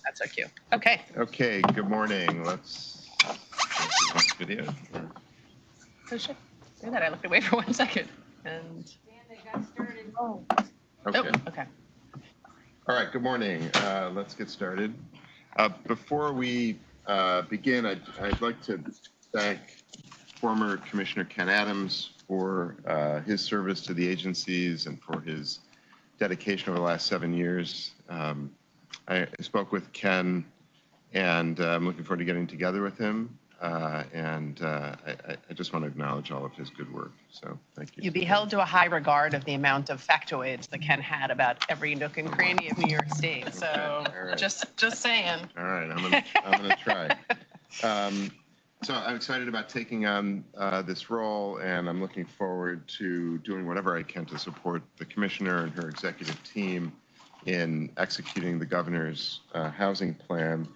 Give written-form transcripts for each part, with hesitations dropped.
That's so cute. Okay. Okay, good morning. Let's watch video. Oh, shit. Say that. I looked away for 1 second. And They got started. oh, Okay. okay. All right, good morning. Let's get started. Before we begin, I'd like to thank former Commissioner Ken Adams for his service to the agencies and for his dedication over the last 7 years. I spoke with Ken, and I'm looking forward to getting together with him. I just want to acknowledge all of his good work. So thank you. You be held to a high regard of the amount of factoids that Ken had about every nook and cranny of New York State. So right. just saying. All right, I'm gonna try. So I'm excited about taking on this role, and I'm looking forward to doing whatever I can to support the commissioner and her executive team in executing the governor's housing plan.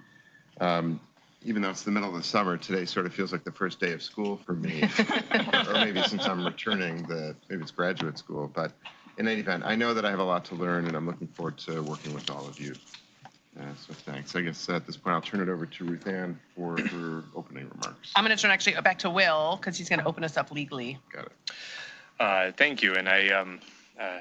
Even though it's the middle of the summer, today sort of feels like the first day of school for me, or maybe since I'm returning, maybe it's graduate school. But in any event, I know that I have a lot to learn, and I'm looking forward to working with all of you. So thanks. I guess at this point, I'll turn it over to Ruth Ann for her opening remarks. I'm going to turn actually back to Will because he's going to open us up legally. Got it. Thank you, and I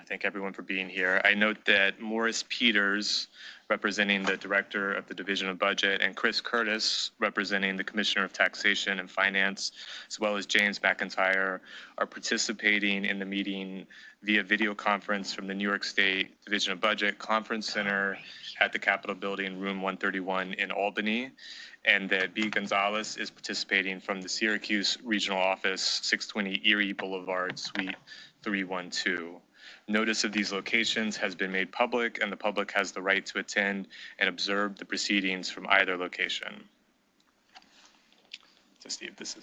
thank everyone for being here. I note that Morris Peters, representing the Director of the Division of Budget, and Chris Curtis, representing the Commissioner of Taxation and Finance, as well as James McIntyre, are participating in the meeting via video conference from the New York State Division of Budget Conference Center at the Capitol Building, room 131 in Albany, and that B. Gonzalez is participating from the Syracuse Regional Office, 620 Erie Boulevard, Suite 312. Notice of these locations has been made public, and the public has the right to attend and observe the proceedings from either location. So Steve, this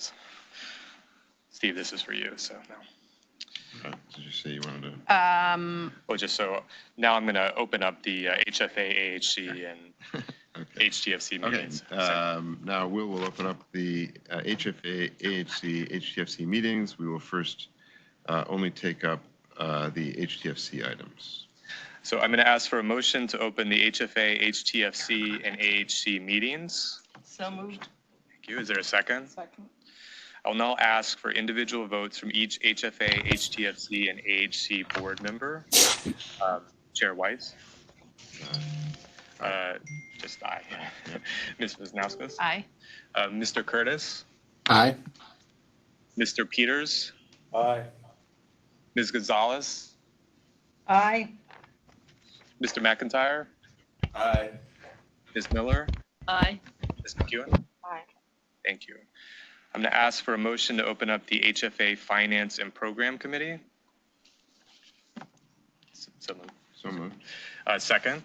is for you, so no. Did you say you wanted to? Well, just so now I'm going to open up the HFA, AHC, and Okay. HTFC meetings. Okay. Now we'll open up the HFA, AHC, HTFC meetings. We will first only take up the HTFC items. So I'm going to ask for a motion to open the HFA, HTFC, and AHC meetings. So moved. Thank you. Is there a second? Second. I'll now ask for individual votes from each HFA, HTFC, and AHC board member. Chair Weiss? Just aye. Ms. Wisnauskas? Aye. Mr. Curtis? Aye. Mr. Peters? Aye. Ms. Gonzalez? Aye. Mr. McIntyre? Aye. Ms. Miller? Aye. Ms. McEwen? Aye. Thank you. I'm going to ask for a motion to open up the HFA Finance and Program Committee. So moved. So moved. Second?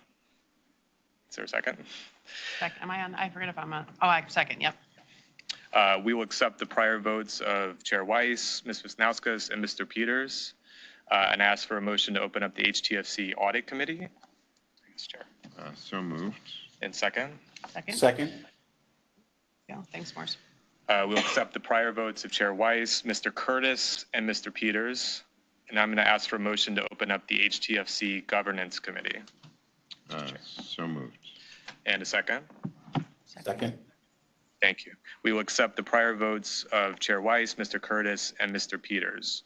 Is there a second? Second. Am I on? I forget if I'm on. Oh, second. Yep. We will accept the prior votes of Chair Weiss, Ms. Wisnauskas, and Mr. Peters, and ask for a motion to open up the HTFC Audit Committee. Yes, Chair. So moved. And second? Second. Second. Yeah. Thanks, Morris. We'll accept the prior votes of Chair Weiss, Mr. Curtis, and Mr. Peters, and I'm going to ask for a motion to open up the HTFC Governance Committee. So moved. And a second? Second. Thank you. We will accept the prior votes of Chair Weiss, Mr. Curtis, and Mr. Peters.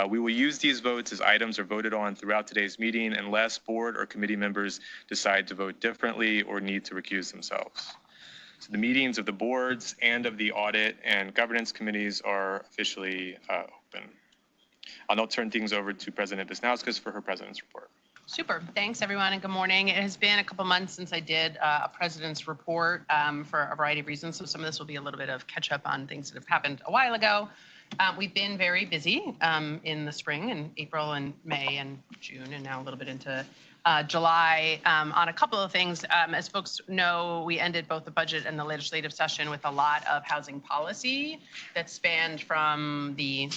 We will use these votes as items are voted on throughout today's meeting unless board or committee members decide to vote differently or need to recuse themselves. So the meetings of the boards and of the audit and governance committees are officially open. I'll now turn things over to President Wisnauskas for her president's report. Super. Thanks, everyone, and good morning. It has been a couple months since I did a president's report for a variety of reasons. So some of this will be a little bit of catch up on things that have happened a while ago. We've been very busy in the spring and April and May and June and now a little bit into July on a couple of things. As folks know, we ended both the budget and the legislative session with a lot of housing policy that spanned from the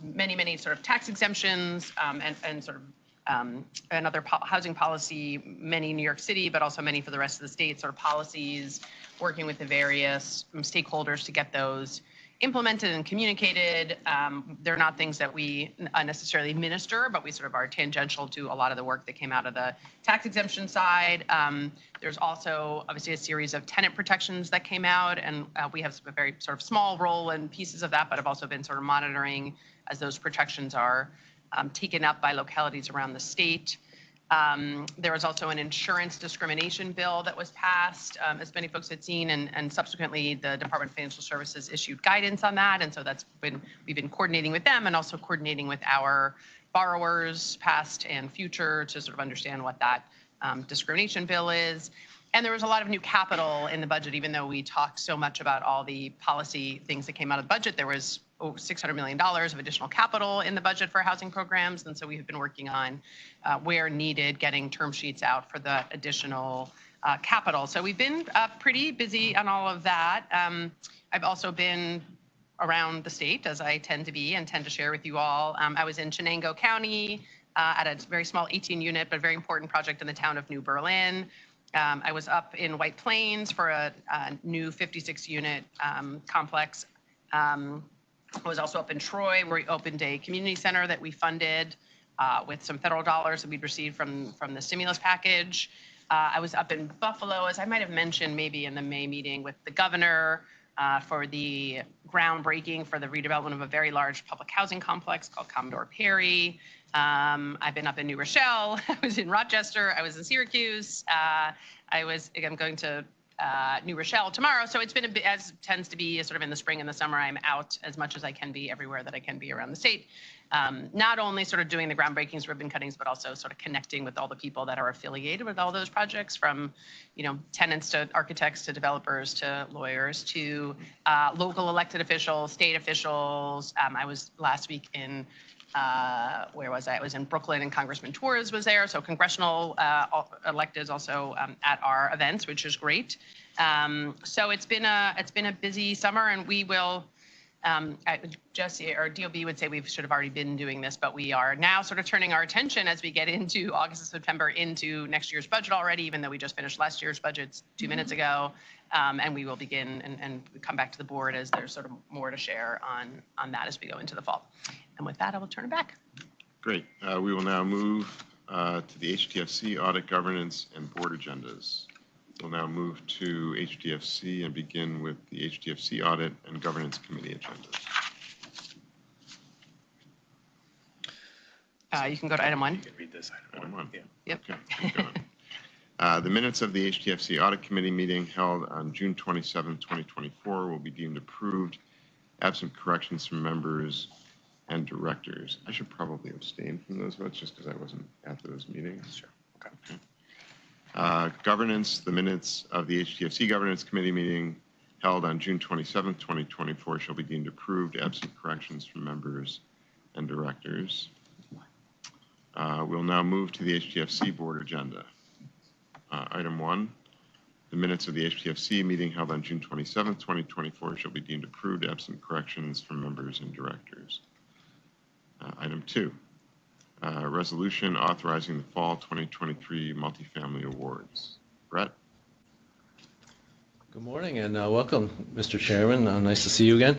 many sort of tax exemptions and sort of and other housing policy, many in New York City, but also many for the rest of the state, sort of policies, working with the various stakeholders to get those implemented and communicated. They're not things that we necessarily minister, but we sort of are tangential to a lot of the work that came out of the tax exemption side. There's also obviously a series of tenant protections that came out, and we have a very sort of small role in pieces of that, but have also been sort of monitoring as those protections are taken up by localities around the state. There was also an insurance discrimination bill that was passed, as many folks had seen, and subsequently the Department of Financial Services issued guidance on that, and so we've been coordinating with them and also coordinating with our borrowers, past and future, to sort of understand what that discrimination bill is. And there was a lot of new capital in the budget, even though we talked so much about all the policy things that came out of the budget. There was $600 million of additional capital in the budget for housing programs. And so we have been working on, where needed, getting term sheets out for the additional capital. So we've been pretty busy on all of that. I've also been around the state, as I tend to be and tend to share with you all. I was in Chenango County at a very small 18-unit, but very important project in the town of New Berlin. I was up in White Plains for a new 56-unit complex. I was also up in Troy, where we opened a community center that we funded with some federal dollars that we'd received from the stimulus package. I was up in Buffalo, as I might have mentioned maybe in the May meeting, with the governor for the groundbreaking for the redevelopment of a very large public housing complex called Commodore Perry. I've been up in New Rochelle. I was in Rochester. I was in Syracuse. I'm going to New Rochelle tomorrow. So it's been a bit, as tends to be sort of in the spring and the summer, I'm out as much as I can be everywhere that I can be around the state. Not only sort of doing the groundbreakings, ribbon cuttings, but also sort of connecting with all the people that are affiliated with all those projects, from, tenants to architects to developers to lawyers to local elected officials, state officials. I was last week in where was I? I was in Brooklyn, and Congressman Torres was there. So congressional electeds also at our events, which is great. So it's been a busy summer, and we will. Jesse or DOB would say we should have already been doing this, but we are now sort of turning our attention as we get into August and September into next year's budget already, even though we just finished last year's budget 2 minutes ago. And we will begin and come back to the board as there's sort of more to share on that as we go into the fall. And with that, I will turn it back. Great. We will now move to the HTFC audit, governance, and board agendas. We'll now move to HTFC and begin with the HTFC audit and governance committee agendas. You can go to item 1. You can read this item 1. Yeah. Yep. Okay. The minutes of the HTFC audit committee meeting held on June 27, 2024 will be deemed approved, absent corrections from members and directors. I should probably abstain from those votes just because I wasn't at those meetings. Sure. Okay. Governance, the minutes of the HTFC governance committee meeting held on June 27, 2024 shall be deemed approved, absent corrections from members and directors. We'll now move to the HTFC board agenda. Item 1, the minutes of the HTFC meeting held on June 27, 2024 shall be deemed approved, absent corrections from members and directors. Item 2, resolution authorizing the fall 2023 multifamily awards. Brett? Good morning and welcome, Mr. Chairman. Nice to see you again.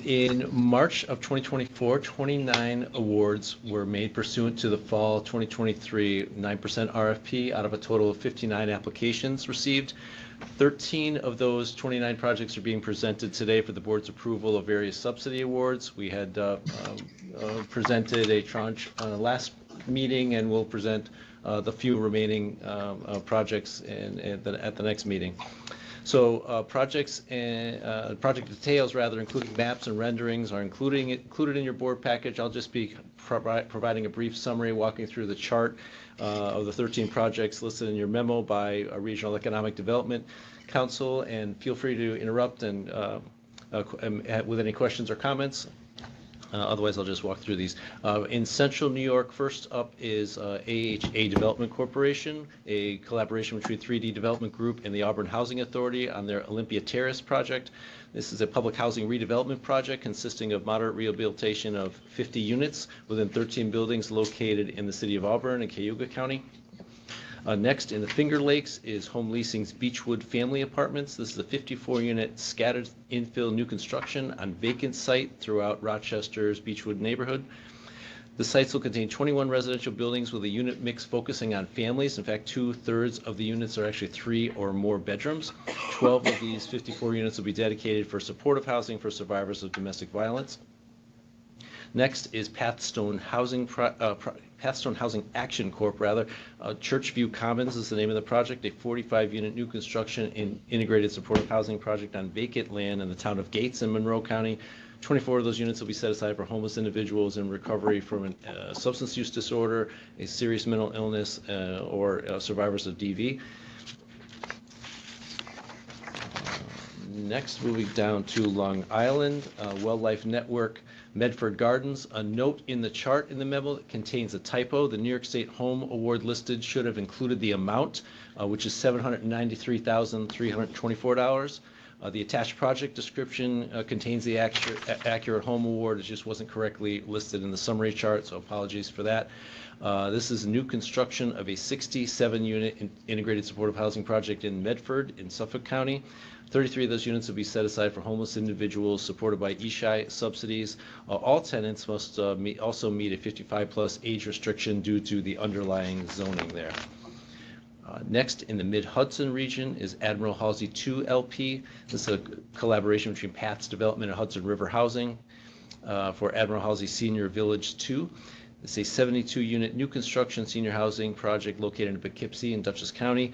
In March of 2024, 29 awards were made pursuant to the fall 2023 9% RFP out of a total of 59 applications received. 13 of those 29 projects are being presented today for the board's approval of various subsidy awards. We had presented a tranche last meeting, and we'll present the few remaining projects at the next meeting. So project details, including maps and renderings, are included in your board package. I'll just be providing a brief summary, walking through the chart of the 13 projects listed in your memo by Regional Economic Development Council, and feel free to interrupt and with any questions or comments. Otherwise, I'll just walk through these. In Central New York, first up is AHA Development Corporation, a collaboration between 3D Development Group and the Auburn Housing Authority on their Olympia Terrace project. This is a public housing redevelopment project consisting of moderate rehabilitation of 50 units within 13 buildings located in the city of Auburn and Cayuga County. Next, in the Finger Lakes is Home Leasing's Beechwood Family Apartments. This is a 54-unit scattered infill new construction on vacant site throughout Rochester's Beechwood neighborhood. The sites will contain 21 residential buildings with a unit mix focusing on families. In fact, 2/3 of the units are actually 3 or more bedrooms. 12 of these 54 units will be dedicated for supportive housing for survivors of domestic violence. Next is Pathstone Housing Action Corp. Churchview Commons is the name of the project, a 45-unit new construction and integrated supportive housing project on vacant land in the town of Gates in Monroe County. 24 of those units will be set aside for homeless individuals in recovery from a substance use disorder, a serious mental illness, or survivors of DV. Next, moving down to Long Island, Wildlife Network, Medford Gardens. A note in the chart in the memo that contains a typo. The New York State Home Award listed should have included the amount, which is $793,324. The attached project description contains the accurate home award. It just wasn't correctly listed in the summary chart, so apologies for that. This is new construction of a 67-unit integrated supportive housing project in Medford in Suffolk County. 33 of those units will be set aside for homeless individuals supported by ESHI subsidies. All tenants must also meet a 55-plus age restriction due to the underlying zoning there. Next, in the Mid-Hudson region is Admiral Halsey 2 LP. This is a collaboration between Paths Development and Hudson River Housing for Admiral Halsey Senior Village 2. It's a 72-unit new construction senior housing project located in Poughkeepsie in Dutchess County.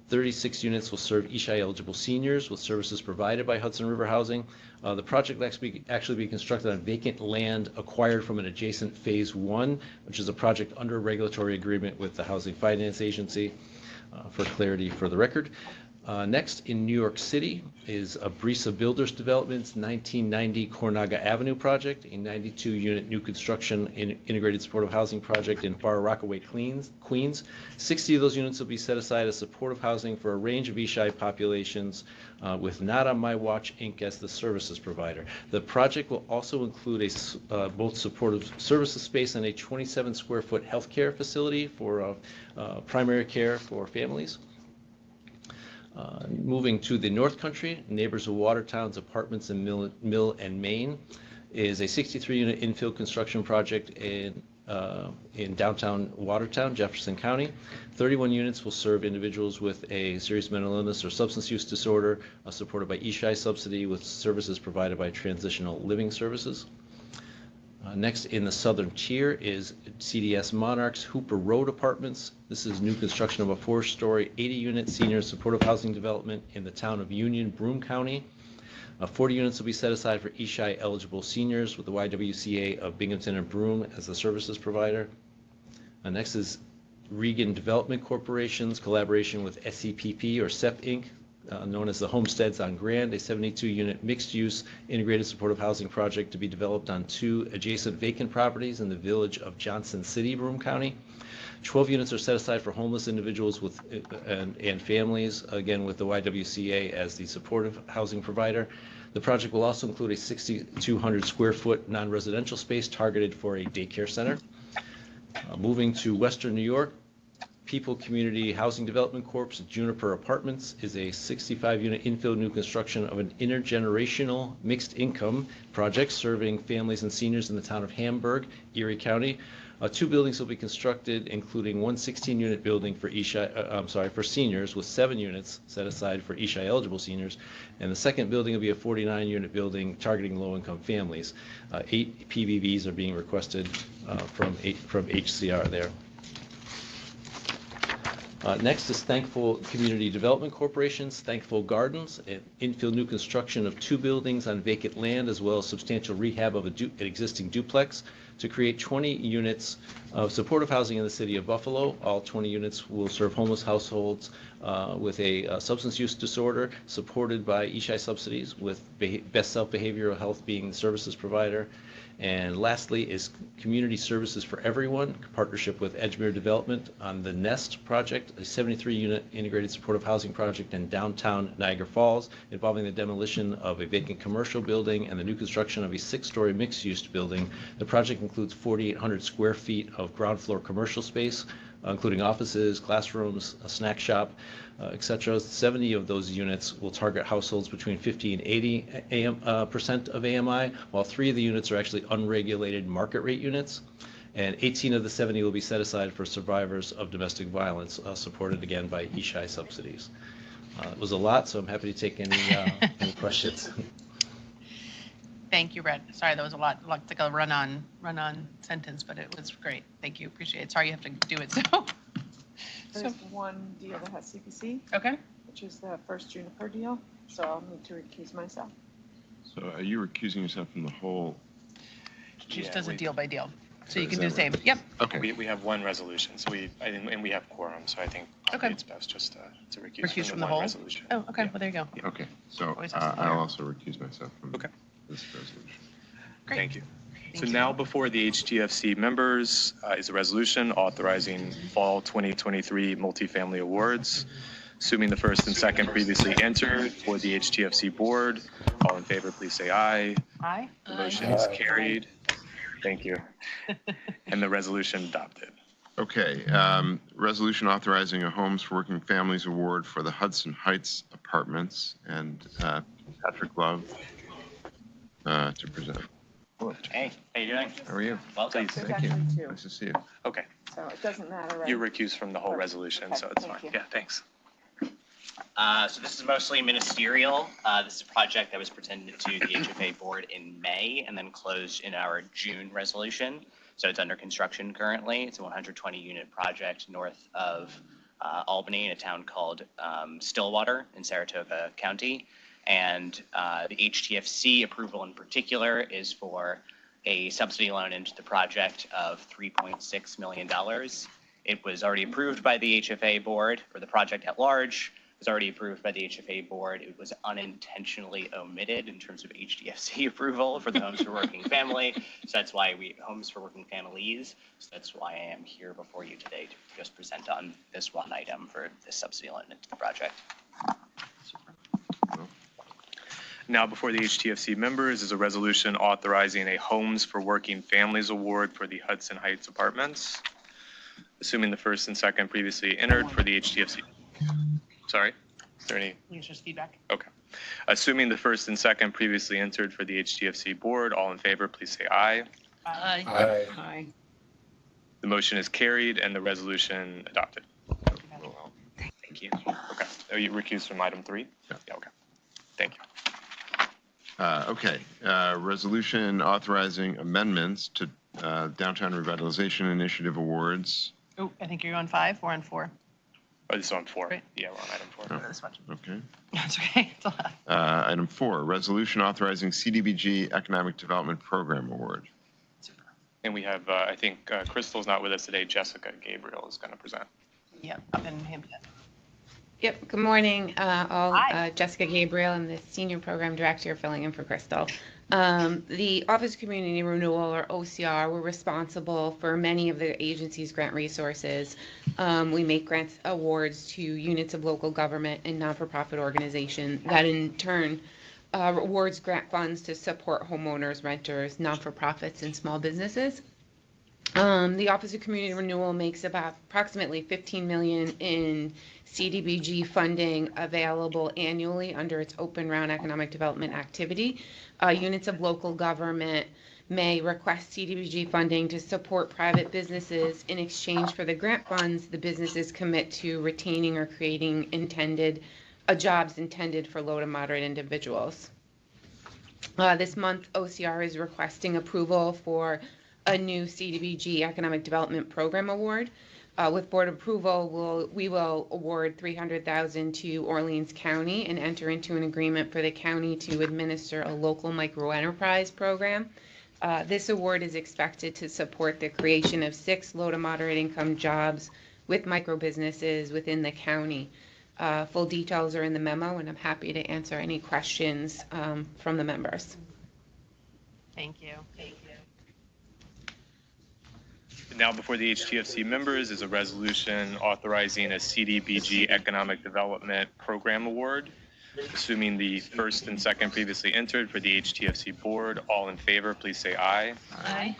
36 units will serve ESHI-eligible seniors with services provided by Hudson River Housing. The project will actually be constructed on vacant land acquired from an adjacent Phase 1, which is a project under regulatory agreement with the Housing Finance Agency. For clarity for the record. Next, in New York City is Brisa Builders Development's 1990 Cornaga Avenue project, a 92-unit new construction integrated supportive housing project in Far Rockaway, Queens. 60 of those units will be set aside as supportive housing for a range of ESHI populations with Not On My Watch, Inc. as the services provider. The project will also include both supportive services space and a 27-square-foot healthcare facility for primary care for families. Moving to the North Country, Neighbors of Watertown's Apartments in Mill and Maine is a 63-unit infill construction project in downtown Watertown, Jefferson County. 31 units will serve individuals with a serious mental illness or substance use disorder, supported by ESHI subsidy with services provided by Transitional Living Services. Next in the southern tier is CDS Monarch's Hooper Road Apartments. This is new construction of a 4-story, 80-unit senior supportive housing development in the town of Union, Broome County. 40 units will be set aside for ESHI-eligible seniors with the YWCA of Binghamton and Broome as the services provider. Next is Regan Development Corporation's collaboration with SEPP or SEP Inc., known as the Homesteads on Grand, a 72-unit mixed-use integrated supportive housing project to be developed on 2 adjacent vacant properties in the village of Johnson City, Broome County. 12 units are set aside for homeless individuals and families, again with the YWCA as the supportive housing provider. The project will also include a 6,200-square-foot non-residential space targeted for a daycare center. Moving to Western New York, People Community Housing Development Corp's Juniper Apartments is a 65-unit infill new construction of an intergenerational mixed income project serving families and seniors in the town of Hamburg, Erie County. 2 buildings will be constructed, including one 16-unit building for for seniors with 7 units set aside for ESHI-eligible seniors, and the second building will be a 49-unit building targeting low-income families. 8 PBVs are being requested from HCR there. Next is Thankful Community Development Corporation's Thankful Gardens, an infill new construction of 2 buildings on vacant land, as well as substantial rehab of an existing duplex to create 20 units of supportive housing in the city of Buffalo. All 20 units will serve homeless households with a substance use disorder, supported by ESHI subsidies, with Best Self Behavioral Health being the services provider. And lastly is Community Services for Everyone, partnership with Edgemere Development on the Nest project, a 73-unit integrated supportive housing project in downtown Niagara Falls, involving the demolition of a vacant commercial building and the new construction of a 6-story mixed-use building. The project includes 4,800 square feet of ground floor commercial space, including offices, classrooms, a snack shop, et cetera. 70 of those units will target households between 50 and 80% of AMI, while 3 of the units are actually unregulated market rate units. And 18 of the 70 will be set aside for survivors of domestic violence, supported again by HI subsidies. It was a lot, so I'm happy to take any questions. Thank you, Brett. Sorry, that was a lot, like a run-on sentence, but it was great. Thank you, appreciate it. Sorry you have to do it, so. There's one deal that has CPC, Okay, which is the first Juniper deal, so I'll need to recuse myself. So are you recusing yourself from the whole? she just Yeah, does it we- deal by deal. So you Is can do that the same. right? Yep, Okay. We have one resolution, so and we have quorum, so I think Okay. it's best just to recuse Recuse from from the the one whole? resolution. oh, okay, Yeah. well, there you go. Okay, so Always has to I'll fire. also recuse myself from Okay. this resolution. Great. Thank you. So Thank you. now before the HTFC members is a resolution authorizing fall 2023 multifamily awards. Assuming the first and second previously entered for the HTFC board, all in favor, please say aye. Aye. The motion is carried. Thank you. And the resolution adopted. Okay, resolution authorizing a Homes for Working Families Award for the Hudson Heights Apartments, and Patrick Love to present. Hey, how you doing? How are you? Welcome. There's Thank you. actually two, Nice to see you. Okay, so it doesn't matter, right? you recuse from the whole resolution, so it's Thank fine. you. Yeah, thanks. So this is mostly ministerial. This is a project that was presented to the HFA board in May and then closed in our June resolution. So it's under construction currently. It's a 120-unit project north of Albany in a town called Stillwater in Saratoga County. And the HTFC approval in particular is for a subsidy loan into the project of $3.6 million. It was already approved by the HFA board for the project at large. It was already approved by the HFA board. It was unintentionally omitted in terms of HTFC approval for the Homes for Working Family. So that's why Homes for Working Families. So that's why I am here before you today to just present on this one item for this subsidy loan into the project. Now before the HTFC members is a resolution authorizing a Homes for Working Families Award for the Hudson Heights Apartments. Assuming the first and second previously entered for the HTFC. Sorry, is there any? It's just feedback. Okay. Assuming the first and second previously entered for the HTFC board, all in favor, please say aye. Aye. Aye. The motion is carried and the resolution adopted. Thank you. Okay. Are you recused from item 3? Yeah. Okay. Thank you. Okay, resolution authorizing amendments to Downtown Revitalization Initiative Awards. Oh, I think you're on 5, we're on 4. Oh, this is on 4. Great. Yeah, we're on item 4. Go to this one. Okay. That's okay, it's a lot. Item 4, resolution authorizing CDBG Economic Development Program Award. Super. And we have, I think Crystal's not with us today. Jessica Gabriel is going to present. Yep, up in Hampton. Yep, good morning, Hi. Jessica Gabriel, I'm the Senior Program Director filling in for Crystal. The Office of Community Renewal, or OCR, we're responsible for many of the agency's grant resources. We make grants awards to units of local government and non-for-profit organizations that in turn awards grant funds to support homeowners, renters, non-for-profits, and small businesses. The Office of Community Renewal makes approximately $15 million in CDBG funding available annually under its open round economic development activity. Units of local government may request CDBG funding to support private businesses. In exchange for the grant funds, the businesses commit to retaining or creating jobs intended for low to moderate individuals. This month, OCR is requesting approval for a new CDBG Economic Development Program Award. With board approval, we will award $300,000 to Orleans County and enter into an agreement for the county to administer a local microenterprise program. This award is expected to support the creation of 6 low to moderate income jobs with micro businesses within the county. Full details are in the memo, and I'm happy to answer any questions from the members. Thank you. Thank you. Now before the HTFC members is a resolution authorizing a CDBG Economic Development Program Award. Assuming the first and second previously entered for the HTFC board, all in favor, please say aye. Aye.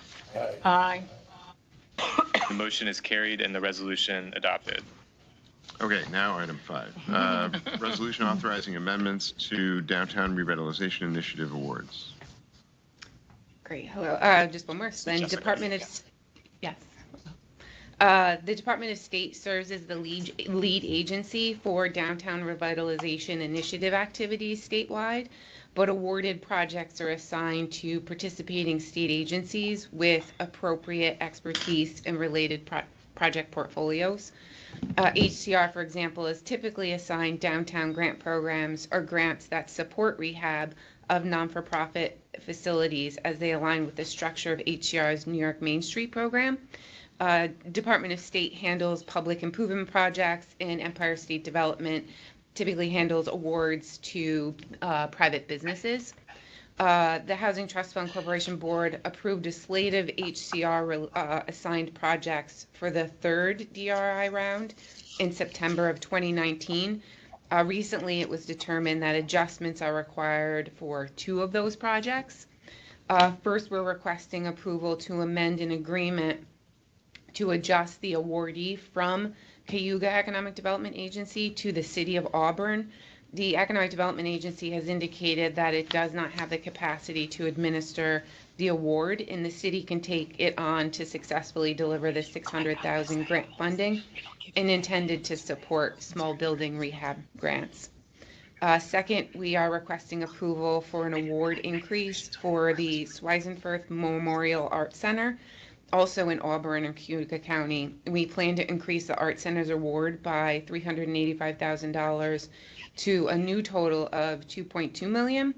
Aye. Aye. The motion is carried and the resolution adopted. Okay, now item 5. Resolution authorizing amendments to Downtown Revitalization Initiative awards. Great. Hello. Just one more. Then Jessica, Department of, yeah. yes. The Department of State serves as the lead agency for downtown revitalization initiative activities statewide, but awarded projects are assigned to participating state agencies with appropriate expertise and related project portfolios. HCR, for example, is typically assigned downtown grant programs or grants that support rehab of non-for-profit facilities as they align with the structure of HCR's New York Main Street program. Department of State handles public improvement projects, and Empire State Development typically handles awards to private businesses. The Housing Trust Fund Corporation Board approved a slate of HCR assigned projects for the third DRI round in September of 2019. Recently, it was determined that adjustments are required for 2 of those projects. First, we're requesting approval to amend an agreement to adjust the awardee from Cayuga Economic Development Agency to the City of Auburn. The Economic Development Agency has indicated that it does not have the capacity to administer the award, and the city can take it on to successfully deliver the $600,000 grant funding and intended to support small building rehab grants. Second, we are requesting approval for an award increase for the Swisenfirth Memorial Art Center, also in Auburn and Cayuga County. We plan to increase the Art Center's award by $385,000 to a new total of $2.2 million.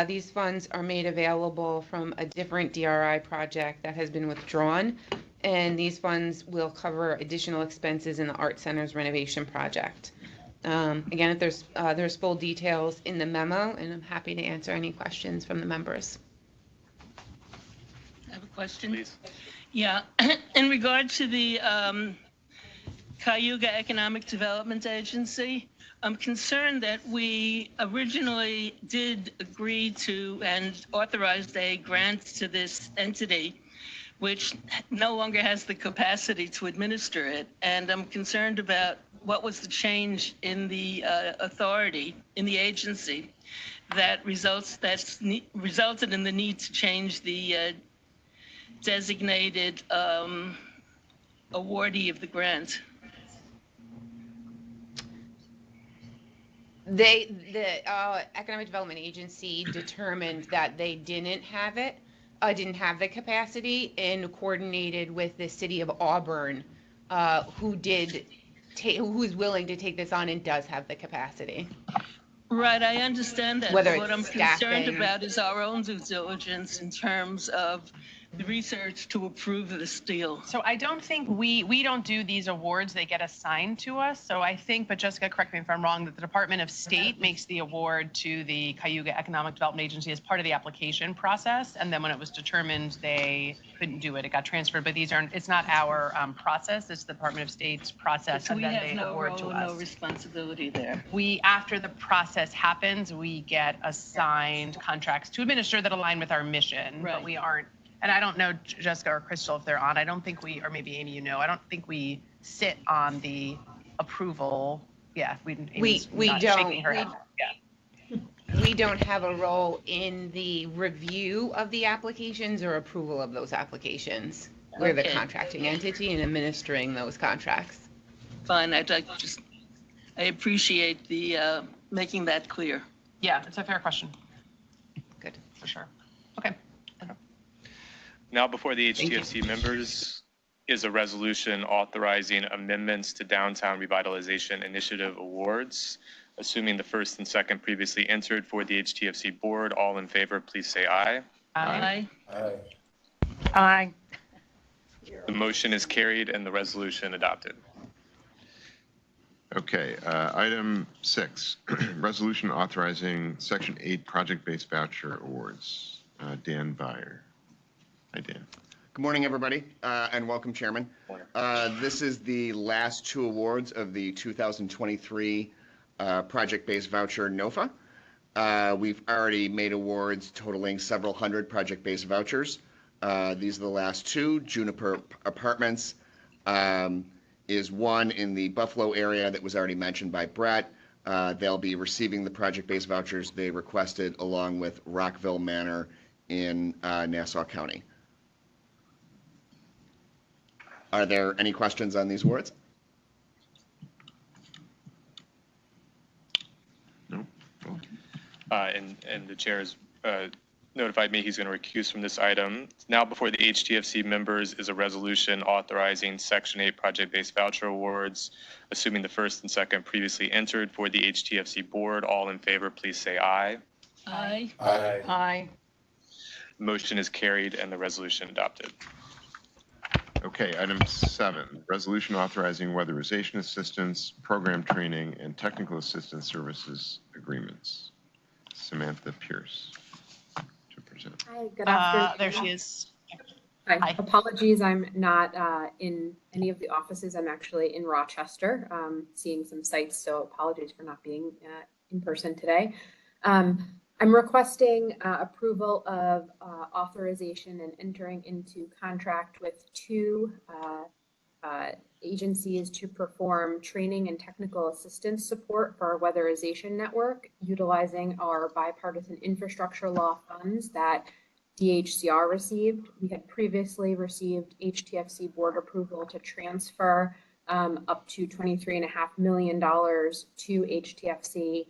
These funds are made available from a different DRI project that has been withdrawn, and these funds will cover additional expenses in the Art Center's renovation project. Again, if there's full details in the memo, and I'm happy to answer any questions from the members. I have a question. Please. Yeah, in regard to the Cayuga Economic Development Agency, I'm concerned that we originally did agree to and authorized a grant to this entity, which no longer has the capacity to administer it. And I'm concerned about what was the change in the authority in the agency that resulted in the need to change the designated awardee of the grant. The Economic Development Agency determined that they didn't have the capacity, and coordinated with the City of Auburn, who is willing to take this on and does have the capacity. Right, I understand that. Whether What I'm it's concerned staffing. about is our own due diligence in terms of the research to approve this deal. So I don't think we don't do these awards, they get assigned to us. So I think, but Jessica, correct me if I'm wrong, that the Department of State makes the award to the Cayuga Economic Development Agency as part of the application process. And then when it was determined they couldn't do it, it got transferred. But it's not our process, it's the Department of State's process. So and we then have they no award to role, us. no responsibility there. After the process happens, we get assigned contracts to administer that align with our mission, but Right. we aren't. And I don't know, Jessica or Crystal, if they're on. I don't think or maybe Amy, I don't think we sit on the approval. Yeah, Amy's We not don't. shaking her head. Yeah. We don't have a role in the review of the applications or approval of those applications. We're the Okay. contracting entity and administering those contracts. Fine, I appreciate the making that clear. Yeah, it's a fair question, Good. for sure. Okay. Now before the Thank you. HTFC members is a resolution authorizing amendments to Downtown Revitalization Initiative awards. Assuming the first and second previously entered for the HTFC board, all in favor, please say aye. Aye. Aye. Aye. The motion is carried and the resolution adopted. Okay, item 6, resolution authorizing Section 8 project-based voucher awards. Dan Byer. Hi, Dan. Good morning, everybody, and welcome, Chairman. This is the last 2 awards of the 2023 project-based voucher NOFA. We've already made awards totaling several hundred project-based vouchers. These are the last 2, Juniper Apartments, is one in the Buffalo area that was already mentioned by Brett. They'll be receiving the project-based vouchers they requested along with Rockville Manor in Nassau County. Are there any questions on these awards? No? Cool. And the chair has notified me he's going to recuse from this item. Now before the HTFC members is a resolution authorizing Section 8 project-based voucher awards, assuming the first and second previously entered for the HTFC board. All in favor, please say aye. Aye. Aye. Aye. Motion is carried and the resolution adopted. Okay, item 7, resolution authorizing weatherization assistance, program training, and technical assistance services agreements. Samantha Pierce to present. Hi, good afternoon. There she is. Hi. Hi. Apologies, I'm not in any of the offices. I'm actually in Rochester, seeing some sites, so apologies for not being in person today. I'm requesting approval of authorization and entering into contract with 2 agencies to perform training and technical assistance support for our weatherization network, utilizing our bipartisan infrastructure law funds that DHCR received. We had previously received HTFC board approval to transfer up to $23.5 million to HTFC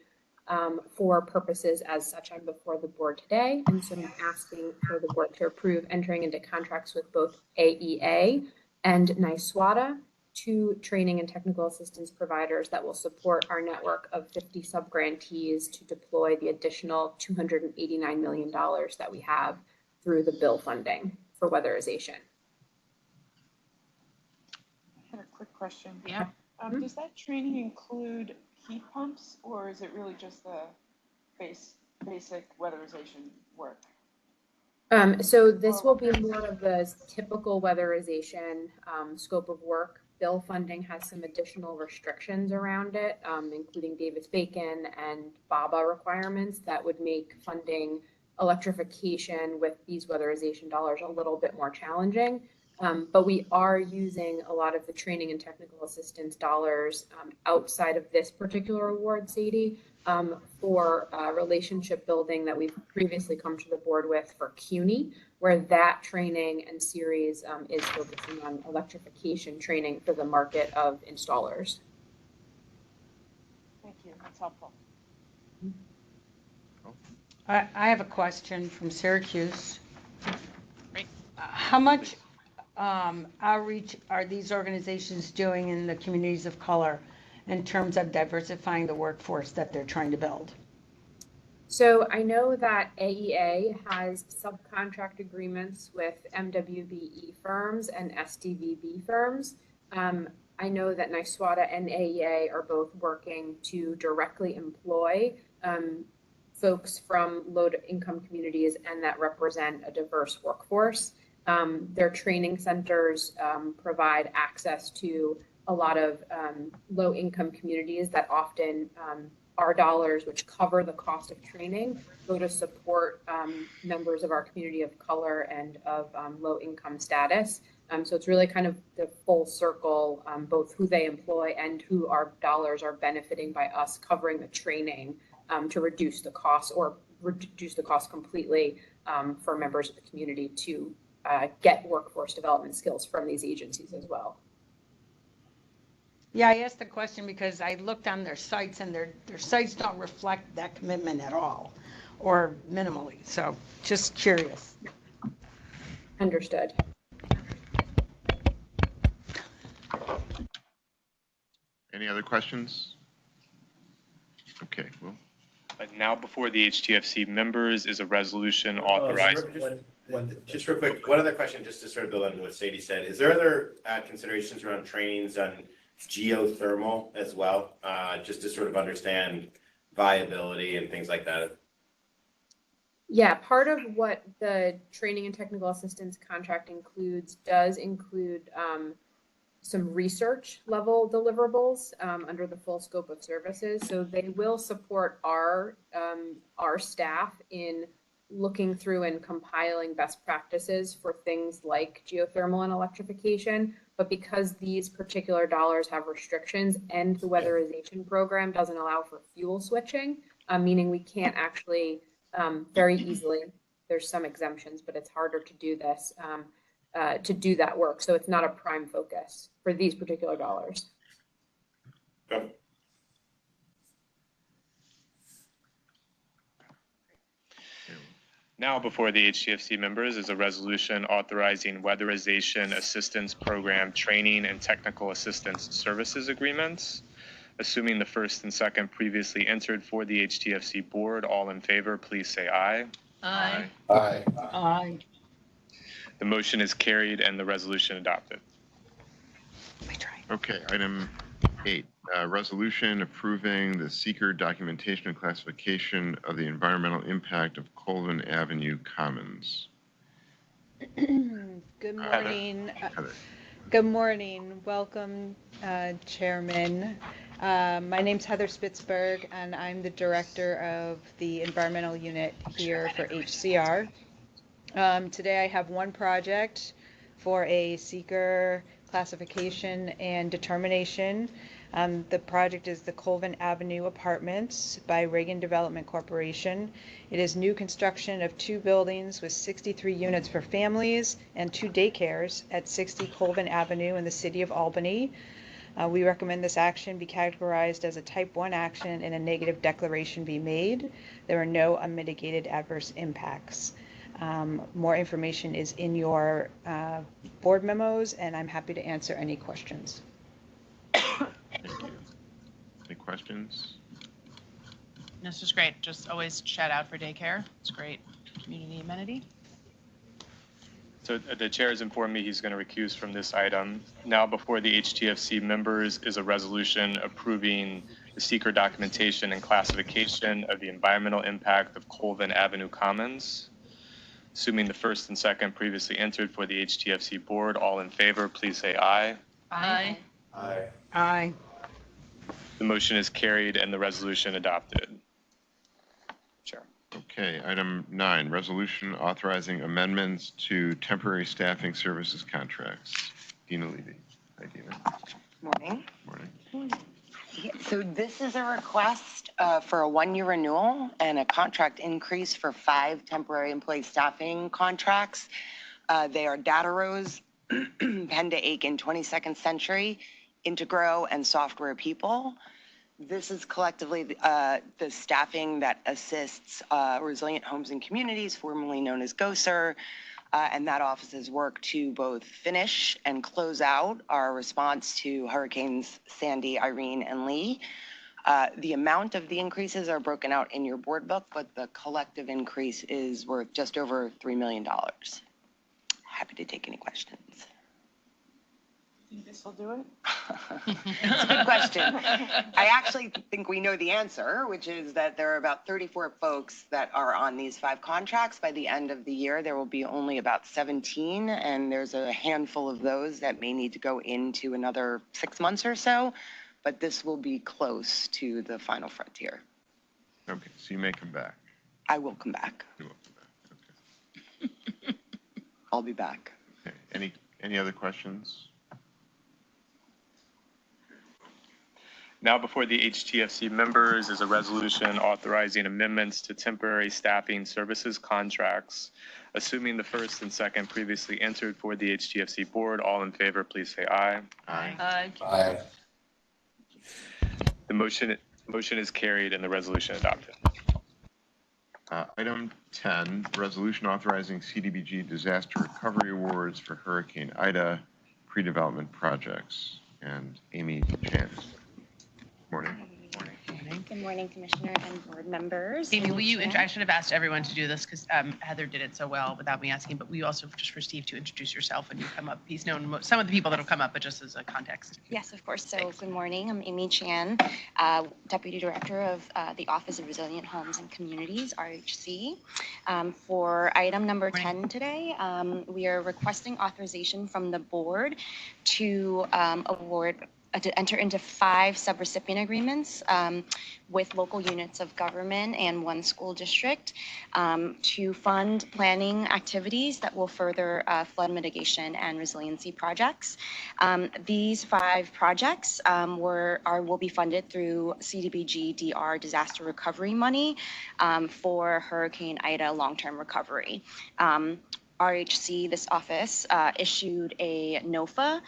for purposes as such. I'm before the board today, and so I'm asking for the board to approve entering into contracts with both AEA and NYSWADA, 2 training and technical assistance providers that will support our network of 50 subgrantees to deploy the additional $289 million that we have through the bill funding for weatherization. I had a quick question. Yeah. Does that training include heat pumps, or is it really just the basic weatherization work? So this will be more of the typical weatherization scope of work. Bill funding has some additional restrictions around it, including Davis-Bacon and BABA requirements that would make funding electrification with these weatherization dollars a little bit more challenging. But we are using a lot of the training and technical assistance dollars outside of this particular award, Sadie, for relationship building that we've previously come to the board with for CUNY, where that training and series is focusing on electrification training for the market of installers. Thank you, that's helpful. I have a question from Syracuse. Great. How much outreach are these organizations doing in the communities of color in terms of diversifying the workforce that they're trying to build? So I know that AEA has subcontract agreements with MWBE firms and SDVB firms. I know that NYSWADA and AEA are both working to directly employ folks from low-income communities and that represent a diverse workforce. Their training centers provide access to a lot of low-income communities that often our dollars, which cover the cost of training, go to support members of our community of color and of low-income status. So it's really kind of the full circle, both who they employ and who our dollars are benefiting by us covering the training to reduce the cost or reduce the cost completely for members of the community to get workforce development skills from these agencies as well. Yeah, I asked the question because I looked on their sites and their sites don't reflect that commitment at all or minimally. So just curious. Understood. Any other questions? Okay, well. Now before the HTFC members is a resolution authorizing. Just real quick, one other question, just to sort of build on what Sadie said. Is there other considerations around trainings on geothermal as well, just to sort of understand viability and things like that? Yeah, part of what the training and technical assistance contract does include some research level deliverables under the full scope of services. So they will support our staff in looking through and compiling best practices for things like geothermal and electrification. But because these particular dollars have restrictions and the weatherization program doesn't allow for fuel switching, meaning we can't actually very easily, there's some exemptions, but it's harder to do this, to do that work. So it's not a prime focus for these particular dollars. Okay. Now before the HTFC members is a resolution authorizing weatherization assistance program training and technical assistance services agreements. Assuming the first and second previously entered for the HTFC board, all in favor, please say aye. Aye. Aye. Aye. The motion is carried and the resolution adopted. Okay, item 8, resolution approving the seeker documentation and classification of the environmental impact of Colvin Avenue Commons. Good morning. Good morning. Welcome, Chairman. My name's Heather Spitzberg, and I'm the director of the environmental unit here for HCR. Today I have one project for a seeker classification and determination. The project is the Colvin Avenue Apartments by Reagan Development Corporation. It is new construction of 2 buildings with 63 units for families and 2 daycares at 60 Colvin Avenue in the city of Albany. We recommend this action be categorized as a type 1 action and a negative declaration be made. There are no unmitigated adverse impacts. More information is in your board memos, and I'm happy to answer any questions. Thank you. Any questions? This is great. Just always shout out for daycare. It's a great community amenity. So the chair has informed me he's going to recuse from this item. Now before the HTFC members is a resolution approving the seeker documentation and classification of the environmental impact of Colvin Avenue Commons. Assuming the first and second previously entered for the HTFC board, all in favor, please say aye. Aye. Aye. Aye. The motion is carried and the resolution adopted. Chair. Okay, item 9, resolution authorizing amendments to temporary staffing services contracts. Dina Levy. Hi, Dina. Morning. Morning. So this is a request for a 1-year renewal and a contract increase for 5 temporary employee staffing contracts. They are Data Rose, Penda Aiken, 22nd Century, Integro, and Software People. This is collectively the staffing that assists Resilient Homes and Communities, formerly known as GOSER, and that office's work to both finish and close out our response to Hurricanes Sandy, Irene, and Lee. The amount of the increases are broken out in your board book, but the collective increase is worth just over $3 million. Happy to take any questions. Think this will do it? It's a good question. I actually think we know the answer, which is that there are about 34 folks that are on these 5 contracts. By the end of the year, there will be only about 17, and there's a handful of those that may need to go into another 6 months or so, but this will be close to the final frontier. Okay, so you may come back. I will come back. You will come back. Okay. I'll be back. Okay. Any other questions? Now before the HTFC members is a resolution authorizing amendments to temporary staffing services contracts. Assuming the first and second previously entered for the HTFC board, all in favor, please say aye. Aye. Aye. Aye. The motion is carried and the resolution adopted. Item 10, resolution authorizing CDBG disaster recovery awards for Hurricane Ida pre-development projects. And Amy Chan. Morning. Good morning, Commissioner and board members. Amy, will you, I should have asked everyone to do this because Heather did it so well without me asking, but will you also, just for Steve, to introduce yourself when you come up? He's known some of the people that will come up, but just as a context. Yes, of course. So good morning. I'm Amy Chan, Deputy Director of the Office of Resilient Homes and Communities, AHC. For item number 10 today, we are requesting authorization from the board to award to enter into 5 subrecipient agreements with local units of government and 1 school district to fund planning activities that will further flood mitigation and resiliency projects. These 5 projects will be funded through CDBG DR disaster recovery money for Hurricane Ida long-term recovery. RHC, this office, issued a NOFA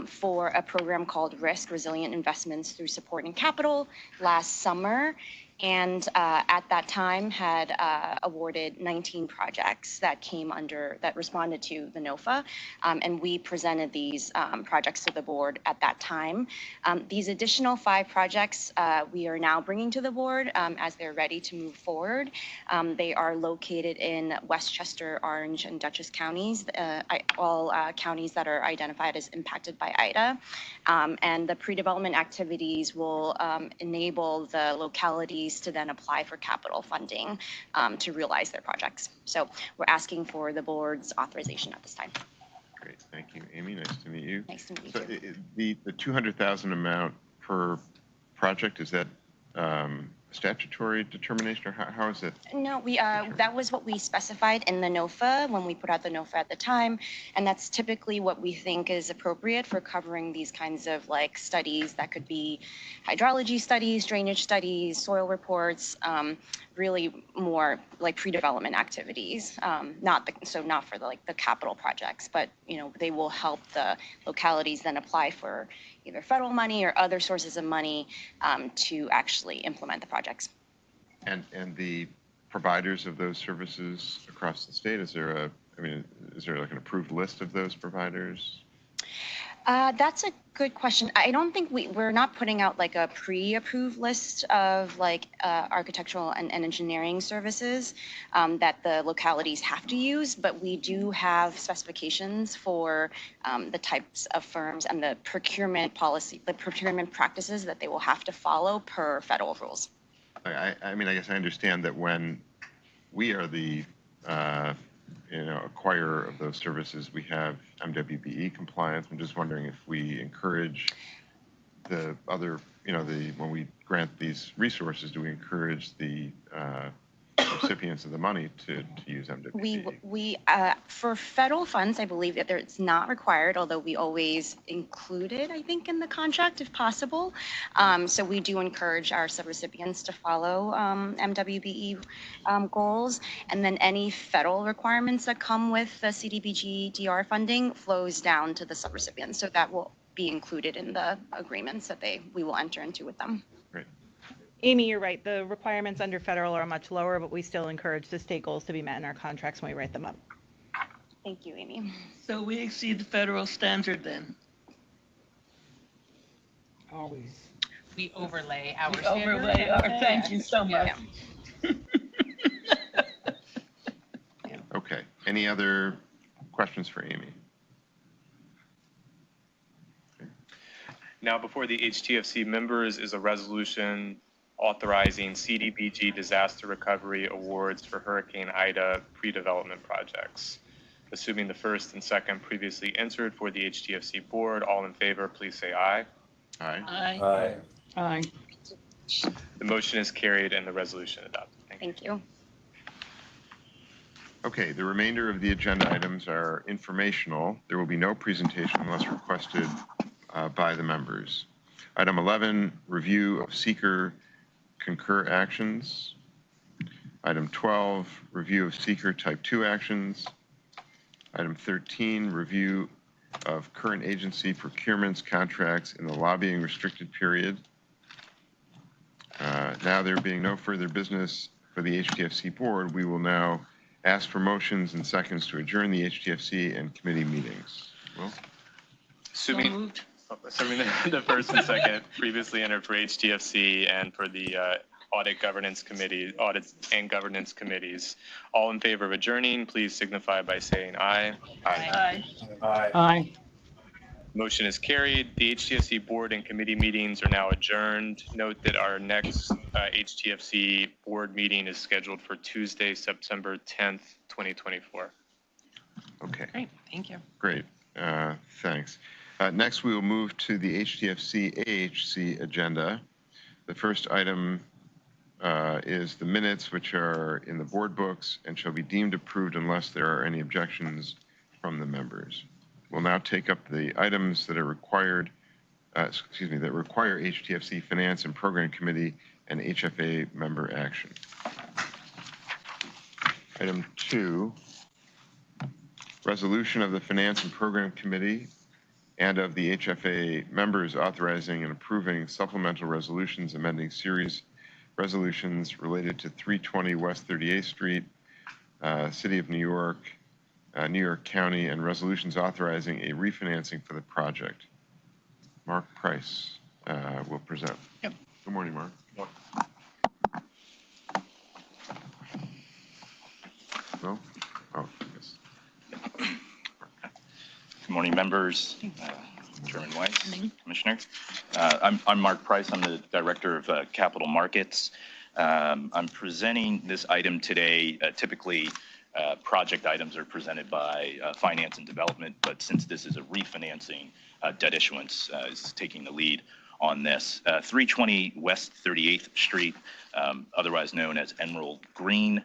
for a program called Risk Resilient Investments Through Support and Capital last summer. And at that time had awarded 19 projects that responded to the NOFA. And we presented these projects to the board at that time. These additional 5 projects we are now bringing to the board as they're ready to move forward. They are located in Westchester, Orange, and Dutchess counties, all counties that are identified as impacted by Ida. And the pre-development activities will enable the localities to then apply for capital funding to realize their projects. So we're asking for the board's authorization at this time. Great, thank you, Amy. Nice to meet you. Nice to meet so you. The $200,000 amount per project, is that statutory determination, or how is it? No, that was what we specified in the NOFA when we put out the NOFA at the time, and that's typically what we think is appropriate for covering these kinds of like studies that could be hydrology studies, drainage studies, soil reports, really more like pre-development activities, not for the capital projects, but they will help the localities then apply for either federal money or other sources of money to actually implement the projects. And the providers of those services across the state, is there like an approved list of those providers? That's a good question. I don't think we're not putting out like a pre-approved list of like architectural and engineering services that the localities have to use, but we do have specifications for the types of firms and the procurement policy, the procurement practices that they will have to follow per federal rules. I guess I understand that when we are the acquirer of those services, we have MWBE compliance. I'm just wondering if we encourage the other, when we grant these resources, do we encourage the recipients of the money to use MWBE? We for federal funds, I believe that it's not required, although we always include it, I think, in the contract if possible. So we do encourage our subrecipients to follow MWBE goals, and then any federal requirements that come with the CDBG DR funding flows down to the subrecipients. So that will be included in the agreements that we will enter into with them. Amy, you're right. The requirements under federal are much lower, but we still encourage the state goals to be met in our contracts when we write them up. Thank you, Amy. So we exceed the federal standard then? Always. We overlay our We overlay our, thank you so much. Yeah. Okay. Any other questions for Amy? Okay. Now before the HTFC members is a resolution authorizing CDBG disaster recovery awards for Hurricane Ida pre-development projects. Assuming the first and second previously entered for the HTFC board, all in favor, please say aye. Aye. Aye. Aye. The motion is carried and the resolution adopted. Thank you. Okay, the remainder of the agenda items are informational. There will be no presentation unless requested by the members. Item 11, review of seeker concur actions. Item 12, review of seeker type 2 actions. Item 13, review of current agency procurements contracts in the lobbying restricted period. Now there being no further business for the HTFC board, we will now ask for motions and seconds to adjourn the HTFC and committee meetings. Will? Assuming the first and second previously entered for HTFC and for the audit and governance committees. All in favor of adjourning, please signify by saying aye. Aye. Aye. Aye. Motion is carried. The HTFC board and committee meetings are now adjourned. Note that our next HTFC board meeting is scheduled for Tuesday, September 10th, 2024. Okay. Great, thank you. Great, thanks. Next, we will move to the HTFC AHC agenda. The first item is the minutes, which are in the board books and shall be deemed approved unless there are any objections from the members. We'll now take up the items that are required, that require HTFC Finance and Program Committee and HFA member action. Item 2, resolution of the Finance and Program Committee and of the HFA members authorizing and approving supplemental resolutions amending series resolutions related to 320 West 38th Street, City of New York, New York County, and resolutions authorizing a refinancing for the project. Mark Price will present. Yep. Good morning, Mark. No? Oh, yes. Good morning, members, Chairman Weiss, Commissioner. I'm Mark Price. I'm the Director of Capital Markets. I'm presenting this item today. Typically, project items are presented by Finance and Development, but since this is a refinancing, debt issuance is taking the lead on this. 320 West 38th Street, otherwise known as Emerald Green.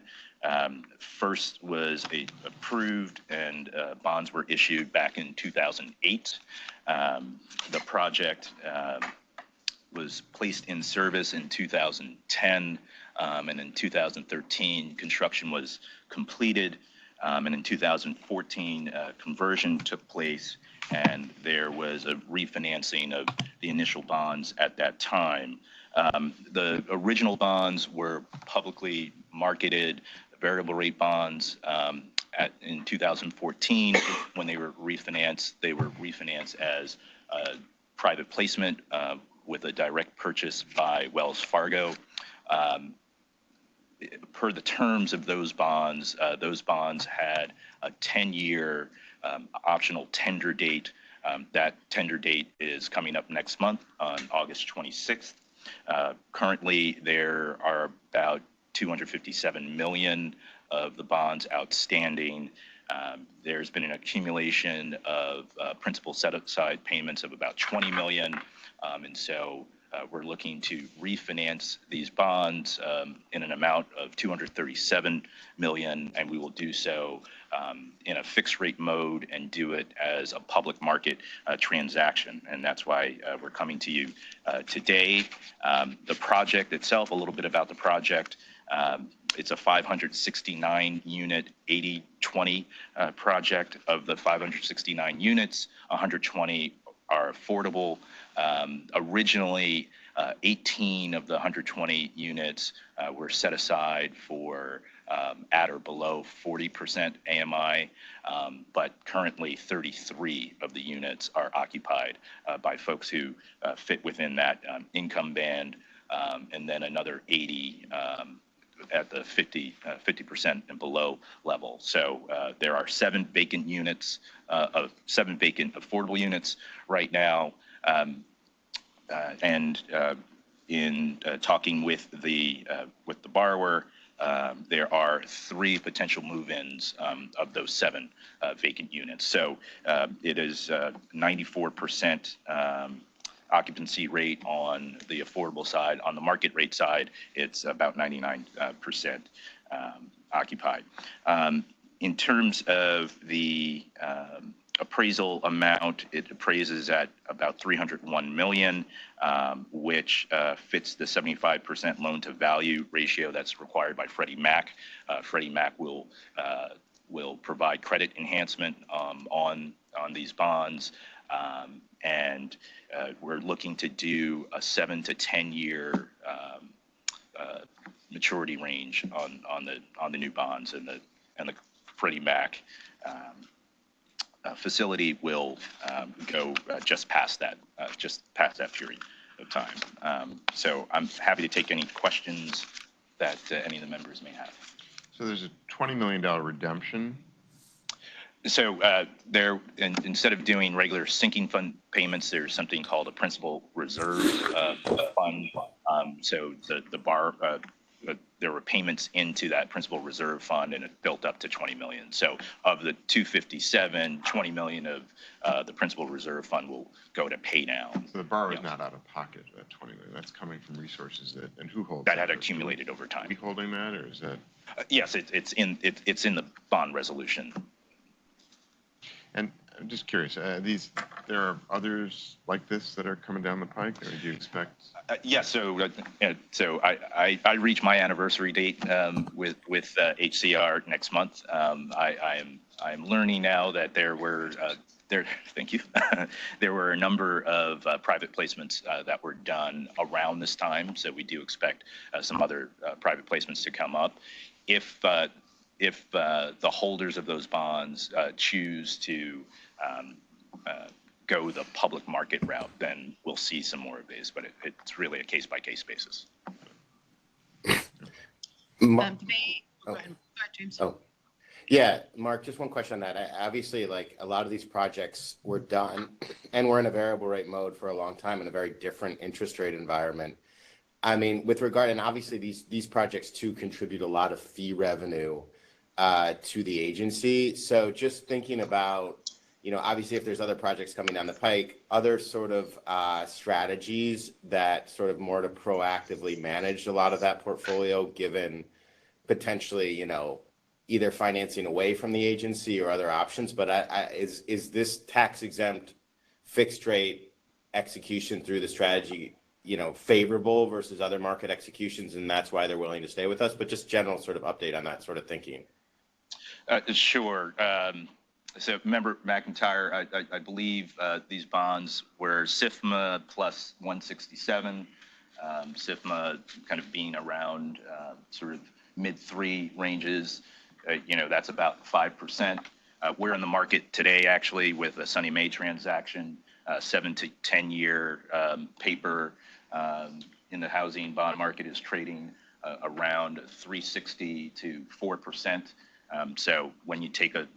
First was approved and bonds were issued back in 2008. The project was placed in service in 2010, and in 2013 construction was completed, and in 2014 conversion took place, and there was a refinancing of the initial bonds at that time. The original bonds were publicly marketed variable rate bonds. In 2014, when they were refinanced as a private placement with a direct purchase by Wells Fargo. Per the terms of those bonds had a 10-year optional tender date. That tender date is coming up next month on August 26th. Currently, there are about 257 million of the bonds outstanding. There's been an accumulation of principal set-aside payments of about 20 million, and so we're looking to refinance these bonds in an amount of 237 million, and we will do so in a fixed rate mode and do it as a public market transaction, and that's why we're coming to you today. The project itself, a little bit about the project. It's a 569 unit 80-20 project. Of the 569 units, 120 are affordable. Originally, 18 of the 120 units were set aside for at or below 40% AMI, but currently 33 of the units are occupied by folks who fit within that income band, and then another 80 at the 50% and below level. So there are 7 vacant units, 7 vacant affordable units right now. And in talking with the borrower, there are 3 potential move-ins of those 7 vacant units. So it is 94% occupancy rate on the affordable side. On the market rate side, it's about 99% occupied. In terms of the appraisal amount, it appraises at about 301 million, which fits the 75% loan to value ratio that's required by Freddie Mac. Freddie Mac will provide credit enhancement on these bonds, and we're looking to do a 7 to 10 year maturity range on the new bonds, and the Freddie Mac facility will go just past that period of time. So I'm happy to take any questions that any of the members may have. So there's a $20 million redemption. So instead of doing regular sinking fund payments, there's something called a principal reserve fund. So the there were payments into that principal reserve fund, and it built up to 20 million. So of the 257, 20 million of the principal reserve fund will go to pay down. So the borrower is not out of pocket at 20 million. That's coming from resources and who holds that? Had accumulated over time. Are we holding that, or is that? Yes, it's in the bond resolution. And I'm just curious, there are others like this that are coming down the pike, or do you expect? Yes, so I reach my anniversary date with HCR next month. I'm learning now that there were thank you. There were a number of private placements that were done around this time, so we do expect some other private placements to come up. If the holders of those bonds choose to go the public market route, then we'll see some more of these, but it's really a case-by-case basis. Go ahead, James. Oh, yeah, Mark, just one question on that. Obviously, like a lot of these projects were done and we're in a variable rate mode for a long time in a very different interest rate environment. I mean, with regard, and obviously these projects too contribute a lot of fee revenue to the agency. So just thinking about, obviously if there's other projects coming down the pike, other sort of strategies that sort of more to proactively manage a lot of that portfolio, given potentially, either financing away from the agency or other options. But is this tax exempt fixed rate execution through the strategy, favorable versus other market executions, and that's why they're willing to stay with us? But just general sort of update on that sort of thinking. Sure. So member McIntyre, I believe these bonds were SIFMA plus 167, SIFMA kind of being around sort of mid-3 ranges. That's about 5%. We're in the market today actually with a SONYMA transaction, 7 to 10 year paper in the housing bond market is trading around 360 to 4%. So when you take a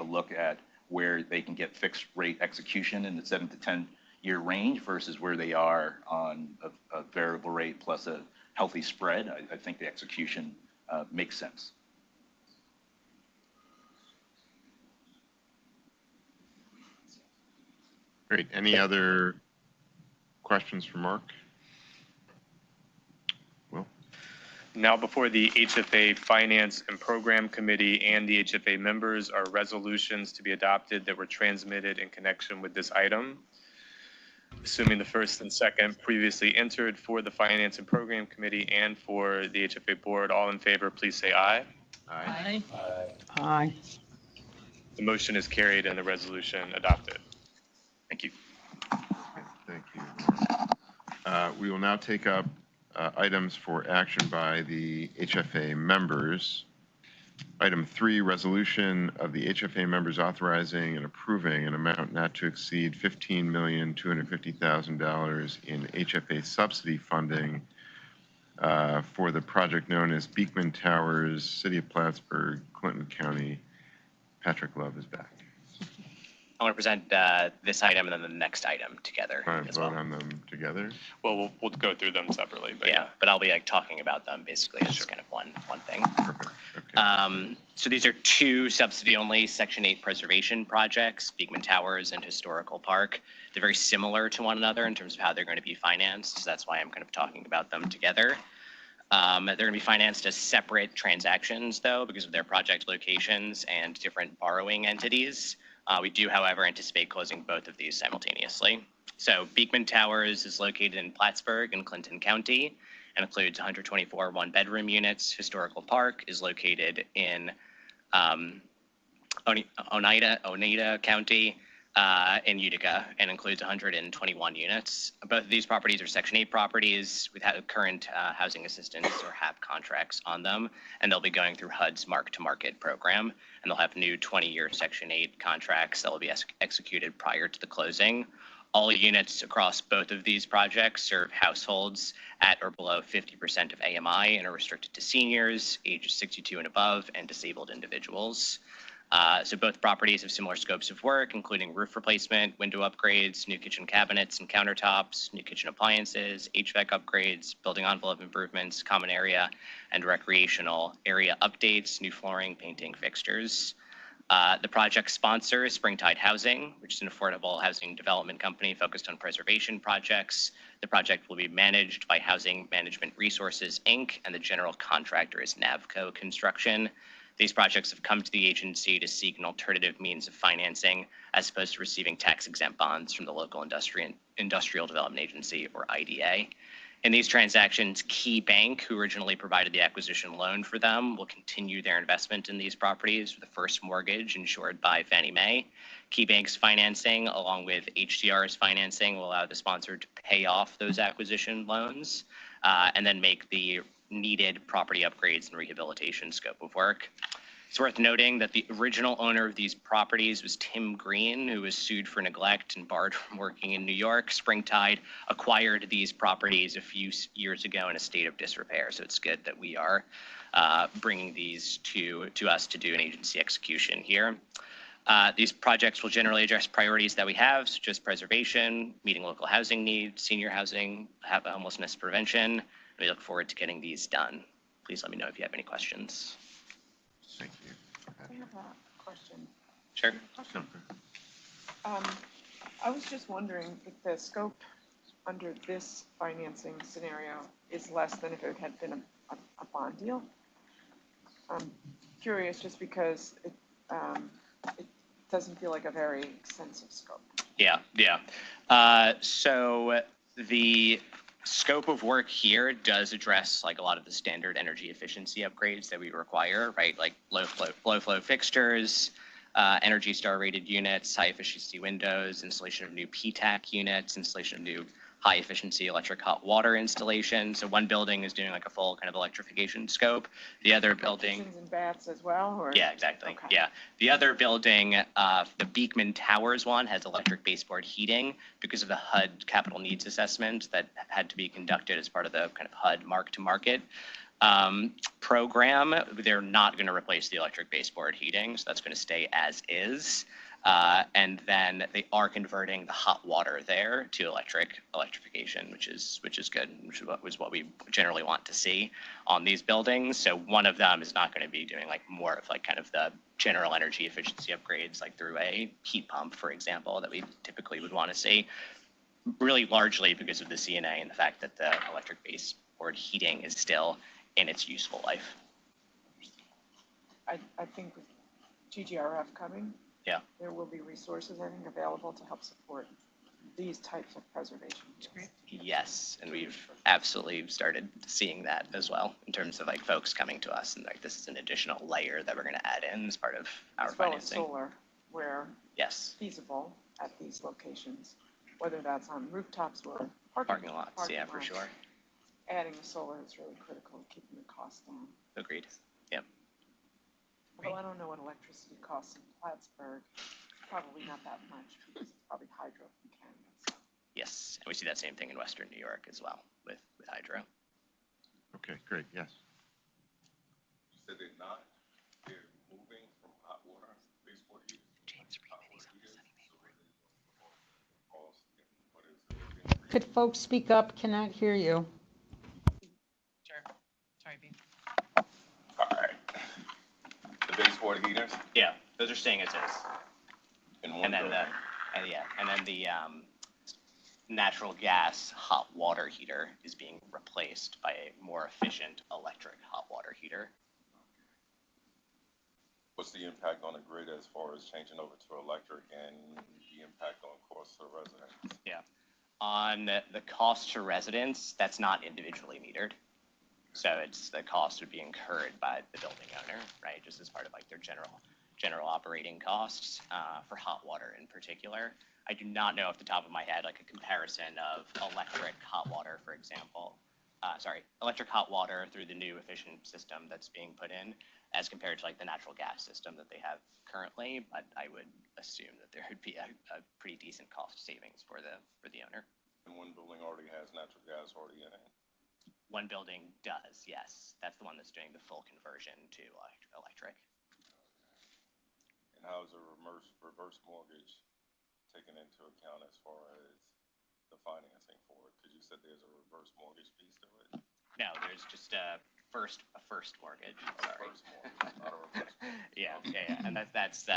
look at where they can get fixed rate execution in the 7 to 10 year range versus where they are on a variable rate plus a healthy spread, I think the execution makes sense. Great. Any other questions for Mark? Will? Now before the HFA Finance and Program Committee and the HFA members are resolutions to be adopted that were transmitted in connection with this item. Assuming the first and second previously entered for the Finance and Program Committee and for the HFA Board, all in favor, please say aye. Aye. Aye. The motion is carried and the resolution adopted. Thank you. Thank you. We will now take up items for action by the HFA members. Item 3, resolution of the HFA members authorizing and approving an amount not to exceed $15,250,000 in HFA subsidy funding for the project known as Beekman Towers, City of Plattsburgh, Clinton County. Patrick Love is back. I want to present this item and then the next item together as well. Vote on them together? Well, we'll go through them separately. But yeah, but I'll be talking about them basically as kind of one thing. Perfect. Okay. So these are two subsidy-only Section 8 preservation projects, Beekman Towers and Historical Park. They're very similar to one another in terms of how they're going to be financed. So that's why I'm kind of talking about them together. They're going to be financed as separate transactions, though, because of their project locations and different borrowing entities. We do, however, anticipate closing both of these simultaneously. So Beekman Towers is located in Plattsburgh in Clinton County and includes 124 one-bedroom units. Historical Park is located in Oneida County in Utica and includes 121 units. Both of these properties are Section 8 properties with current housing assistance or HAP contracts on them, and they'll be going through HUD's mark-to-market program, and they'll have new 20-year Section 8 contracts that will be executed prior to the closing. All units across both of these projects serve households at or below 50% of AMI and are restricted to seniors, ages 62 and above, and disabled individuals. So both properties have similar scopes of work, including roof replacement, window upgrades, new kitchen cabinets and countertops, new kitchen appliances, HVAC upgrades, building envelope improvements, common area and recreational area updates, new flooring, painting, fixtures. The project sponsor is Springtide Housing, which is an affordable housing development company focused on preservation projects. The project will be managed by Housing Management Resources, Inc., and the general contractor is Navco Construction. These projects have come to the agency to seek an alternative means of financing as opposed to receiving tax-exempt bonds from the local industrial development agency, or IDA. In these transactions, Key Bank, who originally provided the acquisition loan for them, will continue their investment in these properties with the first mortgage insured by Fannie Mae. Key Bank's financing, along with HDR's financing, will allow the sponsor to pay off those acquisition loans and then make the needed property upgrades and rehabilitation scope of work. It's worth noting that the original owner of these properties was Tim Green, who was sued for neglect and barred from working in New York. Springtide acquired these properties a few years ago in a state of disrepair, so it's good that we are bringing these to us to do an agency execution here. These projects will generally address priorities that we have, such as preservation, meeting local housing needs, senior housing, homelessness prevention. We look forward to getting these done. Please let me know if you have any questions. Thank you. I have a question. Sure. I was just wondering if the scope under this financing scenario is less than if it had been a bond deal. I'm curious just because it doesn't feel like a very extensive scope. Yeah. So the scope of work here does address like a lot of the standard energy efficiency upgrades that we require, right? Like low flow fixtures, Energy Star rated units, high efficiency windows, installation of new PTAC units, installation of new high efficiency electric hot water installation. So one building is doing like a full kind of electrification scope. The other building. Kitchens and baths as well, or? Yeah, exactly. Okay. Yeah. The other building, the Beekman Towers one, has electric baseboard heating because of the HUD capital needs assessment that had to be conducted as part of the kind of HUD mark to market program. They're not going to replace the electric baseboard heating, so that's going to stay as is. And then they are converting the hot water there to electrification, which is good, which is what we generally want to see on these buildings. So one of them is not going to be doing like more of like kind of the general energy efficiency upgrades, like through a heat pump, for example, that we typically would want to see, really largely because of the CNA and the fact that the electric baseboard heating is still in its useful life. I think with GGRF coming, yeah, there will be resources, I think, available to help support these types of preservation. Yes, and we've absolutely started seeing that as well in terms of like folks coming to us and like this is an additional layer that we're going to add in as part of our financing. As well as solar, where yes, feasible at these locations, whether that's on rooftops or parking lots. Yeah, for sure. Adding the solar is really critical, keeping the cost down. Agreed. Yep. Well, I don't know what electricity costs in Plattsburgh. Probably not that much because it's probably hydro from Canada. So. Yes, and we see that same thing in Western New York as well with hydro. Okay, great. Yes. You said they're moving from hot water, baseboard heat. James Freeman, he's on the Sunny Bay board. Could folks speak up? Cannot hear you. Sure. Sorry, B. All right. The baseboard heaters? Yeah, those are staying as is. And then the natural gas hot water heater is being replaced by a more efficient electric hot water heater. What's the impact on the grid as far as changing over to electric and the impact on costs to residents? Yeah. On the cost to residents, that's not individually metered. So it's the cost would be incurred by the building owner, right? Just as part of like their general operating costs for hot water in particular. I do not know off the top of my head like a comparison of electric hot water, for example. Electric hot water through the new efficient system that's being put in as compared to like the natural gas system that they have currently. But I would assume that there would be a pretty decent cost savings for the owner. And one building already has natural gas already in it. One building does, yes. That's the one that's doing the full conversion to electric. how is a reverse mortgage taken into account as far as the financing for it? Because you said there's a reverse mortgage piece to it. No, there's just a first mortgage. Sorry. First mortgage, not a reverse mortgage. Yeah. And that's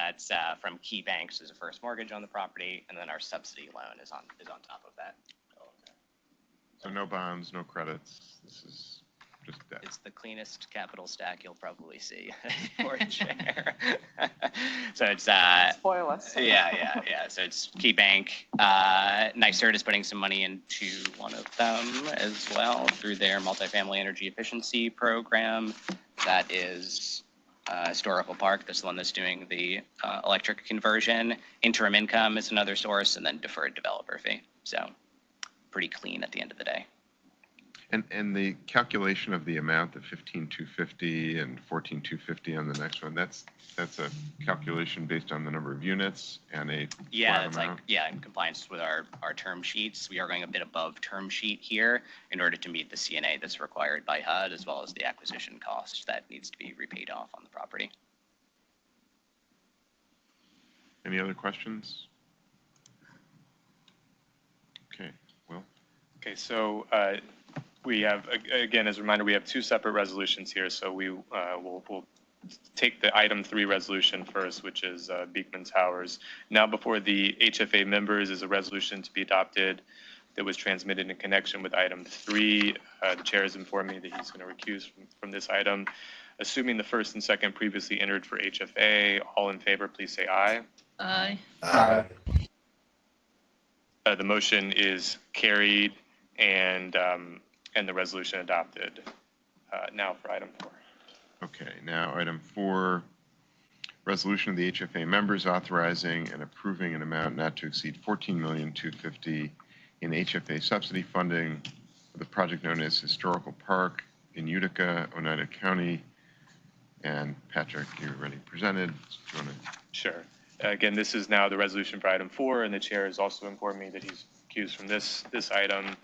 from Key Banks as a first mortgage on the property, and then our subsidy loan is on top of that. Okay. So no bonds, no credits. This is just debt. It's the cleanest capital stack you'll probably see for a chair. So it's Spoil us. Yeah. So it's Key Bank. NYSERD is putting some money into one of them as well through their multifamily energy efficiency program. That is Historical Park. That's the one that's doing the electric conversion. Interim income is another source, and then deferred developer fee. So pretty clean at the end of the day. And the calculation of the amount, the 15,250 and 14,250 on the next one, that's a calculation based on the number of units and a flat That's amount? in compliance with our term sheets. We are going a bit above term sheet here in order to meet the CNA that's required by HUD, as well as the acquisition cost that needs to be repaid off on the property. Any other questions? Okay, Will? Okay, so we have, again, as a reminder, we have two separate resolutions here. So we'll take the item 3 resolution first, which is Beekman Towers. Now before the HFA members is a resolution to be adopted that was transmitted in connection with item 3. The chair has informed me that he's going to recuse from this item. Assuming the first and second previously entered for HFA, all in favor, please say aye. Aye. Aye. The motion is carried and the resolution adopted. Now for item 4. Okay, now item 4, resolution of the HFA members authorizing and approving an amount not to exceed $14,250,000 in HFA subsidy funding for the project known as Historical Park in Utica, Oneida County. And Patrick, you're already presented. Do you want to? Sure. Again, this is now the resolution for item 4, and the chair has also informed me that he's recused from this item.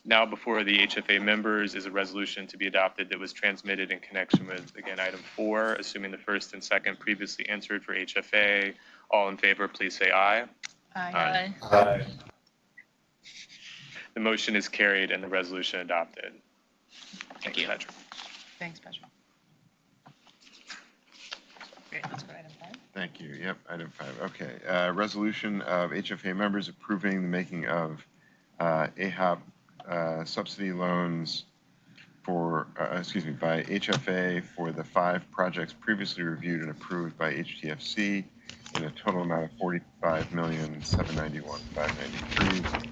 Now before the HFA members is a resolution to be adopted that was transmitted in connection with, again, item 4, assuming the first and second previously entered for HFA. All in favor, please say aye. Aye. Aye. The motion is carried and the resolution adopted. Thank you. Patrick. Thanks, Patrick. Great, let's go to item 5. Thank you. Yep, item 5. Okay, resolution of HFA members approving the making of AHOP subsidy loans for, by HFA for the 5 projects previously reviewed and approved by HTFC in a total amount of $45,791,593.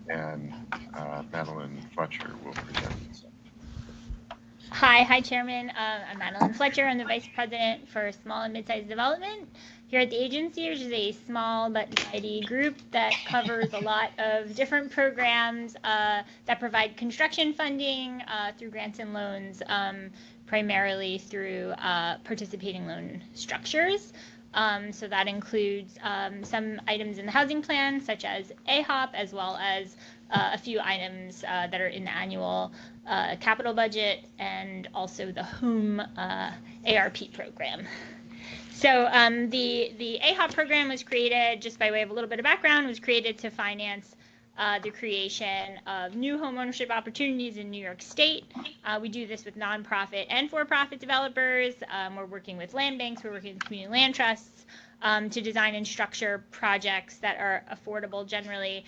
And Madeline Fletcher will present this. Hi, Chairman. I'm Madeline Fletcher. I'm the Vice President for Small and Mid-Sized Development here at the agency, which is a small but mighty group that covers a lot of different programs that provide construction funding through grants and loans, primarily through participating loan structures. So that includes some items in the housing plan, such as AHOP, as well as a few items that are in the annual capital budget, and also the HOME ARP program. So the AHOP program was created, just by way of a little bit of background, was created to finance the creation of new home ownership opportunities in New York State. We do this with nonprofit and for-profit developers. We're working with land banks, we're working with community land trusts to design and structure projects that are affordable generally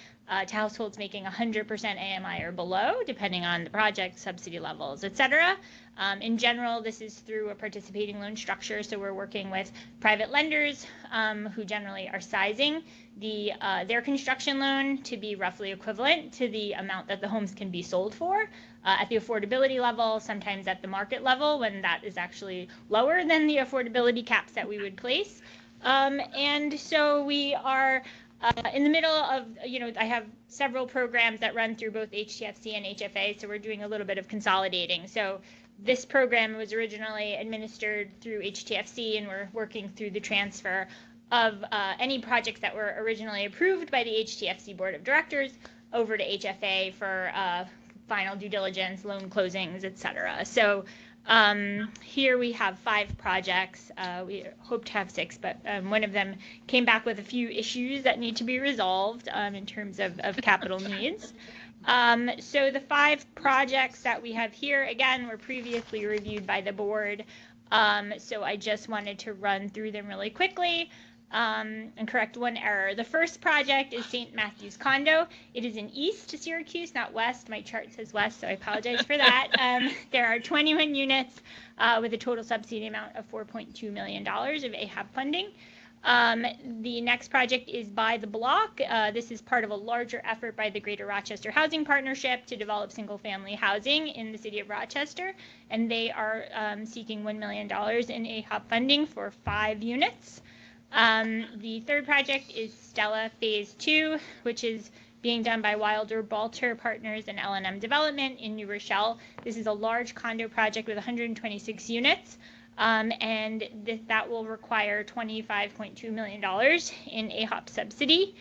to households making 100% AMI or below, depending on the project, subsidy levels, et cetera. In general, this is through a participating loan structure, so we're working with private lenders who generally are sizing their construction loan to be roughly equivalent to the amount that the homes can be sold for at the affordability level, sometimes at the market level, when that is actually lower than the affordability caps that we would place. And so we are in the middle of, I have several programs that run through both HTFC and HFA, so we're doing a little bit of consolidating. So this program was originally administered through HTFC, and we're working through the transfer of any projects that were originally approved by the HTFC Board of Directors over to HFA for final due diligence, loan closings, et cetera. So here we have 5 projects. We hope to have 6, but one of them came back with a few issues that need to be resolved in terms of capital needs. So the 5 projects that we have here, again, were previously reviewed by the board. So I just wanted to run through them really quickly and correct one error. The first project is St. Matthew's Condo. It is in East Syracuse, not West. My chart says West, so I apologize for that. There are 21 units with a total subsidy amount of $4.2 million of AHAP funding. The next project is By the Block. This is part of a larger effort by the Greater Rochester Housing Partnership to develop single-family housing in the city of Rochester, and they are seeking $1 million in AHAP funding for 5 units. The third project is Stella Phase 2, which is being done by Wilder Balter Partners and L&M Development in New Rochelle. This is a large condo project with 126 units. And that will require $25.2 million in AHOP subsidy.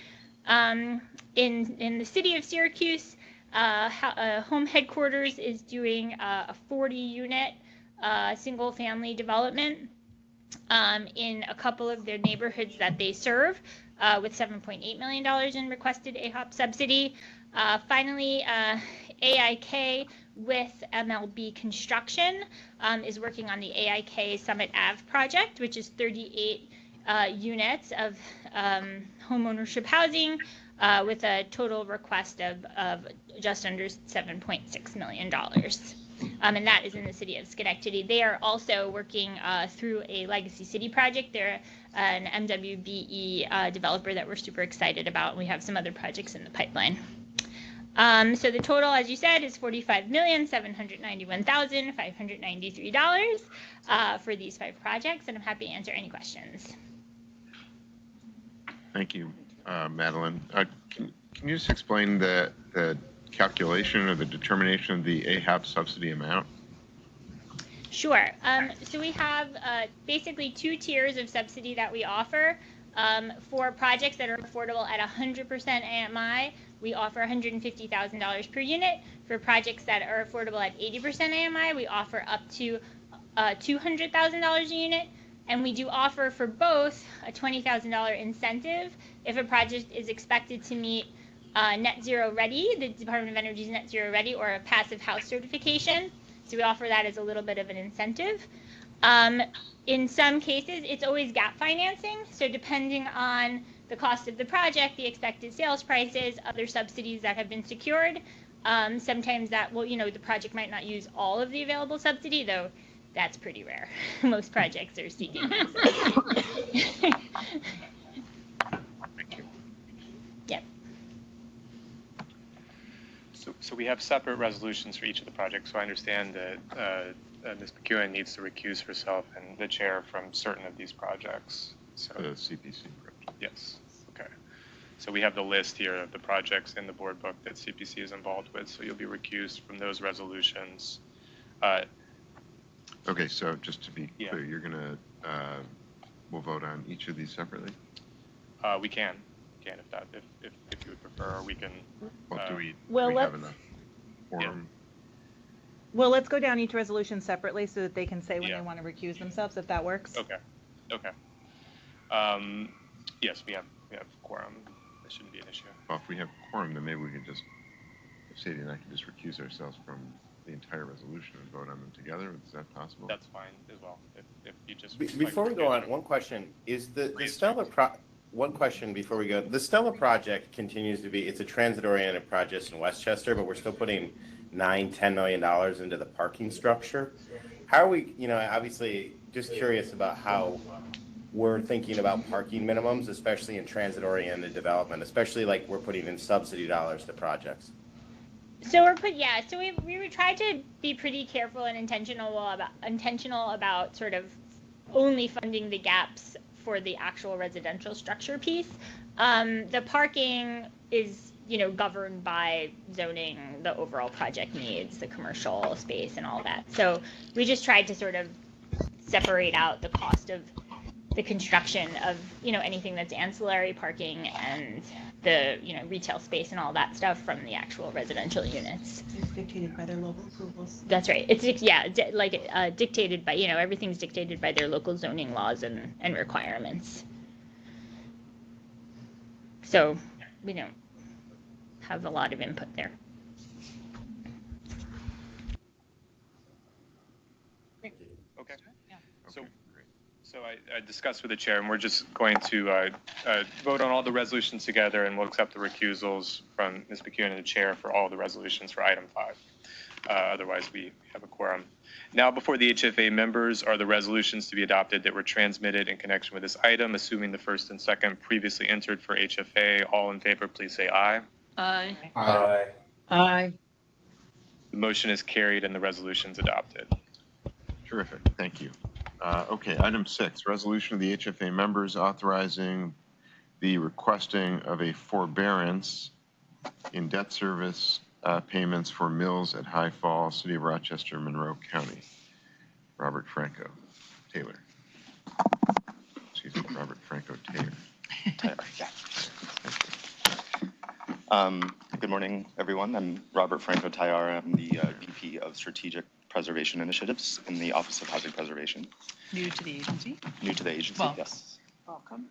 In the city of Syracuse, Home Headquarters is doing a 40-unit single-family development in a couple of their neighborhoods that they serve with $7.8 million in requested AHOP subsidy. Finally, AIK with MLB Construction is working on the AIK Summit Ave project, which is 38 units of homeownership housing with a total request of just under $7.6 million. And that is in the city of Schenectady. They are also working through a Legacy City project. They're an MWBE developer that we're super excited about. We have some other projects in the pipeline. So the total, as you said, is $45,791,593 for these 5 projects, and I'm happy to answer any questions. Thank you, Madeline. Can you just explain the calculation or the determination of the AHAP subsidy amount? Sure. So we have basically 2 tiers of subsidy that we offer. For projects that are affordable at 100% AMI, we offer $150,000 per unit. For projects that are affordable at 80% AMI, we offer up to $200,000 a unit. And we do offer for both a $20,000 incentive if a project is expected to meet Net Zero Ready, the Department of Energy's Net Zero Ready, or a passive house certification. So we offer that as a little bit of an incentive. In some cases, it's always gap financing. So depending on the cost of the project, the expected sales prices, other subsidies that have been secured, sometimes that will, the project might not use all of the available subsidy, though that's pretty rare. Most projects are seeking that. Thank you. Yep. So we have separate resolutions for each of the projects. So I understand that Ms. McEwen needs to recuse herself and the chair from certain of these projects. So the CPC project. Yes. Okay. So we have the list here of the projects in the board book that CPC is involved with. So you'll be recused from those resolutions. Okay. So just to be clear, you're gonna we'll vote on each of these separately. We can if you would prefer, or we can. Well, do we Well, have enough quorum? Well, let's go down each resolution separately so that they can say when they want to recuse themselves, if that works. Okay. Yes, we have quorum. That shouldn't be an issue. Well, if we have quorum, then maybe we could just, Sadie and I could just recuse ourselves from the entire resolution and vote on them together. Is that possible? That's fine as well. If you just Before we go on, one question is the Stella one question before we go. The Stella project continues to be, it's a transit-oriented project in Westchester, but we're still putting $9-10 million into the parking structure. How are we, obviously just curious about how we're thinking about parking minimums, especially in transit-oriented development, especially like we're putting in subsidy dollars to projects. So we would try to be pretty careful and intentional about sort of only funding the gaps for the actual residential structure piece. The parking is, governed by zoning, the overall project needs, the commercial space and all that. So we just tried to sort of separate out the cost of the construction of, anything that's ancillary parking and the, retail space and all that stuff from the actual residential units. It's dictated by their local approvals. That's right. It's, dictated by, everything's dictated by their local zoning laws and requirements. So we don't have a lot of input there. Okay. So I discussed with the chair, and we're just going to vote on all the resolutions together, and we'll accept the recusals from Ms. McEwen and the chair for all the resolutions for item 5. Otherwise, we have a quorum. Now, before the HFA members are the resolutions to be adopted that were transmitted in connection with this item, assuming the first and second previously entered for HFA. All in favor, please say aye. Aye. Aye. Aye. The motion is carried and the resolution is adopted. Terrific, thank you. Okay, item 6, resolution of the HFA members authorizing the requesting of a forbearance in debt service payments for mills at High Falls, City of Rochester, Monroe County. Robert Franco Taylor. Excuse me, Robert Franco Taylor. Good morning, everyone. I'm Robert Franco Tayara. I'm the VP of Strategic Preservation Initiatives in the Office of Housing Preservation. New to the agency? New to the agency, Well, yes. Welcome.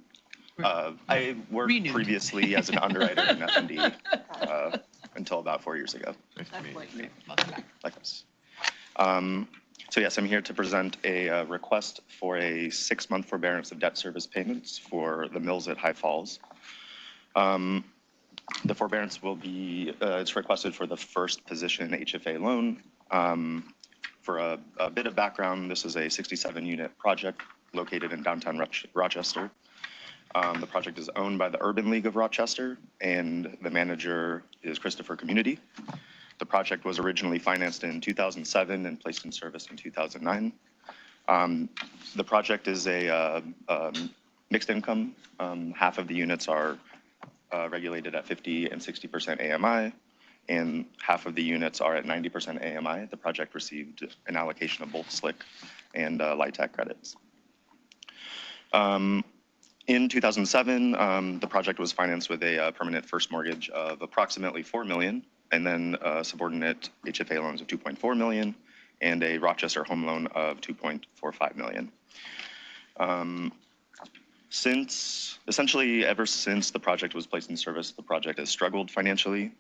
I worked previously as an underwriter in F&D until about 4 years ago. Nice to meet you. Likewise. So yes, I'm here to present a request for a 6-month forbearance of debt service payments for the mills at High Falls. The forbearance will be, it's requested for the first position HFA loan. For a bit of background, this is a 67-unit project located in downtown Rochester. The project is owned by the Urban League of Rochester, and the manager is Christopher Community. The project was originally financed in 2007 and placed in service in 2009. The project is a mixed income. Half of the units are regulated at 50 and 60% AMI, and half of the units are at 90% AMI. The project received an allocation of both SLIC and LIHTC credits. In 2007, the project was financed with a permanent first mortgage of approximately $4 million, and then subordinate HFA loans of $2.4 million, and a Rochester home loan of $2.45 million. Essentially, ever since the project was placed in service, the project has struggled financially,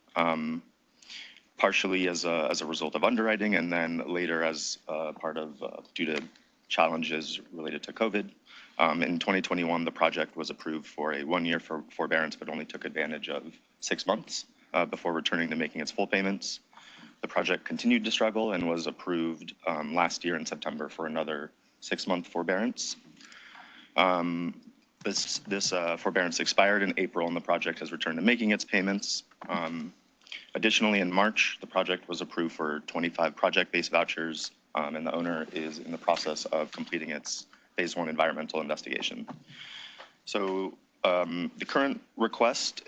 partially as a result of underwriting, and then later as part of due to challenges related to COVID. In 2021, the project was approved for a 1-year forbearance, but only took advantage of 6 months before returning to making its full payments. The project continued to struggle and was approved last year in September for another 6-month forbearance. This forbearance expired in April, and the project has returned to making its payments. Additionally, in March, the project was approved for 25 project-based vouchers, and the owner is in the process of completing its Phase 1 environmental investigation. So the current request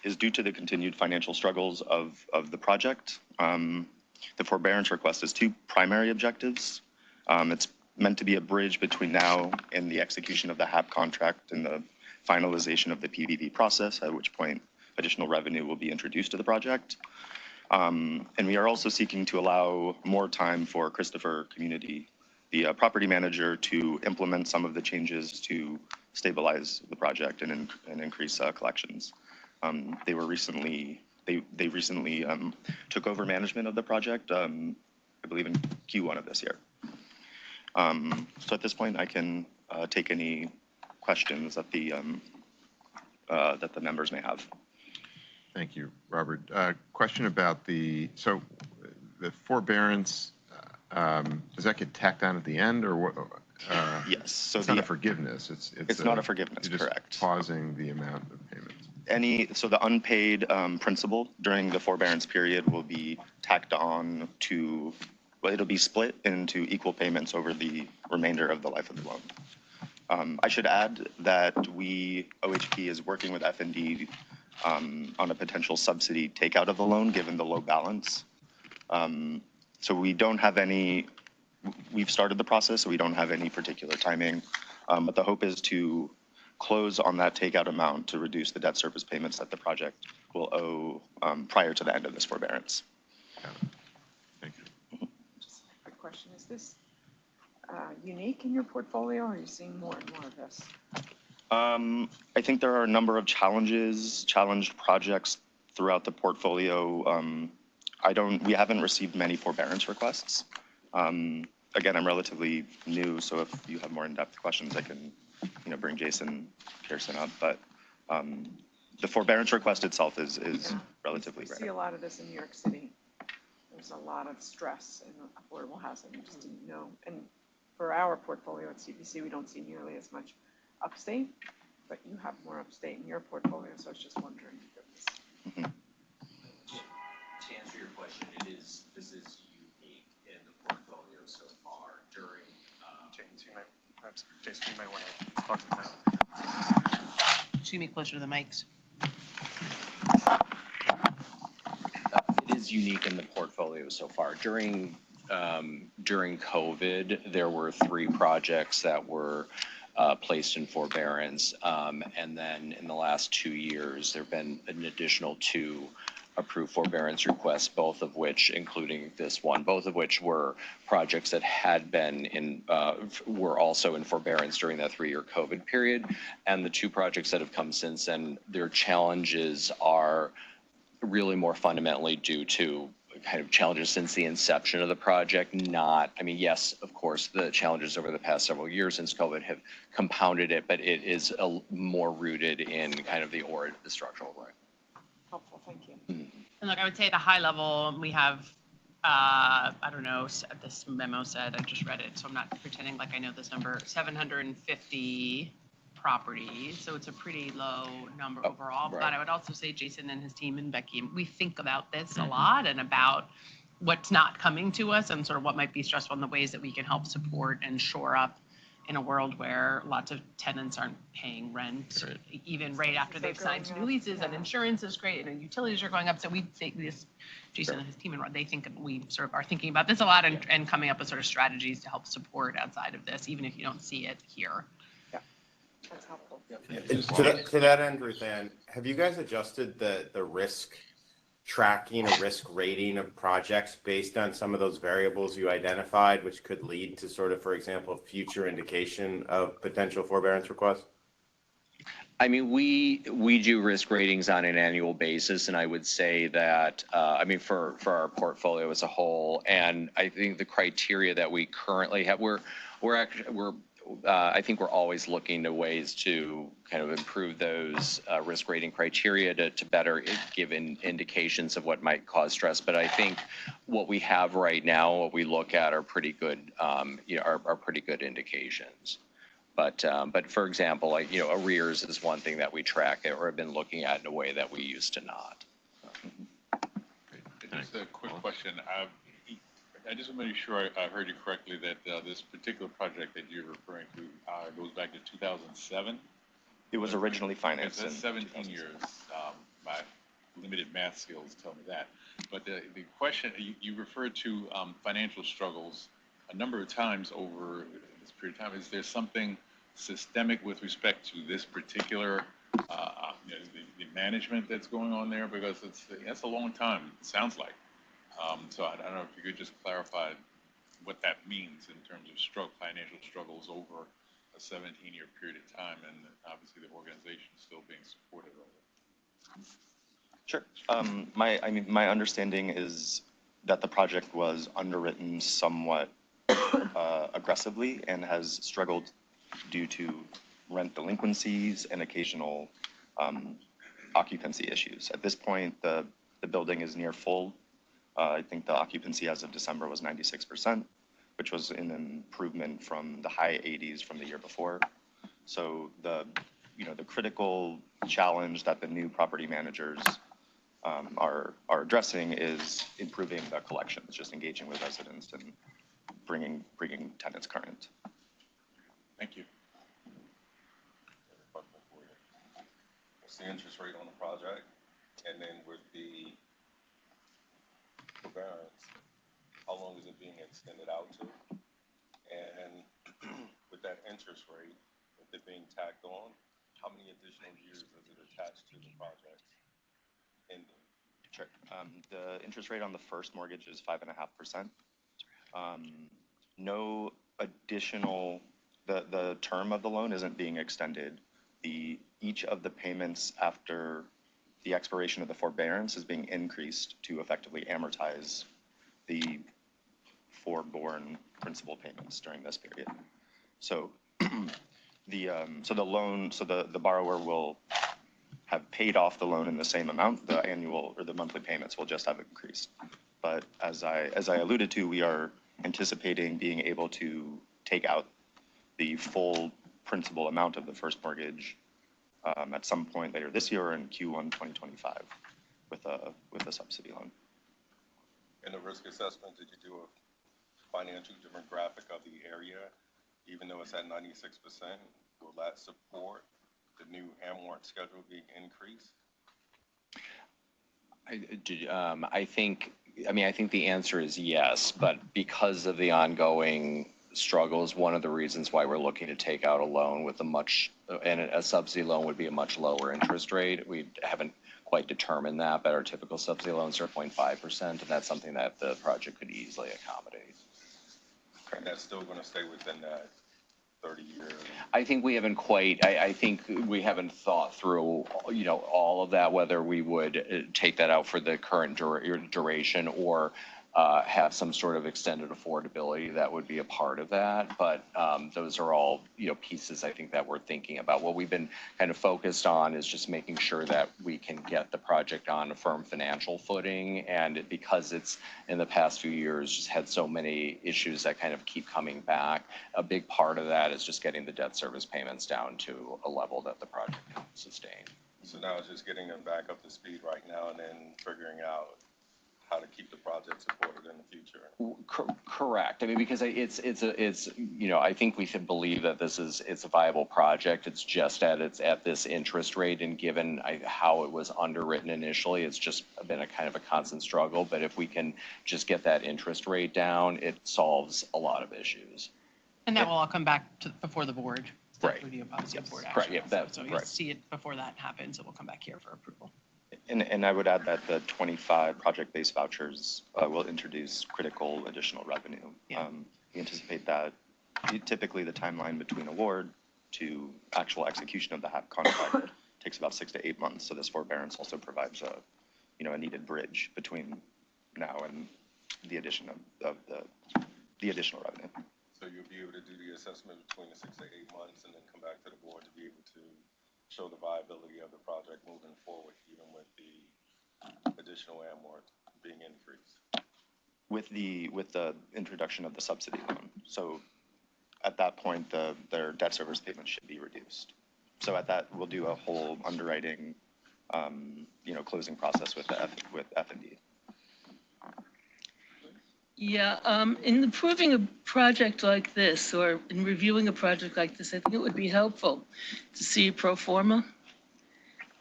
is due to the continued financial struggles of the project. The forbearance request has 2 primary objectives. It's meant to be a bridge between now and the execution of the HAP contract and the finalization of the PVV process, at which point additional revenue will be introduced to the project. And we are also seeking to allow more time for Christopher Community, the property manager, to implement some of the changes to stabilize the project and increase collections. They recently took over management of the project, I believe in Q1 of this year. So at this point, I can take any questions that the members may have. Thank you, Robert. Question about the forbearance, does that get tacked on at the end, or what? Yes. So it's not a forgiveness. It's not a forgiveness, you're just correct. pausing the amount of payments. So the unpaid principal during the forbearance period will be tacked on to, well, it'll be split into equal payments over the remainder of the life of the loan. I should add that OHP is working with F&D on a potential subsidy takeout of the loan, given the low balance. So we don't have any, we've started the process, so we don't have any particular timing. But the hope is to close on that takeout amount to reduce the debt service payments that the project will owe prior to the end of this forbearance. Thank you. Just a quick question. Is this unique in your portfolio, or are you seeing more and more of this? I think there are a number of challenged projects throughout the portfolio. We haven't received many forbearance requests. Again, I'm relatively new, so if you have more in-depth questions, I can, bring Jason Pearson up. But the forbearance request itself is relatively We rare. see a lot of this in New York City. There's a lot of stress in affordable housing. I just didn't know. And for our portfolio at CPC, we don't see nearly as much upstate, but you have more upstate in your portfolio, so I was just wondering if it was. To answer your question, this is unique in the portfolio so far during. Jason, you might want to talk to that. Should be closer to the mics. It is unique in the portfolio so far. During COVID, there were 3 projects that were placed in forbearance, and then in the last 2 years, there have been an additional 2 approved forbearance requests, both of which, including this one, both of which were projects that had been were also in forbearance during that 3-year COVID period. And the 2 projects that have come since then, their challenges are really more fundamentally due to kind of challenges since the inception of the project, yes, of course, the challenges over the past several years since COVID have compounded it, but it is more rooted in kind of the structural right. Helpful, thank you. And look, I would say at the high level, we have, I don't know, this memo said, I just read it, so I'm not pretending like I know this number, 750 properties. So it's a pretty low number overall. Right. But I would also say Jason and his team and Becky, we think about this a lot and about what's not coming to us and sort of what might be stressful and the ways that we can help support and shore up in a world where lots of tenants aren't paying rent, even right after they've signed new leases, and insurance is great, and utilities are going up. So we think this, Jason and his team, and they think we sort of are thinking about this a lot and coming up with sort of strategies to help support outside of this, even if you don't see it here. Yeah, that's helpful. To that end, Ruth Ann, have you guys adjusted the risk tracking or risk rating of projects based on some of those variables you identified, which could lead to sort of, for example, future indication of potential forbearance requests? I mean, we do risk ratings on an annual basis, and I would say that, for our portfolio as a whole, and I think the criteria that we currently have, I think we're always looking to ways to kind of improve those risk rating criteria to better give indications of what might cause stress. But I think what we have right now, what we look at, are pretty good, are pretty good indications. But for example, arrears is one thing that we track or have been looking at in a way that we used to not. Just a quick question. I just want to make sure I heard you correctly that this particular project that you're referring to goes back to 2007? It was originally financed. That's 17 years. My limited math skills tell me that. But the question, you referred to financial struggles a number of times over this period of time. Is there something systemic with respect to this particular the management that's going on there? Because that's a long time, it sounds like. So I don't know if you could just clarify what that means in terms of financial struggles over a 17-year period of time, and obviously the organization still being supported over it. Sure. My understanding is that the project was underwritten somewhat aggressively and has struggled due to rent delinquencies and occasional occupancy issues. At this point, the building is near full. I think the occupancy as of December was 96%, which was an improvement from the high 80s from the year before. So the critical challenge that the new property managers are addressing is improving the collections, just engaging with residents and bringing tenants current. Thank you. What's the interest rate on the project? And then with the forbearance, how long is it being extended out to? And with that interest rate, it being tacked on, how many additional years does it attach to the project ending? Sure. The interest rate on the first mortgage is 5.5%. No additional, the term of the loan isn't being extended. Each of the payments after the expiration of the forbearance is being increased to effectively amortize the foreborn principal payments during this period. So the borrower will have paid off the loan in the same amount. The annual or the monthly payments will just have increased. But as I alluded to, we are anticipating being able to take out the full principal amount of the first mortgage at some point later this year or in Q1 2025 with a subsidy loan. In the risk assessment, did you do a financial demographic of the area? Even though it's at 96%, will that support the new amort schedule being increased? I think the answer is yes, but because of the ongoing struggles, one of the reasons why we're looking to take out a loan with a subsidy loan would be a much lower interest rate. We haven't quite determined that, but our typical subsidy loans are 0.5%, and that's something that the project could easily accommodate. And that's still going to stay within that 30-year? I think we haven't thought through, all of that, whether we would take that out for the current duration or have some sort of extended affordability that would be a part of that. But those are all, pieces I think that we're thinking about. What we've been kind of focused on is just making sure that we can get the project on a firm financial footing. And because it's in the past few years just had so many issues that kind of keep coming back, a big part of that is just getting the debt service payments down to a level that the project can sustain. So now it's just getting them back up to speed right now and then figuring out how to keep the project supported in the future. Correct. I mean, because it's I think we should believe that it's a viable project. It's just at this interest rate, and given how it was underwritten initially, it's just been a kind of a constant struggle. But if we can just get that interest rate down, it solves a lot of issues. And that will all come back before the board. Right. That would be obviously a board Right. action. Yeah, So you'll see it before that happens. It will come back here for approval. And I would add that the 25 project-based vouchers will introduce critical additional revenue. Yeah. We anticipate that typically the timeline between award to actual execution of the HAP contract takes about 6 to 8 months. So this forbearance also provides a needed bridge between now and the addition of the additional revenue. So you'll be able to do the assessment between the 6 to 8 months and then come back to the board to be able to show the viability of the project moving forward, even with the additional amort being increased. With the introduction of the subsidy loan. So at that point, their debt service payments should be reduced. So at that, we'll do a whole underwriting, closing process with F&D. Yeah, in approving a project like this, or in reviewing a project like this, I think it would be helpful to see a pro forma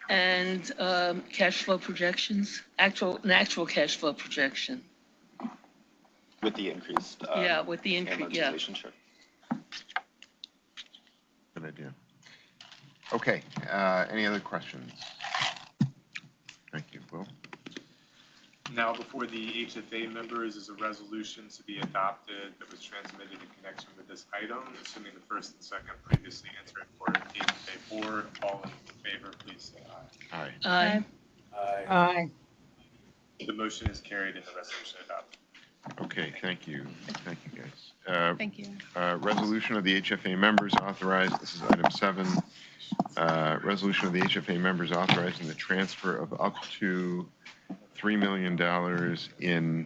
and cash flow projections, an actual cash flow projection. With the increased with the increase, yeah. Sure. Good idea. Okay, any other questions? Thank you, Will. Now before the HFA members is a resolution to be adopted that was transmitted in connection with this item, assuming the first and second previously answered for the HFA board. All in favor, please say aye. Aye. Aye. Aye. The motion is carried and the resolution adopted. Okay, thank you. Thank you, guys. Thank you. Resolution of the HFA members authorized, this is item 7. Resolution of the HFA members authorizing the transfer of up to $3 million in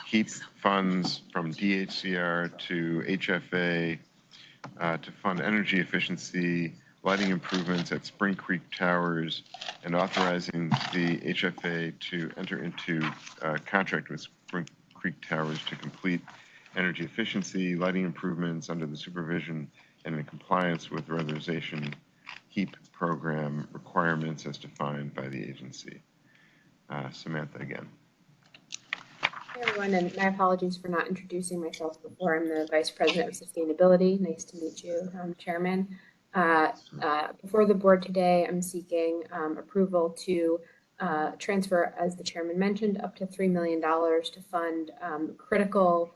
HEAP funds from DHCR to HFA to fund energy efficiency, lighting improvements at Spring Creek Towers, and authorizing the HFA to enter into a contract with Spring Creek Towers to complete energy efficiency, lighting improvements under the supervision and in compliance with weatherization HEAP program requirements as defined by the agency. Samantha again. Hey everyone, and my apologies for not introducing myself before. I'm the Vice President of Sustainability. Nice to meet you, Chairman. Before the board today, I'm seeking approval to transfer, as the chairman mentioned, up to $3 million to fund critical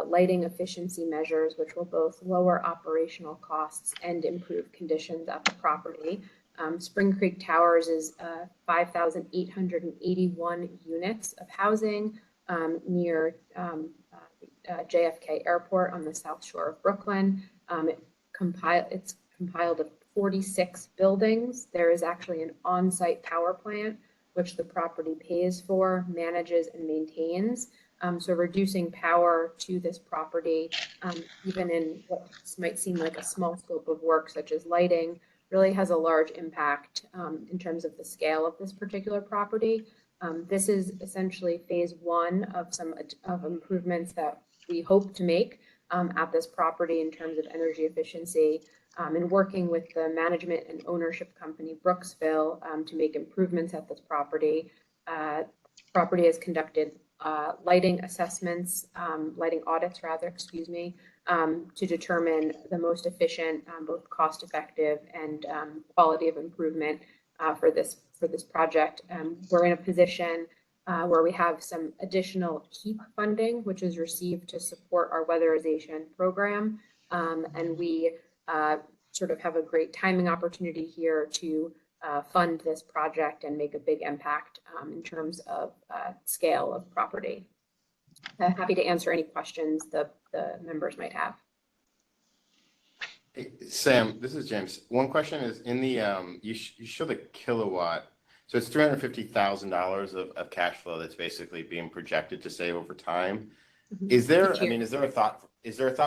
lighting efficiency measures, which will both lower operational costs and improve conditions at the property. Spring Creek Towers is 5,881 units of housing near JFK Airport on the South Shore of Brooklyn. It's compiled of 46 buildings. There is actually an on-site power plant, which the property pays for, manages, and maintains. So reducing power to this property, even in what might seem like a small scope of work, such as lighting, really has a large impact in terms of the scale of this particular property. This is essentially phase one of some improvements that we hope to make at this property in terms of energy efficiency, and working with the management and ownership company Brooksville to make improvements at this property. Property has conducted lighting assessments, lighting audits rather, excuse me, to determine the most efficient, both cost effective and quality of improvement for this project. We're in a position where we have some additional HEAP funding, which is received to support our weatherization program. And we sort of have a great timing opportunity here to fund this project and make a big impact in terms of scale of property. Happy to answer any questions the members might have. Hey, Sam, this is James. One question is in the, you show the kilowatt, so it's $350,000 of cash flow that's basically being projected to save over time. Is there, I mean, is there a thought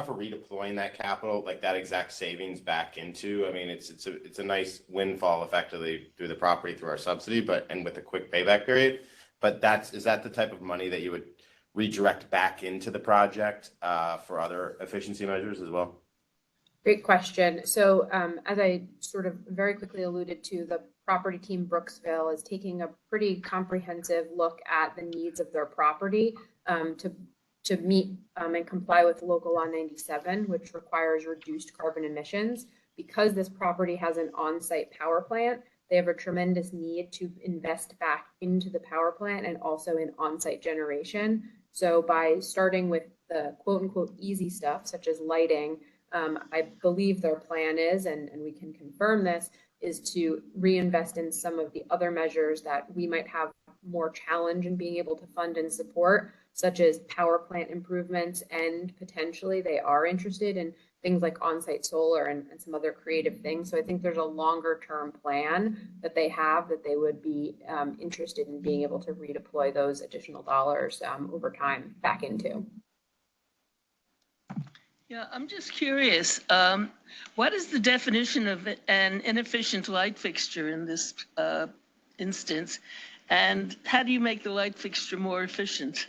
for redeploying that capital, like that exact savings back into, I mean, it's a nice windfall effectively through the property through our subsidy, and with a quick payback period, but is that the type of money that you would redirect back into the project for other efficiency measures as well? Great question. So as I sort of very quickly alluded to, the property team Brooksville is taking a pretty comprehensive look at the needs of their property to meet and comply with Local Law 97, which requires reduced carbon emissions. Because this property has an on-site power plant, they have a tremendous need to invest back into the power plant and also in on-site generation. So by starting with the quote unquote easy stuff, such as lighting, I believe their plan is, and we can confirm this, is to reinvest in some of the other measures that we might have more challenge in being able to fund and support, such as power plant improvements, and potentially they are interested in things like on-site solar and some other creative things. So I think there's a longer term plan that they have that they would be interested in being able to redeploy those additional dollars over time back into. Yeah, I'm just curious, what is the definition of an inefficient light fixture in this instance? And how do you make the light fixture more efficient?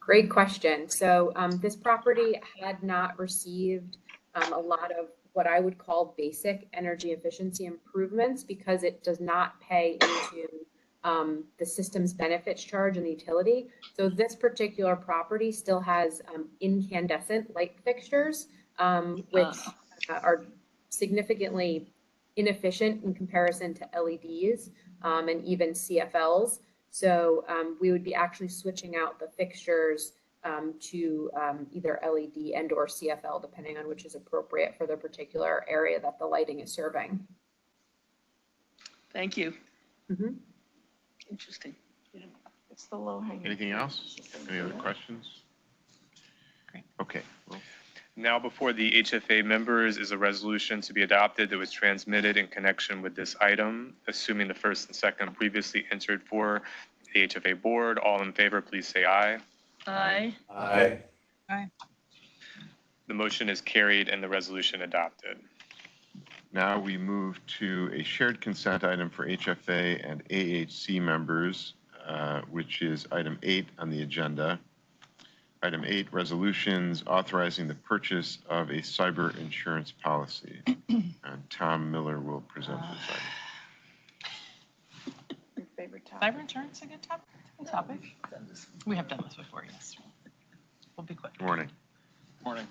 Great question. So this property had not received a lot of what I would call basic energy efficiency improvements because it does not pay into the system's benefits charge and the utility. So this particular property still has incandescent light fixtures, which are significantly inefficient in comparison to LEDs and even CFLs. So we would be actually switching out the fixtures to either LED and or CFL, depending on which is appropriate for the particular area that the lighting is serving. Thank you. Mm-hmm. Interesting. Yeah. It's the low hanging. Anything else? Any other questions? Great. Okay. Well, Now before the HFA members is a resolution to be adopted that was transmitted in connection with this item, assuming the first and second previously entered for the HFA board. All in favor, please say aye. Aye. Aye. Aye. The motion is carried and the resolution adopted. now we move to a shared consent item for HFA and AHC members, which is item 8 on the agenda. Item 8, resolutions authorizing the purchase of a cyber insurance policy. And Tom Miller will present this item. Your favorite topic. Cyber insurance a good topic? We have done this before, yes. We'll be quick. Morning. Morning.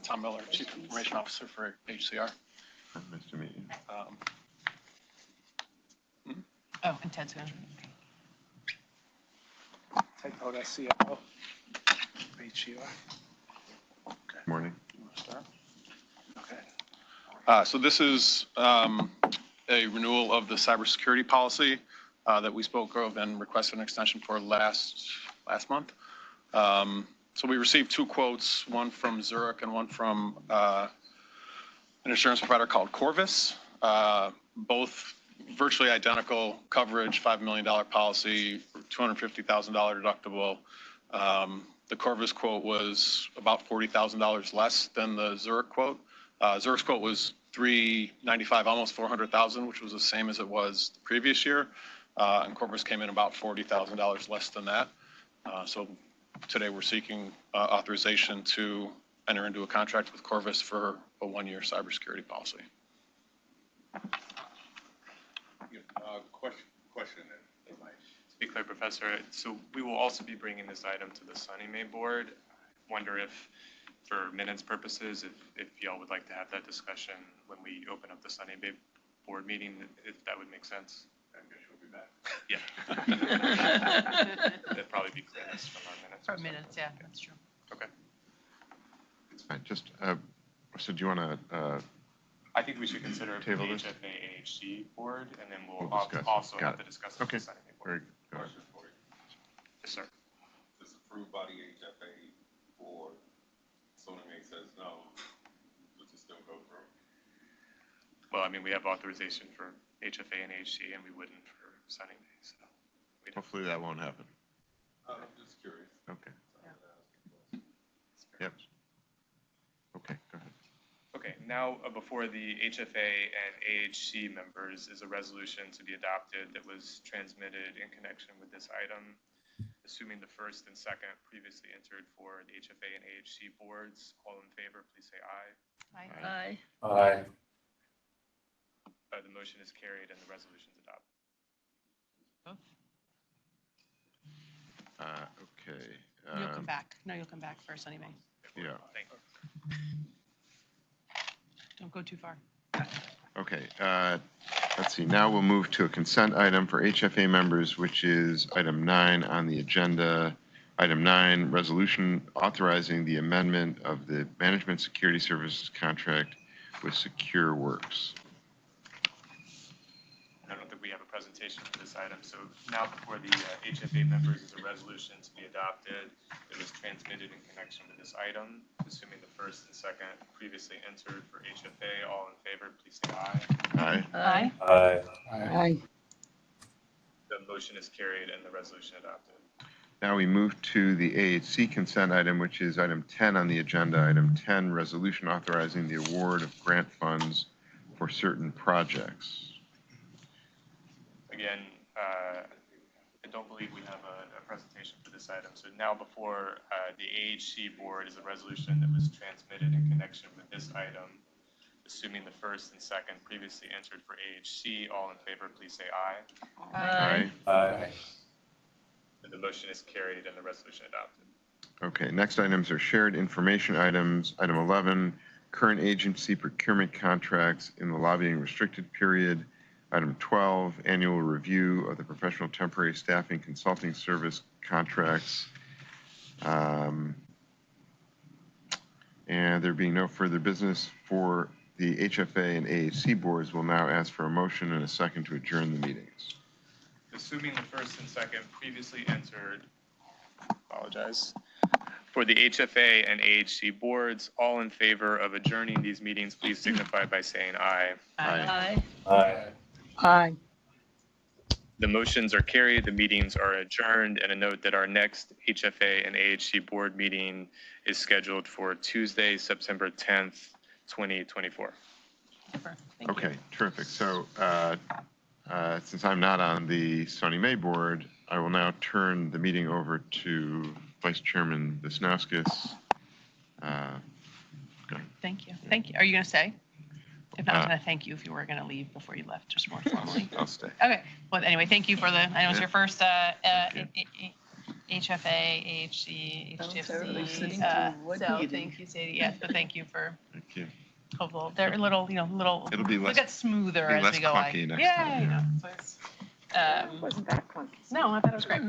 Tom Miller, Chief Information Officer for HCR. Nice to meet Oh, and Ted's going. Ted Hoda, CFO. Meet Sheila. Morning. Okay. So this is a renewal of the cybersecurity policy that we spoke of and requested an extension for last month. So we received 2 quotes, one from Zurich and one from an insurance provider called Corvus. Both virtually identical coverage, $5 million policy, $250,000 deductible. The Corvus quote was about $40,000 less than the Zurich quote. Zurich's quote was $395,000, almost $400,000, which was the same as it was the previous year. And Corvus came in about $40,000 less than that. So today we're seeking authorization to enter into a contract with Corvus for a 1-year cybersecurity policy. Question. To be clear, Professor, so we will also be bringing this item to the SONYMA board. I wonder if, for minutes purposes, if y'all would like to have that discussion when we open up the SONYMA board meeting, if that would make sense. I guess you'll be back. Yeah. That'd probably be clearest from our minutes. For minutes, yeah, that's true. Okay. It's fine. Just, so do you want to, I think we should consider it for the table this? HFA AHC board, and then we'll discuss it. also Got have it. to discuss it with Okay. the SONYMA board. Very good. Go ahead. Question for you. Yes, sir. This approved by the HFA board, SONYMA says no, does it still go through? Well, I mean, we have authorization for HFA and AHC, and we wouldn't for SONYMA, so. hopefully that won't happen. I'm just curious. Okay. Yep. Okay, go ahead. Okay, now before the HFA and AHC members is a resolution to be adopted that was transmitted in connection with this item. Assuming the first and second previously entered for the HFA and AHC boards, all in favor, please say aye. Aye. Aye. The motion is carried and the resolution is adopted. Okay. You'll come back. No, you'll come back for Sunny May. Yeah. Thank you. Don't go too far. Okay. Let's see. Now we'll move to a consent item for HFA members, which is item 9 on the agenda. Item 9, resolution authorizing the amendment of the management security services contract with Secure Works. I don't think we have a presentation for this item, so now before the HFA members is a resolution to be adopted. It was transmitted in connection with this item. Assuming the first and second previously entered for HFA, all in favor, please say aye. Aye. Aye. Aye. The motion is carried and the resolution adopted. Now we move to the AHC consent item, which is item 10 on the agenda. Item 10, resolution authorizing the award of grant funds for certain projects. Again, I don't believe we have a presentation for this item. So now before the AHC board is a resolution that was transmitted in connection with this item. Assuming the first and second previously entered for AHC, all in favor, please say aye. Aye. Aye. The motion is carried and the resolution adopted. Okay, next items are shared information items. Item 11, current agency procurement contracts in the lobbying restricted period. Item 12, annual review of the professional temporary staffing consulting service contracts. And there being no further business for the HFA and AHC boards, we'll now ask for a motion and a second to adjourn the meetings. Assuming the first and second previously entered, for the HFA and AHC boards, all in favor of adjourning these meetings, please signify by saying aye. Aye. Aye. Aye. The motions are carried, the meetings are adjourned, and a note that our next HFA and AHC board meeting is scheduled for Tuesday, September 10th, 2024. Okay, terrific. So since I'm not on the SONYMA board, I will now turn the meeting over to Vice Chairman Wisnauskas. Thank you. Thank you. Are you going to stay? If not, I was going to thank you if you were going to leave before you left, just more formally. I'll stay. Okay. Well, anyway, thank you for the, I know it's your first HFA, AHC, HTFC. So thank you, Sadie. Yes, but thank you for Hopefully, they're a little, little. It'll be less- They get smoother be as less we go on. clunky next Yeah, time. you know. So it's, Wasn't that clunky? no, I thought it was great.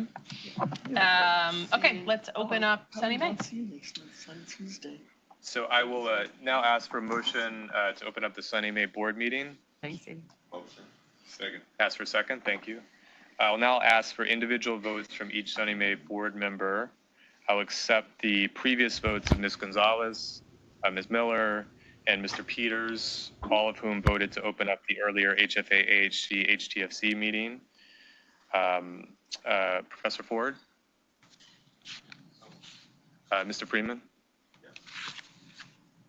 Okay, let's open up Sunny May. So I will now ask for a motion to open up the Sunny May board meeting. Thanks, Sadie. Motion. Second. Ask for a second, thank you. I will now ask for individual votes from each Sunny May board member. I'll accept the previous votes of Ms. Gonzalez, Ms. Miller, and Mr. Peters, all of whom voted to open up the earlier HFA, AHC, HTFC meeting. Professor Ford? Mr. Freeman?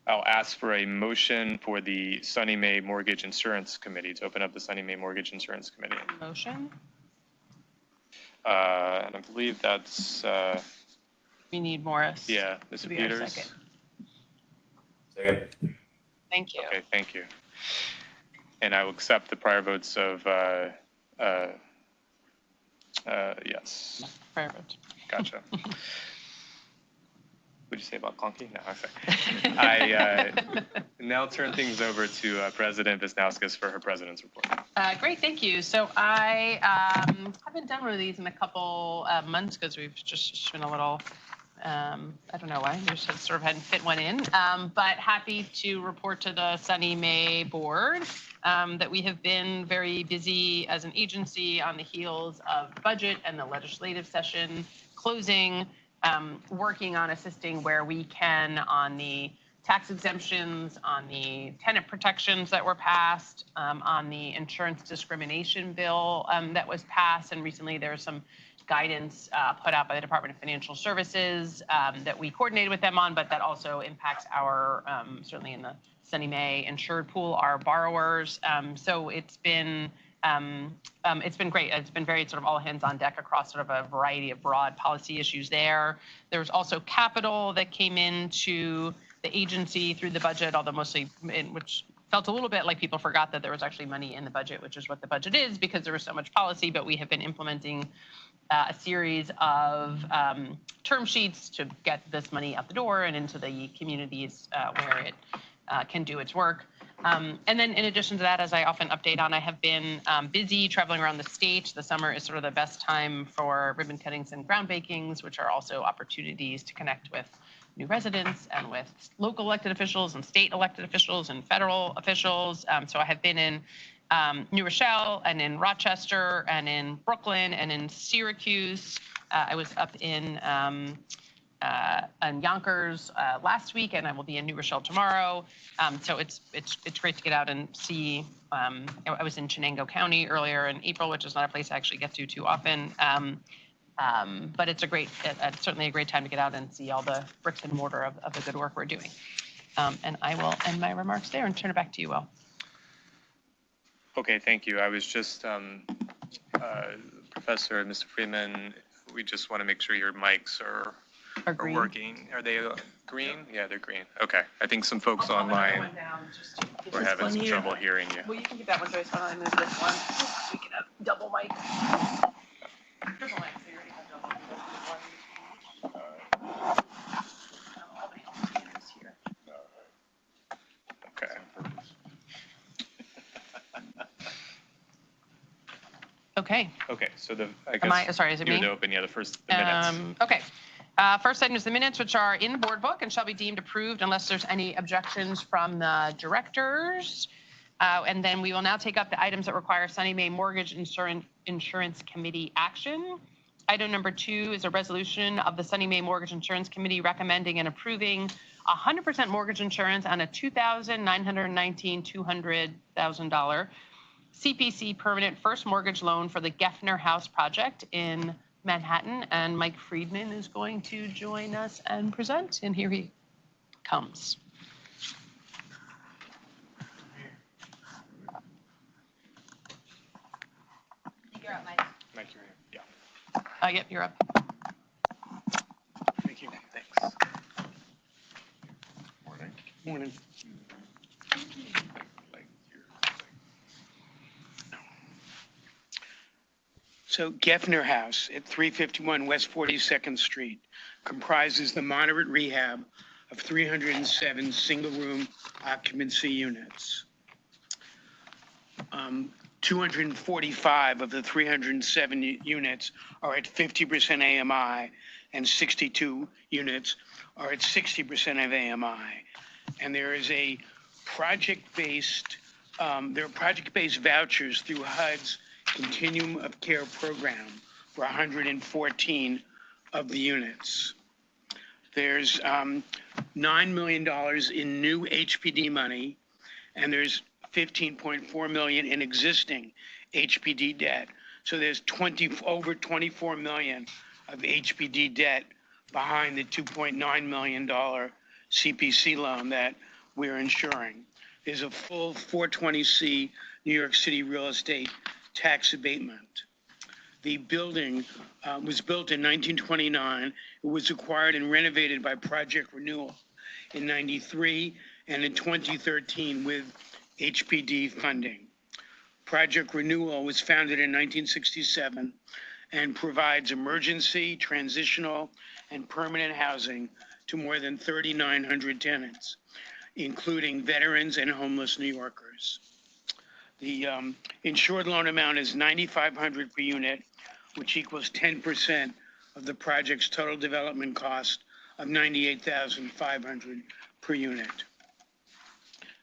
I'll ask for a motion for the Sunny May Mortgage Insurance Committee to open up the Sunny May Mortgage Insurance Committee. Motion. And I believe that's, We need Morris. yeah, Mr. To be our Peters. second. Second. Thank you. Okay, thank you. And I will accept the prior votes of, yes, Prior vote. gotcha. What'd you say about clunky? No, okay. I now turn things over to President Wisniewski for her president's report. Great, thank you. So I haven't done one of these in a couple months because we've just been a little, I don't know why, we just sort of hadn't fit one in. But happy to report to the Sunny May board that we have been very busy as an agency on the heels of the budget and the legislative session closing, working on assisting where we can on the tax exemptions, on the tenant protections that were passed, on the insurance discrimination bill that was passed. And recently there was some guidance put out by the Department of Financial Services that we coordinated with them on, but that also impacts our, certainly in the Sunny May insured pool, our borrowers. So it's been great. It's been very sort of all hands on deck across sort of a variety of broad policy issues there. There was also capital that came into the agency through the budget, although mostly which felt a little bit like people forgot that there was actually money in the budget, which is what the budget is because there was so much policy, but we have been implementing a series of term sheets to get this money out the door and into the communities where it can do its work. And then in addition to that, as I often update on, I have been busy traveling around the state. The summer is sort of the best time for ribbon cuttings and ground bakings, which are also opportunities to connect with new residents and with local elected officials and state elected officials and federal officials. So I have been in New Rochelle and in Rochester and in Brooklyn and in Syracuse. I was up in Yonkers last week, and I will be in New Rochelle tomorrow. So it's great to get out and see. I was in Chenango County earlier in April, which is not a place I actually get to too often. But it's certainly a great time to get out and see all the bricks and mortar of the good work we're doing. And I will end my remarks there and turn it back to you, Will. Okay, thank you. I was just, Professor and Mr. Freeman, we just want to make sure your mics are working. Are they green? Yeah, they're green. Okay. I think some folks online were having some trouble hearing you. Well, you can get that one, Joyce. Why don't I move this one? We can have double mic. Triple mic, so you already have double. All the help is here. Okay. Okay. Okay, so Sorry, is it me? you would open, the minutes. Okay. First item is the minutes, which are in the board book and shall be deemed approved unless there's any objections from the directors. And then we will now take up the items that require Sunny May Mortgage Insurance Committee action. Item number 2 is a resolution of the Sunny May Mortgage Insurance Committee recommending and approving 100% mortgage insurance on a $2,919 $200,000 CPC permanent first mortgage loan for the Geffner House project in Manhattan. And Mike Friedman is going to join us and present. And here he comes. You're up, Mike. Mike, you're here. Yeah. Yep, you're up. Thank you. Thanks. Morning. Morning. So Geffner House at 351 West 42nd Street comprises the moderate rehab of 307 single-room occupancy units. 245 of the 307 units are at 50% AMI, and 62 units are at 60% of AMI. And there is a project-based, there are project-based vouchers through HUD's Continuum of Care program for 114 of the units. There's $9 million in new HPD money, and there's $15.4 million in existing HPD debt. So there's over $24 million of HPD debt behind the $2.9 million CPC loan that we're insuring. There's a full 420C New York City real estate tax abatement. The building was built in 1929. It was acquired and renovated by Project Renewal in 93 and in 2013 with HPD funding. Project Renewal was founded in 1967 and provides emergency, transitional, and permanent housing to more than 3,900 tenants, including veterans and homeless New Yorkers. The insured loan amount is $9,500 per unit, which equals 10% of the project's total development cost of $98,500 per unit.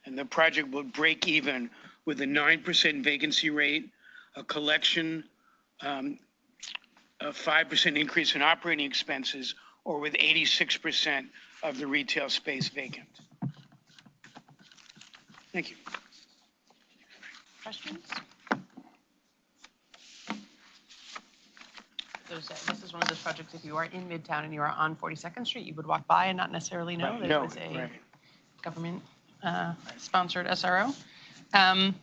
And the project will break even with a 9% vacancy rate, a collection, a 5% increase in operating expenses, or with 86% of the retail space vacant. Thank you. Questions? This is one of those projects, if you are in Midtown and you are on 42nd Street, you would walk by and not necessarily know that it was a government sponsored SRO.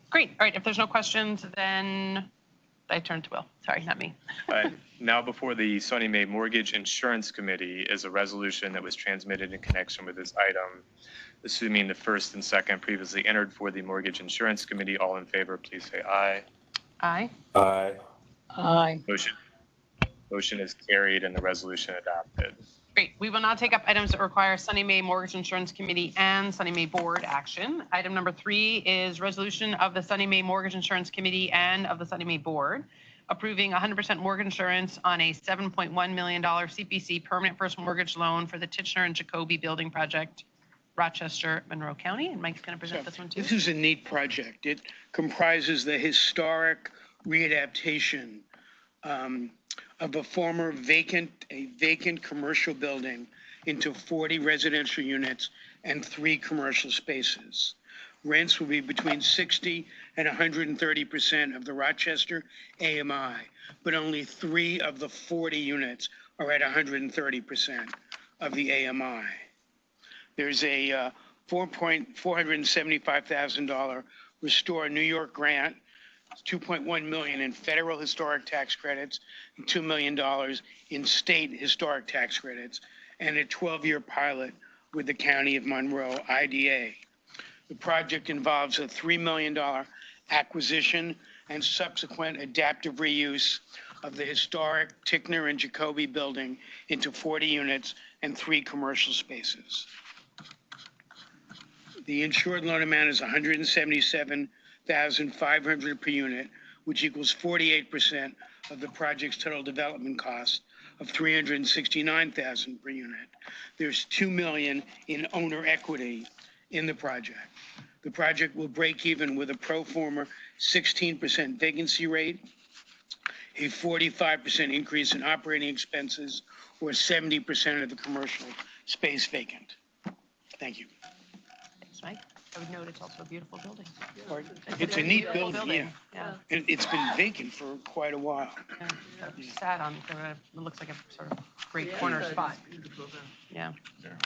Great. All right. If there's no questions, then I turn to Will. Sorry, not me. Now before the SONYMA Mortgage Insurance Committee is a resolution that was transmitted in connection with this item. Assuming the first and second previously entered for the Mortgage Insurance Committee, all in favor, please say aye. Aye. Aye. Aye. Motion is carried and the resolution adopted. Great. We will now take up items that require SONYMA Mortgage Insurance Committee and SONYMA Board action. Item number 3 is resolution of the SONYMA Mortgage Insurance Committee and of the SONYMA Board approving 100% mortgage insurance on a $7.1 million CPC permanent first mortgage loan for the Titchener and Jacoby Building Project, Rochester, Monroe County. And Mike's going to present this one too. This is a neat project. It comprises the historic readaptation of a former vacant commercial building into 40 residential units and 3 commercial spaces. Rents will be between 60 and 130% of the Rochester AMI, but only 3 of the 40 units are at 130% of the AMI. There's a $475,000 Restore New York grant, $2.1 million in federal historic tax credits, and $2 million in state historic tax credits, and a 12-year pilot with the County of Monroe IDA. The project involves a $3 million acquisition and subsequent adaptive reuse of the historic Titchener and Jacoby building into 40 units and 3 commercial spaces. The insured loan amount is $177,500 per unit, which equals 48% of the project's total development cost of $369,000 per unit. There's $2 million in owner equity in the project. The project will break even with a pro forma 16% vacancy rate, a 45% increase in operating expenses, or 70% of the commercial space vacant. Thank you. Thanks, Mike. I would note it's also a beautiful building. It's a neat building, yeah. And it's been vacant for quite a while. Yeah. Sat on, it looks like a sort of great corner spot. Yeah. Very.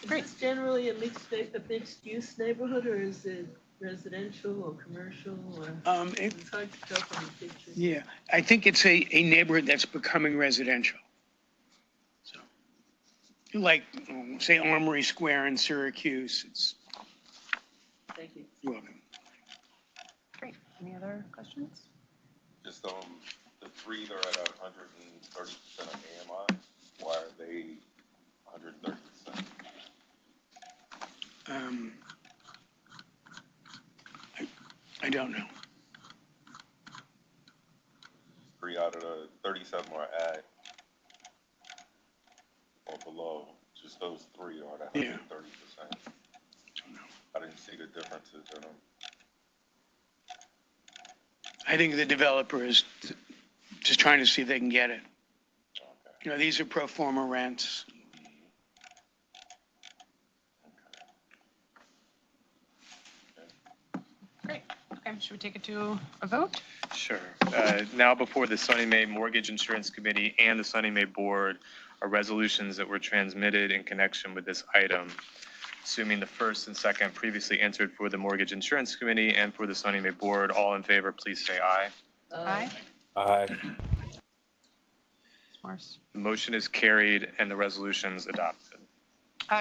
Great. Is this generally a mixed use neighborhood, or is it residential or commercial? Or it's hard to tell from the pictures. Yeah, I think it's a neighborhood that's becoming residential. So, like, say, Armory Square in Syracuse. Thank you. You're welcome. Great. Any other questions? Just the 3 that are at 130% of AMI, why are they 130%? I don't know. 3 out of the 37 are ag or below. Just those 3 are at 130%. I didn't see the differences in them. I think the developer is just trying to see if they can get it. You know, these are pro forma rents. Great. Okay, should we take it to a vote? Sure. Now before the SONYMA Mortgage Insurance Committee and the SONYMA Board are resolutions that were transmitted in connection with this item. Assuming the first and second previously answered for the Mortgage Insurance Committee and for the SONYMA Board, all in favor, please say aye. Aye. Aye. The motion is carried and the resolutions adopted.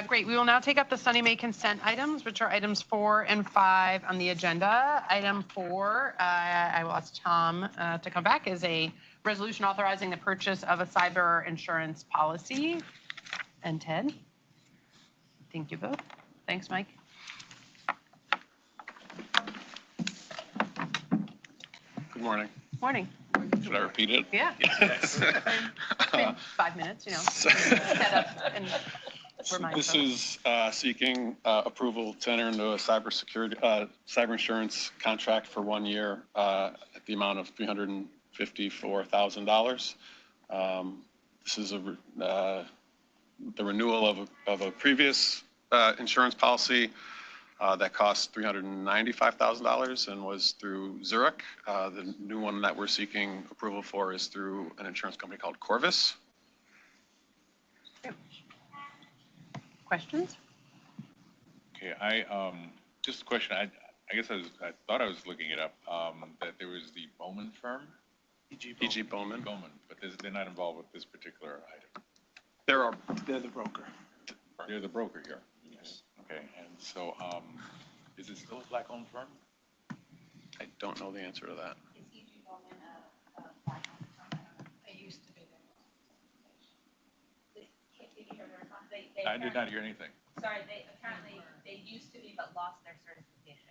Great. We will now take up the SONYMA consent items, which are items 4 and 5 on the agenda. Item 4, I will ask Tom to come back, is a resolution authorizing the purchase of a cyber insurance policy. And Ted? Thank you both. Thanks, Mike. Good morning. Morning. Should I repeat it? Yeah. Yes. 5 minutes, you know. Set up and remind This folks. is seeking approval to enter into a cyber insurance contract for 1 year at the amount of $354,000. This is the renewal of a previous insurance policy that cost $395,000 and was through Zurich. The new one that we're seeking approval for is through an insurance company called Corvus. Questions? Okay, just a question. I guess I thought I was looking it up, that there was the Bowman firm? E.G. Bowman. But they're not involved with this particular item. They're the broker. They're the broker here. Yes. Okay, and so, is it still a black-owned firm? I don't know the answer to that. I did not hear anything. Sorry, they used to be, but lost their certification,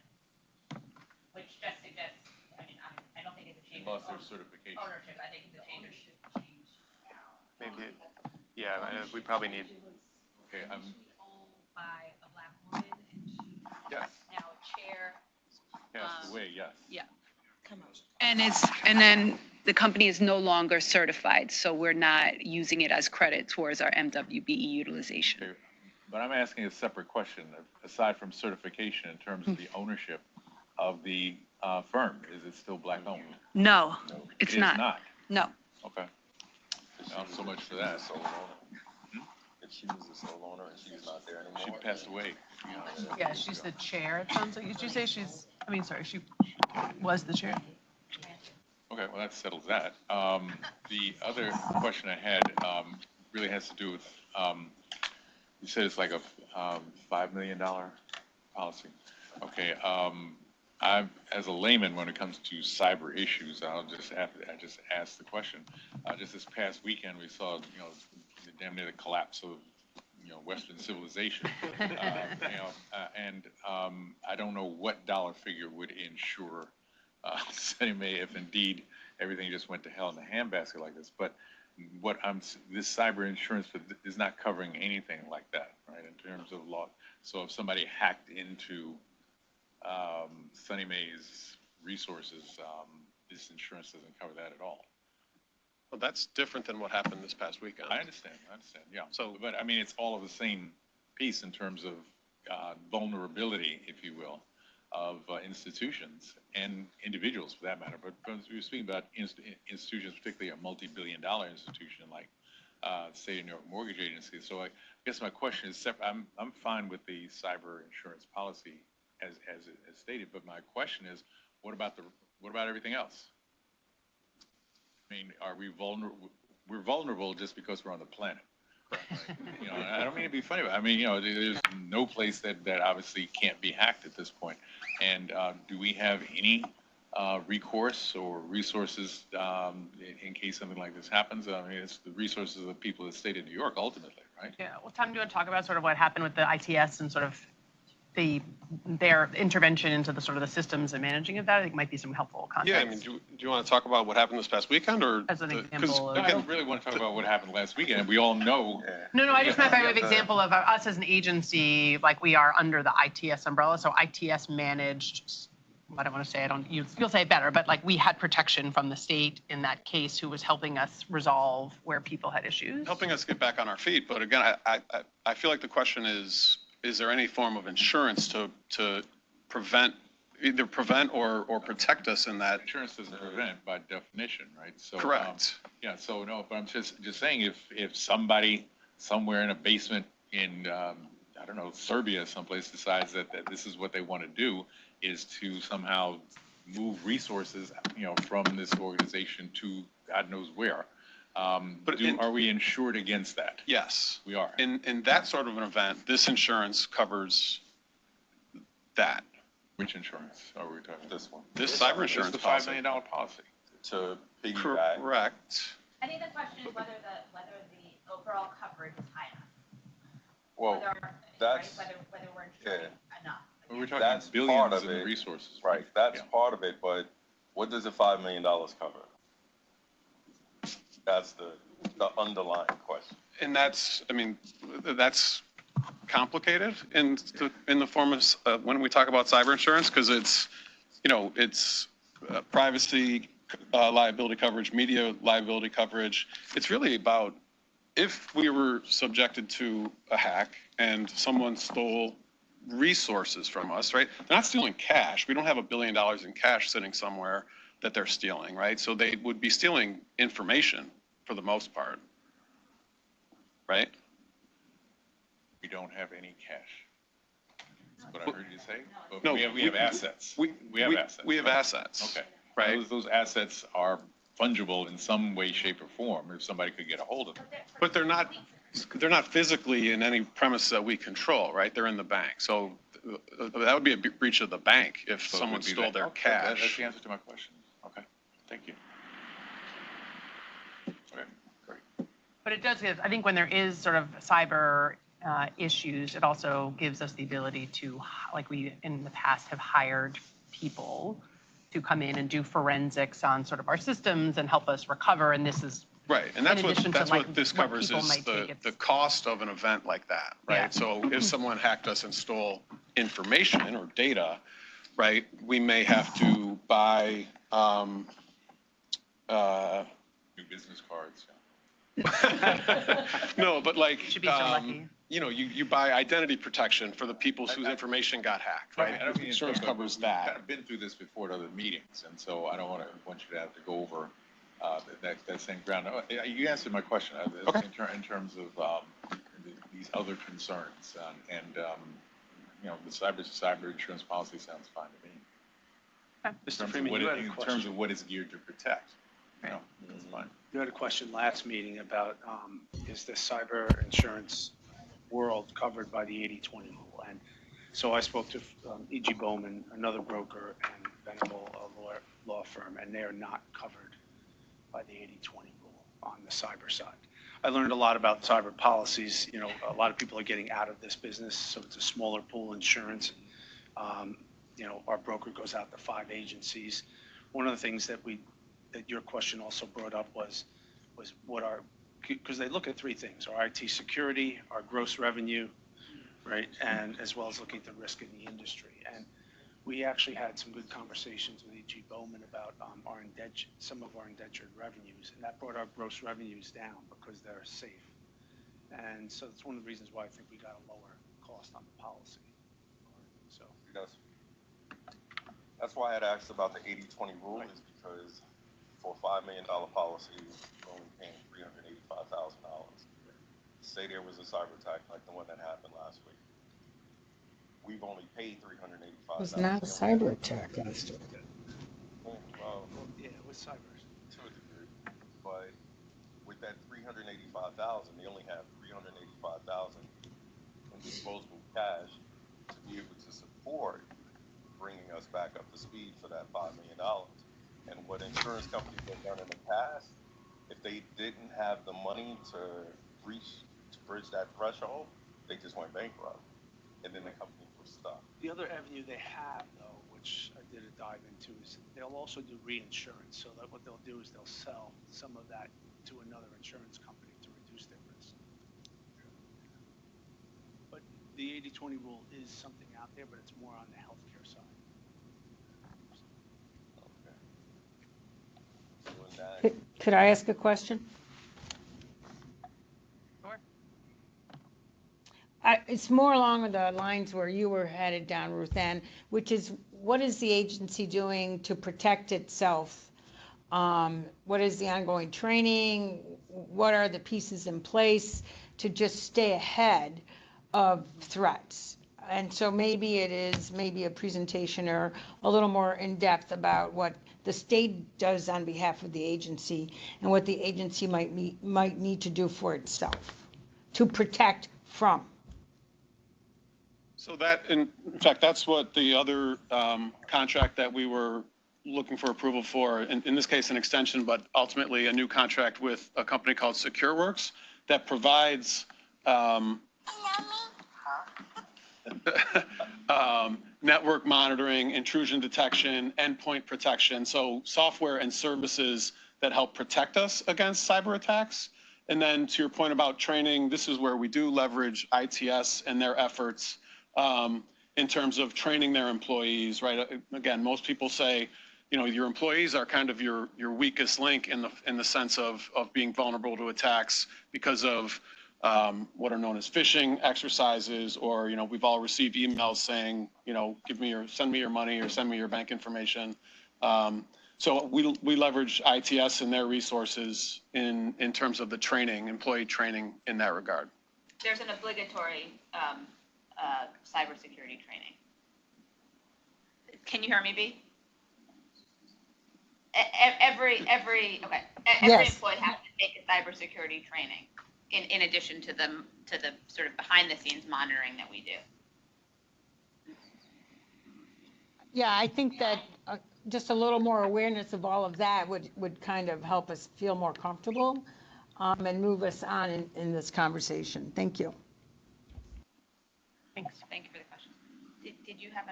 which just suggests, I mean, I don't think it's a change. Lost their certification. Ownership, I think it's a change. Maybe, yeah, we probably need. Okay, Owned by a black woman, and she's Yes. now chair. Passed away, yes. Yeah. And then the company is no longer certified, so we're not using it as credit towards our MWBE utilization. Okay. But I'm asking a separate question, aside from certification, in terms of the ownership of the firm. Is it still black-owned? No, it's It is not. not? No. Okay. So much for that. If she was the sole owner and she's not there anymore. She passed away. Yeah, she's the chair, it sounds like. Did you say she was the chair? Okay, well, that settles that. The other question I had really has to do with, you said it's like a $5 million policy. Okay, as a layman, when it comes to cyber issues, I just ask the question. Just this past weekend, we saw, damn near the collapse of, Western civilization. And I don't know what dollar figure would insure SONYMA if indeed everything just went to hell in a handbasket like this. But this cyber insurance is not covering anything like that, right? In terms of law. So if somebody hacked into SONYMA's resources, this insurance doesn't cover that at all. Well, that's different than what happened this past weekend. I understand, yeah. So, but I mean, it's all of the same piece in terms of vulnerability, if you will, of institutions and individuals for that matter. But we're speaking about institutions, particularly a multi-billion-dollar institution like State of New York Mortgage Agency. So I guess my question is separate. I'm fine with the cyber insurance policy as stated, but my question is, what about everything else? I mean, are we vulnerable? We're vulnerable just because we're on the planet. I don't mean to be funny, but I mean, there's no place that obviously can't be hacked at this point. And do we have any recourse or resources in case something like this happens? I mean, it's the resources of the people of the state of New York ultimately, right? Yeah, well, Tom, do you want to talk about sort of what happened with the ITS and sort of their intervention into the sort of the systems and managing of that? I think might be some helpful context. Yeah, I mean, do you want to talk about what happened this past weekend, or? As an example. I don't really want to talk about what happened last weekend. We all know. No, I just meant by way of example of us as an agency, like we are under the ITS umbrella. So ITS managed, I don't want to say, you'll say it better, but like we had protection from the state in that case who was helping us resolve where people had issues. Helping us get back on our feet. But again, I feel like the question is there any form of insurance to either prevent or protect us in that? Insurance doesn't prevent by definition, right? So correct. Yeah. So no, but I'm just saying if somebody somewhere in a basement in I don't know, Serbia someplace decides that this is what they want to do, is to somehow move resources, from this organization to God knows where. Are we insured against that? Yes, we are. In that sort of an event, this insurance covers that. Which insurance are we talking? This one. This cyber insurance policy. The $5 million policy. To piggyback. Correct. I think the question is whether the overall coverage is high enough. Well, that's whether we're insuring enough. We're talking billions in resources. Right. That's part of it, but what does the $5 million cover? That's the underlying question. And that's complicated in the form of when we talk about cyber insurance, because it's privacy liability coverage, media liability coverage. It's really about if we were subjected to a hack and someone stole resources from us, right? They're not stealing cash. We don't have $1 billion in cash sitting somewhere that they're stealing, right? So they would be stealing information for the most part, right? We don't have any cash. That's what I heard you say. But no, we have assets. We have assets. We have assets. Okay. Right. Those assets are fungible in some way, shape, or form if somebody could get a hold of them. But they're not physically in any premise that we control, right? They're in the bank. So that would be a breach of the bank if someone stole their cash. That's the answer to my question. Okay. Thank you. Okay. Great. But it does give, I think when there is sort of cyber issues, it also gives us the ability to, like we in the past have hired people to come in and do forensics on sort of our systems and help us recover. And this is right. And that's what like this covers is the cost of an event like that, right? Yeah. So if someone hacked us and stole information or data, right, we may have to buy new business cards. No, but like, should be so lucky. You buy identity protection for the people whose information got hacked, right? I don't mean insurance covers I've that. kind of been through this before at other meetings, and so I don't want you to have to go over that same ground. You answered my question Okay. in terms of these other concerns, and the cyber insurance policy sounds fine to me. Mr. Freeman, you had a question. In terms of what it's geared to protect. Right. That's fine. You had a question last meeting about is the cyber insurance world covered by the 80-20 rule? And so I spoke to E.G. Bowman, another broker and Venable law firm, and they are not covered by the 80-20 rule on the cyber side. I learned a lot about cyber policies. A lot of people are getting out of this business, so it's a smaller pool insurance. Our broker goes out to 5 agencies. One of the things that your question also brought up was because they look at 3 things: our IT security, our gross revenue, right, and as well as looking at the risk in the industry. And we actually had some good conversations with E.G. Bowman about some of our indentured revenues, and that brought our gross revenues down because they're safe. And so that's one of the reasons why I think we got a lower cost on the policy. So that's why I had asked about the 80-20 rule, is because for a $5 million policy, we're only paying $385,000. Say there was a cyber attack like the one that happened last week. We've only paid $385,000. It was not a cyber attack last week. Well, yeah, it was cyber. To a degree. But with that $385,000, they only have $385,000 in disposable cash to be able to support bringing us back up to speed for that $5 million. And what insurance companies have done in the past, if they didn't have the money to bridge that threshold, they just went bankrupt. And then the company was stuck. The other avenue they have, though, which I did a dive into, is they'll also do reinsurance. So that what they'll do is they'll sell some of that to another insurance company to reduce their risk. But the 80-20 rule is something out there, but it's more on the healthcare side. Could I ask a question? Sure. It's more along the lines where you were headed down, Ruth Ann, which is, what is the agency doing to protect itself? What is the ongoing training? What are the pieces in place to just stay ahead of threats? And so maybe it is maybe a presentation or a little more in depth about what the state does on behalf of the agency and what the agency might need to do for itself to protect from. So that, in fact, that's what the other contract that we were looking for approval for, in this case, an extension, but ultimately a new contract with a company called SecureWorks that provides network monitoring, intrusion detection, endpoint protection, so software and services that help protect us against cyber attacks. And then to your point about training, this is where we do leverage ITS and their efforts in terms of training their employees, right? Again, most people say, you know, your employees are kind of your weakest link in the sense of being vulnerable to attacks because of what are known as phishing exercises, or, you know, we've all received emails saying, you know, send me your money or send me your bank information. So we leverage ITS and their resources in terms of the training, employee training in that regard. There's an obligatory cybersecurity training. Can you hear me, B? Every Yes. employee has to take a cybersecurity training in addition to the sort of behind the scenes monitoring that we do. Yeah, I think that just a little more awareness of all of that would kind of help us feel more comfortable and move us on in this conversation. Thank you. Thanks. Thank you for the question. Did you have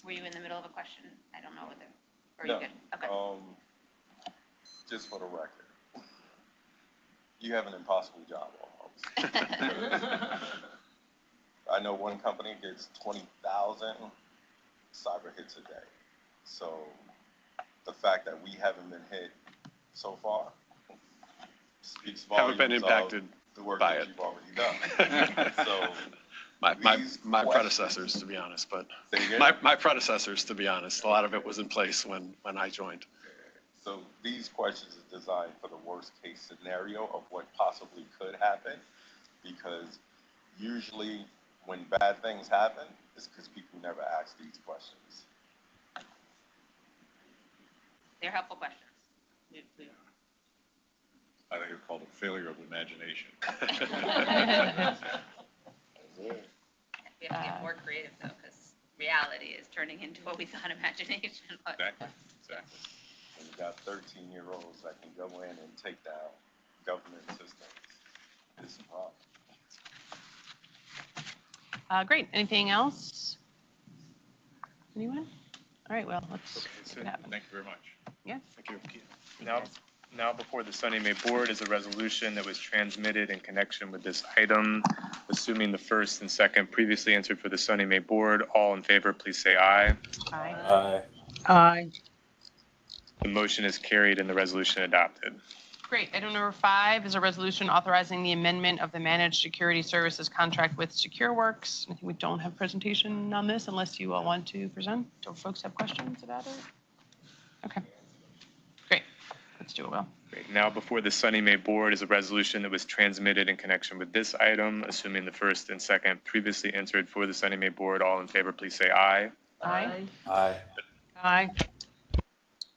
were you in the middle of a question? I don't know whether, or No, you good? Okay. Just for the record, you have an impossible job almost. I know one company gets 20,000 cyber hits a day. So the fact that we haven't been hit so far speaks volumes. Haven't been impacted of the work by that it. you've already done. So my predecessors, to be honest, but my predecessors, to be honest, a lot of it was in place when I joined. So these questions are designed for the worst case scenario of what possibly could happen, because usually when bad things happen, it's because people never ask these questions. They're helpful questions. I think it's called a failure of imagination. We have to get more creative though, because reality is turning into what we thought imagination was. Exactly. When you got 13-year-olds that can go in and take down government systems, it's a problem. Great. Anything else? Anyone? All right, well, let's see what happens. Thank you very much. Yes. Thank you. Now before the SONYMA board is a resolution that was transmitted in connection with this item. Assuming the first and second previously answered for the SONYMA board, all in favor, please say aye. Aye. Aye. Aye. The motion is carried and the resolution adopted. Great. Item number 5 is a resolution authorizing the amendment of the managed security services contract with SecureWorks. I think we don't have presentation on this unless you all want to present. Do folks have questions about it? Okay. Great. Let's do it, Will. Great. Now before the SONYMA board is a resolution that was transmitted in connection with this item. Assuming the first and second previously answered for the SONYMA board, all in favor, please say aye. Aye. Aye. Aye.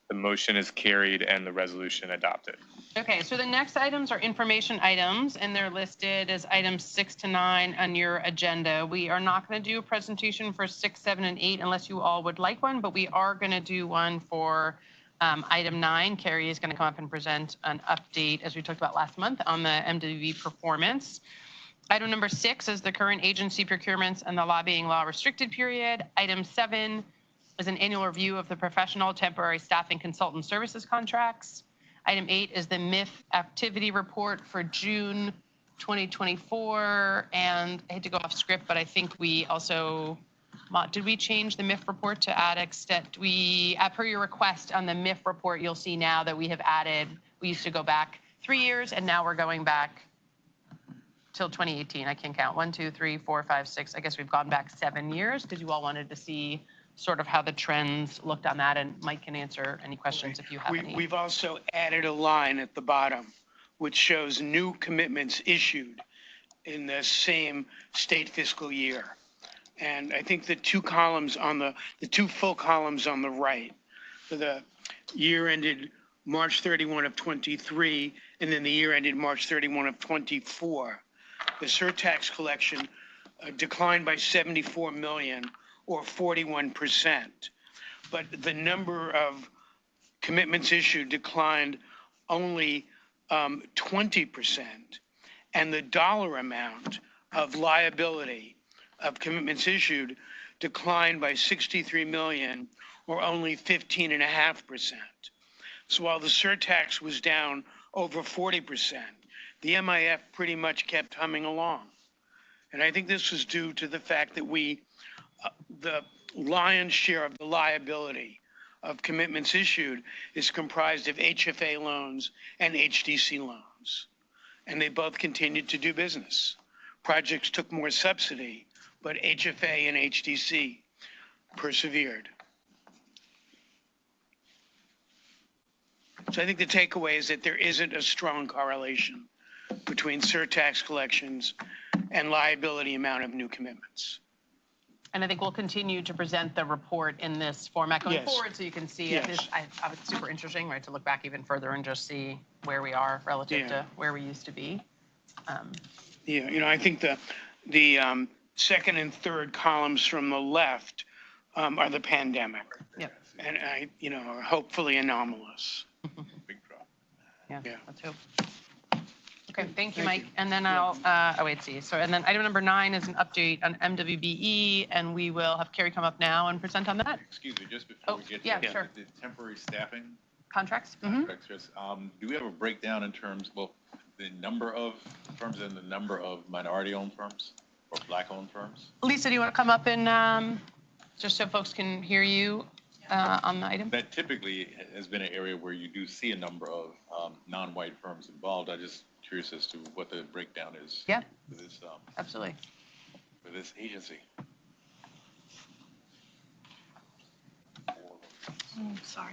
The motion is carried and the resolution adopted. Okay, so the next items are information items, and they're listed as items 6 to 9 on your agenda. We are not going to do a presentation for 6, 7, and 8 unless you all would like one, but we are going to do one for item 9. Carrie is going to come up and present an update, as we talked about last month, on the MWB performance. Item number 6 is the current agency procurements and the lobbying law restricted period. Item 7 is an annual review of the professional temporary staffing consultant services contracts. Item 8 is the MIF activity report for June 2024. And I hate to go off script, but I think we also, did we change the MIF report to add extent? Per your request on the MIF report, you'll see now that we have added, we used to go back 3 years and now we're going back till 2018. I can count 1, 2, 3, 4, 5, 6. I guess we've gone back 7 years because you all wanted to see sort of how the trends looked on that, and Mike can answer any questions if you have any. We've also added a line at the bottom which shows new commitments issued in the same state fiscal year. And I think the two columns on the two full columns on the right, for the year ended March 31 of 23, and then the year ended March 31 of 24, the surtax collection declined by 74 million, or 41%. But the number of commitments issued declined only 20%. And the dollar amount of liability of commitments issued declined by 63 million, or only 15.5%. So while the surtax was down over 40%, the MIF pretty much kept humming along. And I think this was due to the fact that the lion's share of the liability of commitments issued is comprised of HFA loans and HTC loans. And they both continued to do business. Projects took more subsidy, but HFA and HTC persevered. So I think the takeaway is that there isn't a strong correlation between surtax collections and liability amount of new commitments. And I think we'll continue to present the report in this format going forward, so you can see it. It's super interesting, right, to look back even further and just see where we are relative to where we used to be. I think the second and third columns from the left are the pandemic. Yep. And are hopefully anomalous. Big drop. Yeah, let's hope. Okay, thank you, Mike. And then and then item number 9 is an update on MWBE, and we will have Carrie come up now and present on that. Excuse me, just before we get to sure. the temporary staffing Contracts? contracts, do we have a breakdown in terms, the number of firms and the number of minority-owned firms or black-owned firms? Lisa, do you want to come up and just so folks can hear you on the item? That typically has been an area where you do see a number of non-white firms involved. I just curious as to what the breakdown is. Yeah. For this, absolutely. For this agency. Sorry.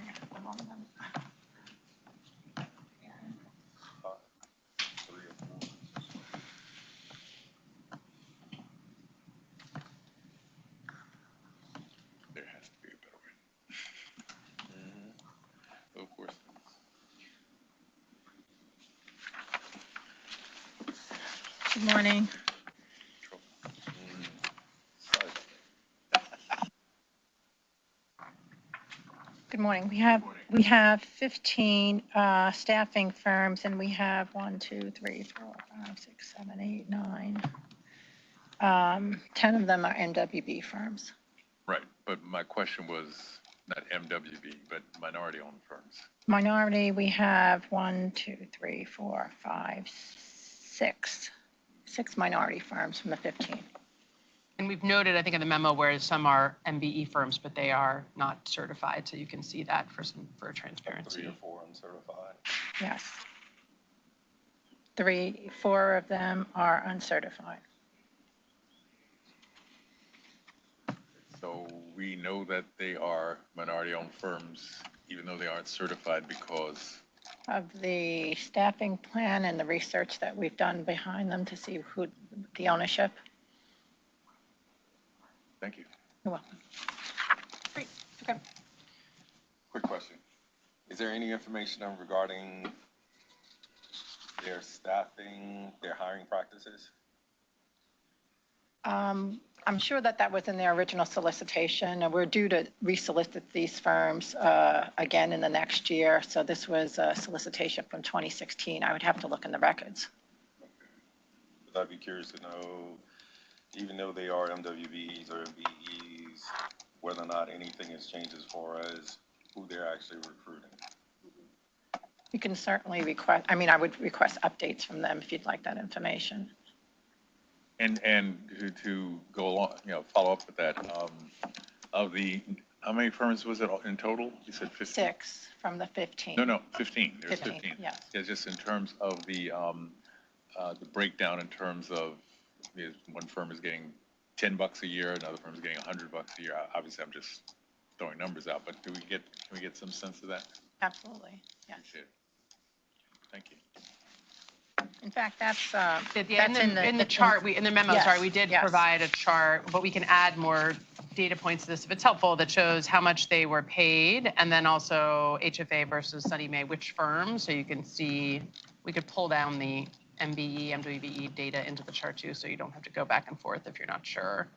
There has to be a better way. Of course. Good morning. Good morning. We have 15 staffing firms, and we have 1, 2, 3, 4, 5, 6, 7, 8, 9. 10 of them are MWB firms. Right, but my question was not MWB, but minority-owned firms. Minority, we have 1, 2, 3, 4, 5, 6. 6 minority firms from the 15. And we've noted, I think, in the memo where some are MBE firms, but they are not certified, so you can see that for transparency. 3 or 4 uncertified. Yes. 3, 4 of them are uncertified. So we know that they are minority-owned firms, even though they aren't certified because Of the staffing plan and the research that we've done behind them to see who the ownership. Thank you. You're welcome. Great. Okay. Quick question. Is there any information regarding their staffing, their hiring practices? I'm sure that was in their original solicitation, and we're due to resolicit these firms again in the next year. So this was a solicitation from 2016. I would have to look in the records. But I'd be curious to know, even though they are MWBEs or MBEs, whether or not anything has changed as far as who they're actually recruiting. You can certainly request, I mean, I would request updates from them if you'd like that information. And to go along, follow up with that, how many firms was it in total? You said 15? 6 from the 15. No, 15. There's 15. Yes. Yeah, just in terms of the breakdown in terms of one firm is getting $10 a year, another firm is getting $100 a year. Obviously, I'm just throwing numbers out, but can we get some sense of that? Absolutely, yes. Appreciate it. Thank you. In fact, that's in the chart, in the memo, yes, sorry, we did yes. provide a chart, but we can add more data points to this if it's helpful, that shows how much they were paid, and then also HFA versus SONYMA, which firms, so you can see, we could pull down the MBE, MWBE data into the chart too, so you don't have to go back and forth if you're not sure.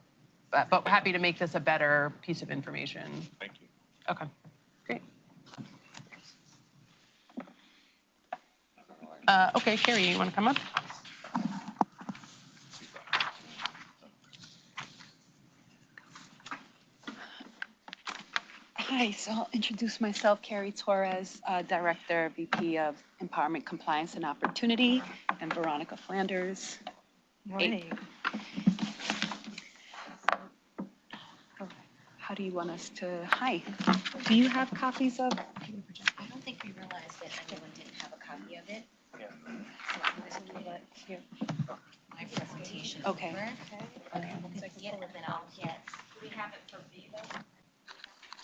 But happy to make this a better piece of information. Thank you. Okay, great. Okay, Carrie, you want to come up? Hi, so I'll introduce myself, Carrie Torres, Director, VP of Empowerment, Compliance, and Opportunity, and Veronica Flanders. Morning. How do you want us to, hi, do you have copies of? I don't think we realized that anyone didn't have a copy of it. Yeah. So I'm going to give my presentation Okay. over. Okay. We'll get it, and then I'll get. Do we have it for Viva?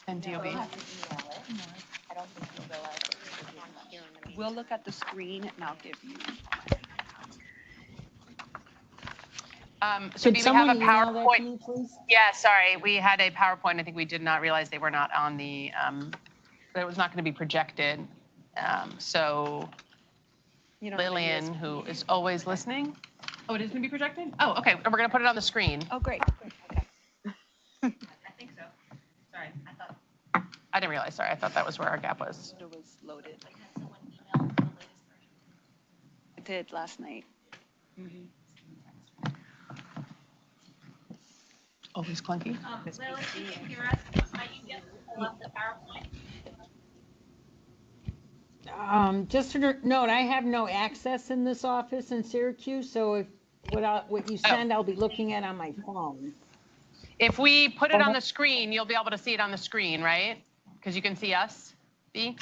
And DOB? We'll have to email it. I don't think we realized it was on here. We'll look at the screen and I'll give you. So Could we have someone a email that to PowerPoint. me, please? Yeah, sorry, we had a PowerPoint. I think we did not realize they were not on the, that it was not going to be projected. So Lillian, who is always listening. Oh, it is going to be projected? Oh, okay. We're going to put it on the screen. Oh, great. Okay. I think so. Sorry, I thought. I didn't realize. Sorry, I thought that was where our gap was. It was loaded. Had someone email the latest version? I did last night. Mm-hmm. Always clunky. Lil, if you can hear us, might you just pull up the PowerPoint? Just a note, I have no access in this office in Syracuse, so if what you send, I'll be looking at on my phone. If we put it on the screen, you'll be able to see it on the screen, right? Because you can see us, B?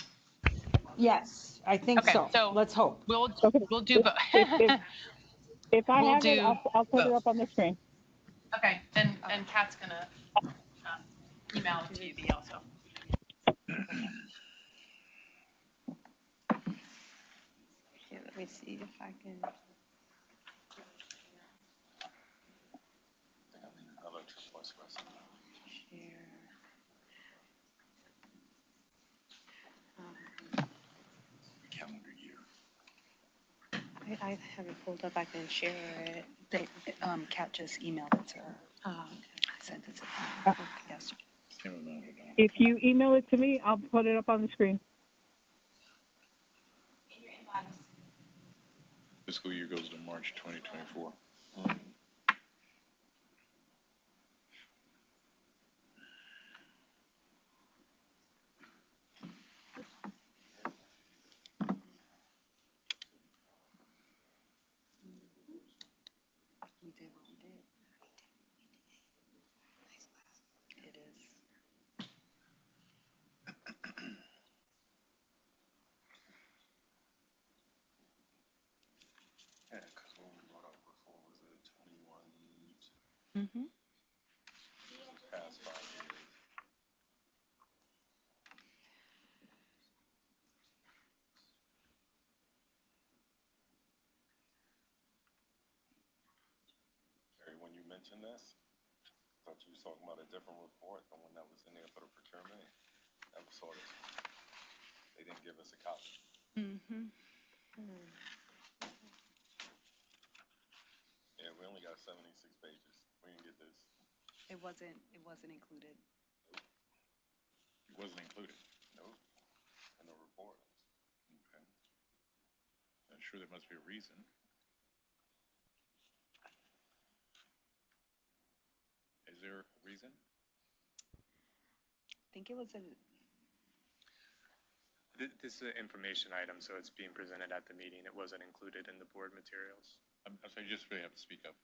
Yes, I think Okay, so let's hope. We'll do both. If I We'll have it, do I'll put it both. up on the screen. Okay, and Kat's gonna email it to you, B, also. Here, let me see if I can. Share. Calendar year. I have it pulled up. I can share it. Kat just emailed it to her. I sent it to her yesterday. If you email it to me, I'll put it up on the screen. Fiscal year goes to March 2024. We did what we did. It is. Yeah, because what we brought up before was a 21. Mm-hmm. Past 5 years. Carrie, when you mentioned this, I thought you was talking about a different report than one that was in there for the procurement. That was sort of, they didn't give us a copy. Mm-hmm. Yeah, we only got 76 pages. We didn't get this. It wasn't included. It wasn't included. Nope. In the report. Okay. I'm sure there must be a reason. Reason? I think it was a, This is an information item, so it's being presented at the meeting. It wasn't included in the board materials. I'm sorry, you just really have to speak up.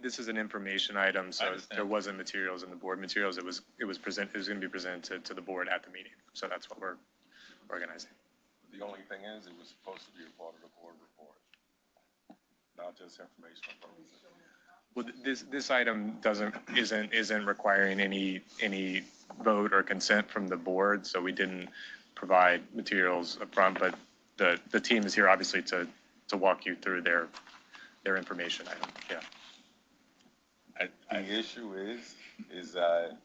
This is an information item, I so understand. there wasn't materials in the board materials. It was going to be presented to the board at the meeting. So that's what we're organizing. The only thing is, it was supposed to be a part of the board report, not just informational purposes. Well, this item isn't requiring any vote or consent from the board, so we didn't provide materials up front, but the team is here obviously to walk you through their information item. Yeah. The issue is that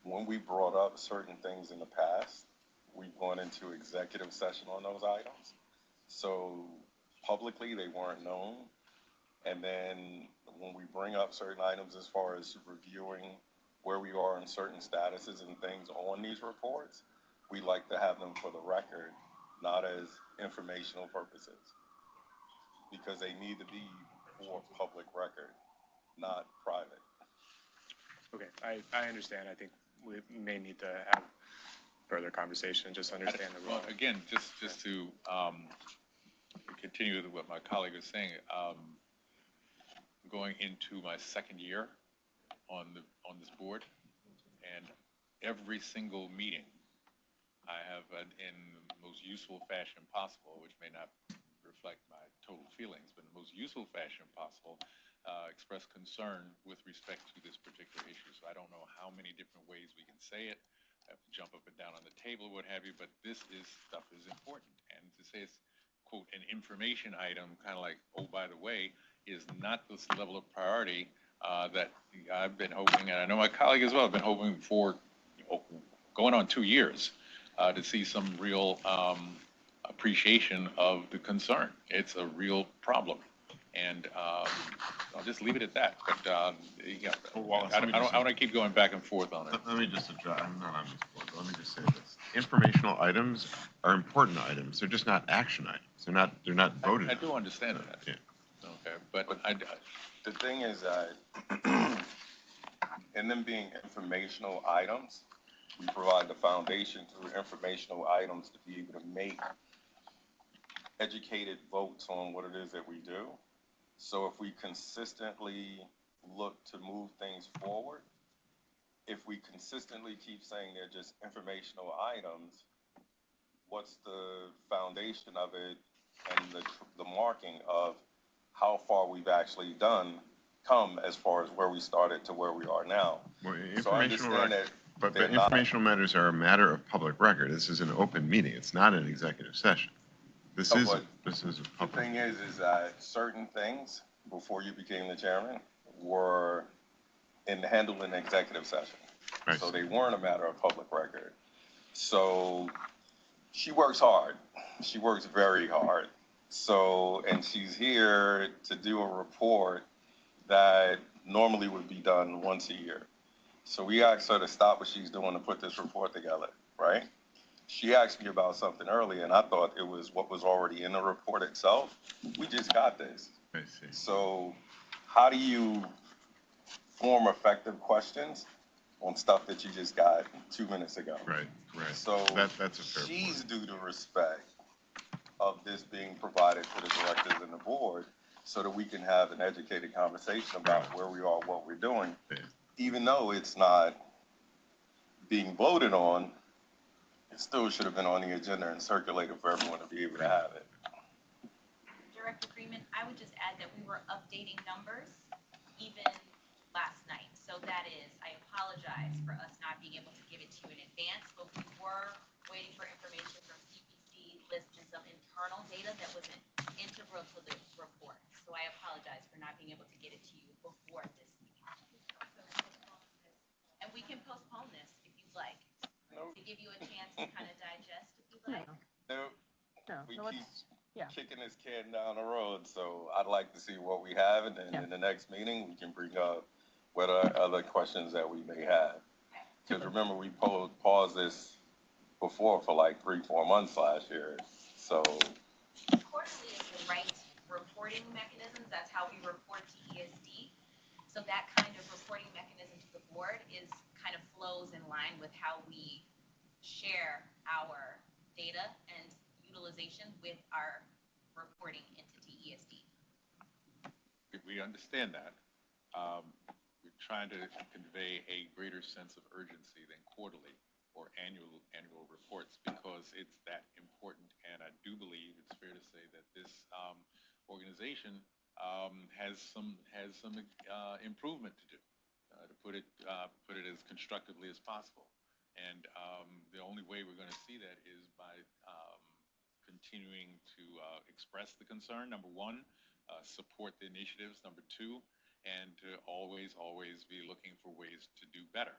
when we brought up certain things in the past, we've gone into executive session on those items. So publicly, they weren't known. And then when we bring up certain items as far as reviewing where we are in certain statuses and things on these reports, we like to have them for the record, not as informational purposes. Because they need to be for public record, not private. Okay, I understand. I think we may need to have further conversation, just understand the role. Well, again, just to continue with what my colleague was saying, going into my second year on this board, and every single meeting I have in the most useful fashion possible, which may not reflect my total feelings, but in the most useful fashion possible, express concern with respect to this particular issue. So I don't know how many different ways we can say it. I have to jump up and down on the table, what have you, but this stuff is important. And to say it's, quote, an information item, kind of like, oh, by the way, is not this level of priority that I've been hoping, and I know my colleague as well, have been hoping for going on 2 years to see some real appreciation of the concern. It's a real problem. And I'll just leave it at that. But yeah, I don't want to keep going back and forth on it. Let me just address, I'm not on this board, but let me just say this. Informational items are important items. They're just not action items. They're not voted on. I do understand that. Yeah. Okay, but the thing is that in them being informational items, we provide the foundation through informational items to be able to make educated votes on what it is that we do. So if we consistently look to move things forward, if we consistently keep saying they're just informational items, what's the foundation of it and the marking of how far we've actually come as far as where we started to where we are now? Well, So I understand that but they're not- informational matters are a matter of public record. This is an open meeting. It's not an executive session. This is a The public. thing is that certain things before you became the chairman were handled in executive session. Right. So they weren't a matter of public record. So she works hard. She works very hard. So, and she's here to do a report that normally would be done once a year. So we asked her to stop what she's doing to put this report together, right? She asked me about something earlier, and I thought it was what was already in the report itself. We just got this. I see. So how do you form effective questions on stuff that you just got 2 minutes ago? Right. So that's a fair point. she's due to respect of this being provided to the directors and the board so that we can have an educated conversation about where we are, what we're doing, even though it's not being voted on. It still should have been on the agenda and circulated for everyone to be able to have it. Direct agreement, I would just add that we were updating numbers even last night. So that is, I apologize for us not being able to give it to you in advance, but we were waiting for information from CPC, list and some internal data that wasn't integral to the report. So I apologize for not being able to get it to you before this meeting. And we can postpone this if you'd like, to give you a chance to kind of digest if you'd like. No, we keep kicking this can down the road, so I'd like to see what we have, and then in the next meeting, we can bring up what other questions that we may have. Because remember, we paused this before for like 3-4 months last year, so. Quarterly is the right reporting mechanisms. That's how we report to ESD. So that kind of reporting mechanism to the board is kind of flows in line with how we share our data and utilization with our reporting entity, ESD. We understand that. We're trying to convey a greater sense of urgency than quarterly or annual reports because it's that important. And I do believe it's fair to say that this organization has some improvement to do, to put it as constructively as possible. And the only way we're going to see that is by continuing to express the concern, number one, support the initiatives, number two, and to always be looking for ways to do better.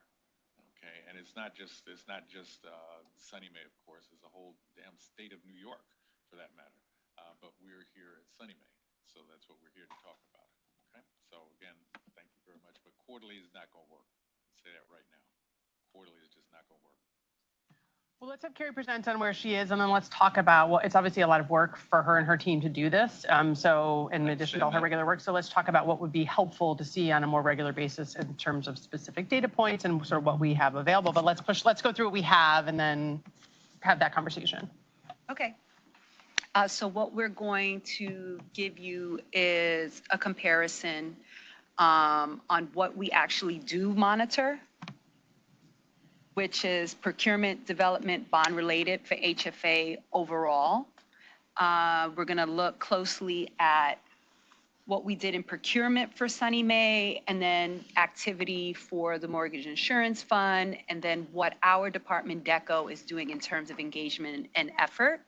Okay, and it's not just SONYMA, of course, it's the whole damn state of New York, for that matter. But we're here at SONYMA, so that's what we're here to talk about. Okay, so again, thank you very much. But quarterly is not going to work. I'll say that right now. Quarterly is just not going to work. Well, let's have Carrie present on where she is, and then let's talk about, well, it's obviously a lot of work for her and her team to do this. So in addition to all her regular work, so let's talk about what would be helpful to see on a more regular basis in terms of specific data points and sort of what we have available. But let's go through what we have and then have that conversation. Okay. So what we're going to give you is a comparison on what we actually do monitor, which is procurement, development, bond related for HFA overall. We're going to look closely at what we did in procurement for SONYMA, and then activity for the mortgage insurance fund, and then what our department DECO is doing in terms of engagement and effort.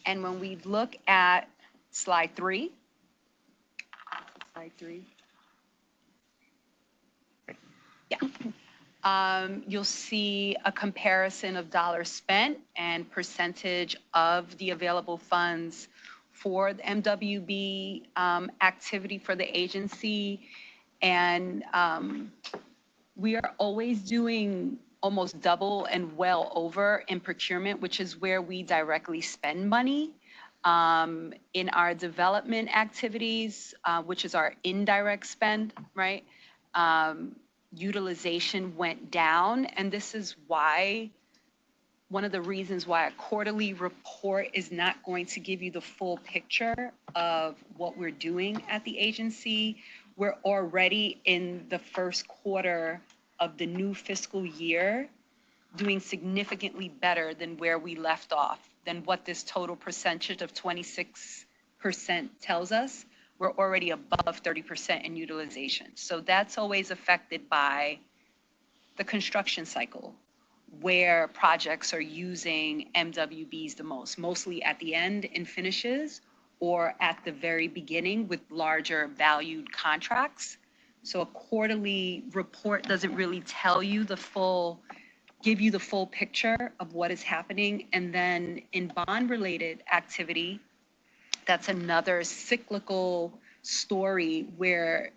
And when we look at slide 3, you'll see a comparison of dollars spent and percentage of the available funds for the MWB activity for the agency. And we are always doing almost double and well over in procurement, which is where we directly spend money. In our development activities, which is our indirect spend, right? Utilization went down, and this is why, one of the reasons why a quarterly report is not going to give you the full picture of what we're doing at the agency. We're already in the first quarter of the new fiscal year doing significantly better than where we left off, than what this total percentage of 26% tells us. We're already above 30% in utilization. So that's always affected by the construction cycle, where projects are using MWBs the most, mostly at the end in finishes or at the very beginning with larger valued contracts. So a quarterly report doesn't really tell you give you the full picture of what is happening. And then in bond related activity, that's another cyclical story where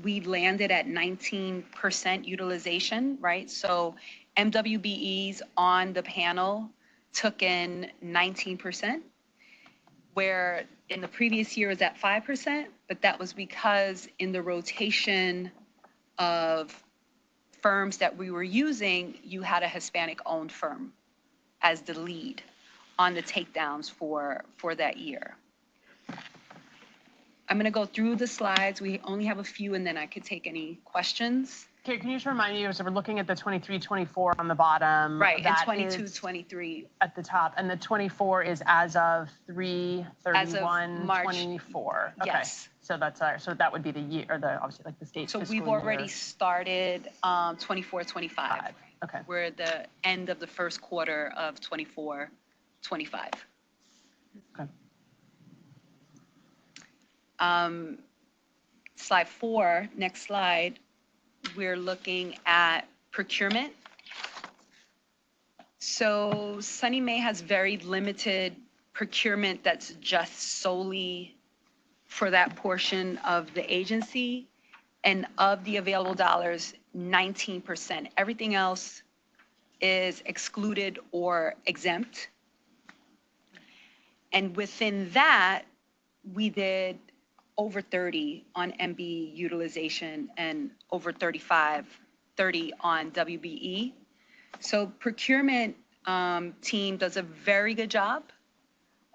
we landed at 19% utilization, right? So MWBEs on the panel took in 19%, where in the previous year was at 5%, but that was because in the rotation of firms that we were using, you had a Hispanic-owned firm as the lead on the takedowns for that year. I'm going to go through the slides. We only have a few, and then I could take any questions. Okay, can you just remind me, so we're looking at the 23-24 on the bottom. Right, and 22-23. At the top, and the 24 is as of 3/31/24. Okay. Yes. So that's so that would be the year, or the obviously like the state. So we've already started 24-25. Okay. We're at the end of the first quarter of 24-25. Okay. Slide 4, next slide, we're looking at procurement. So SONYMA has very limited procurement that's just solely for that portion of the agency, and of the available dollars, 19%. Everything else is excluded or exempt. And within that, we did over 30 on MB utilization and over 30 on WBE. So procurement team does a very good job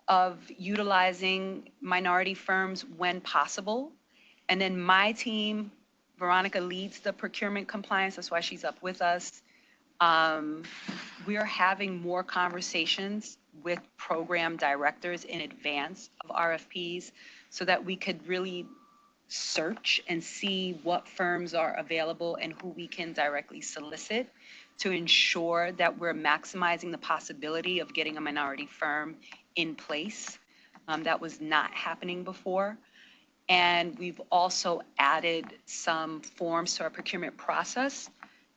of utilizing minority firms when possible. And then my team, Veronica, leads the procurement compliance. That's why she's up with us. We are having more conversations with program directors in advance of RFPs so that we could really search and see what firms are available and who we can directly solicit to ensure that we're maximizing the possibility of getting a minority firm in place. That was not happening before. And we've also added some forms to our procurement process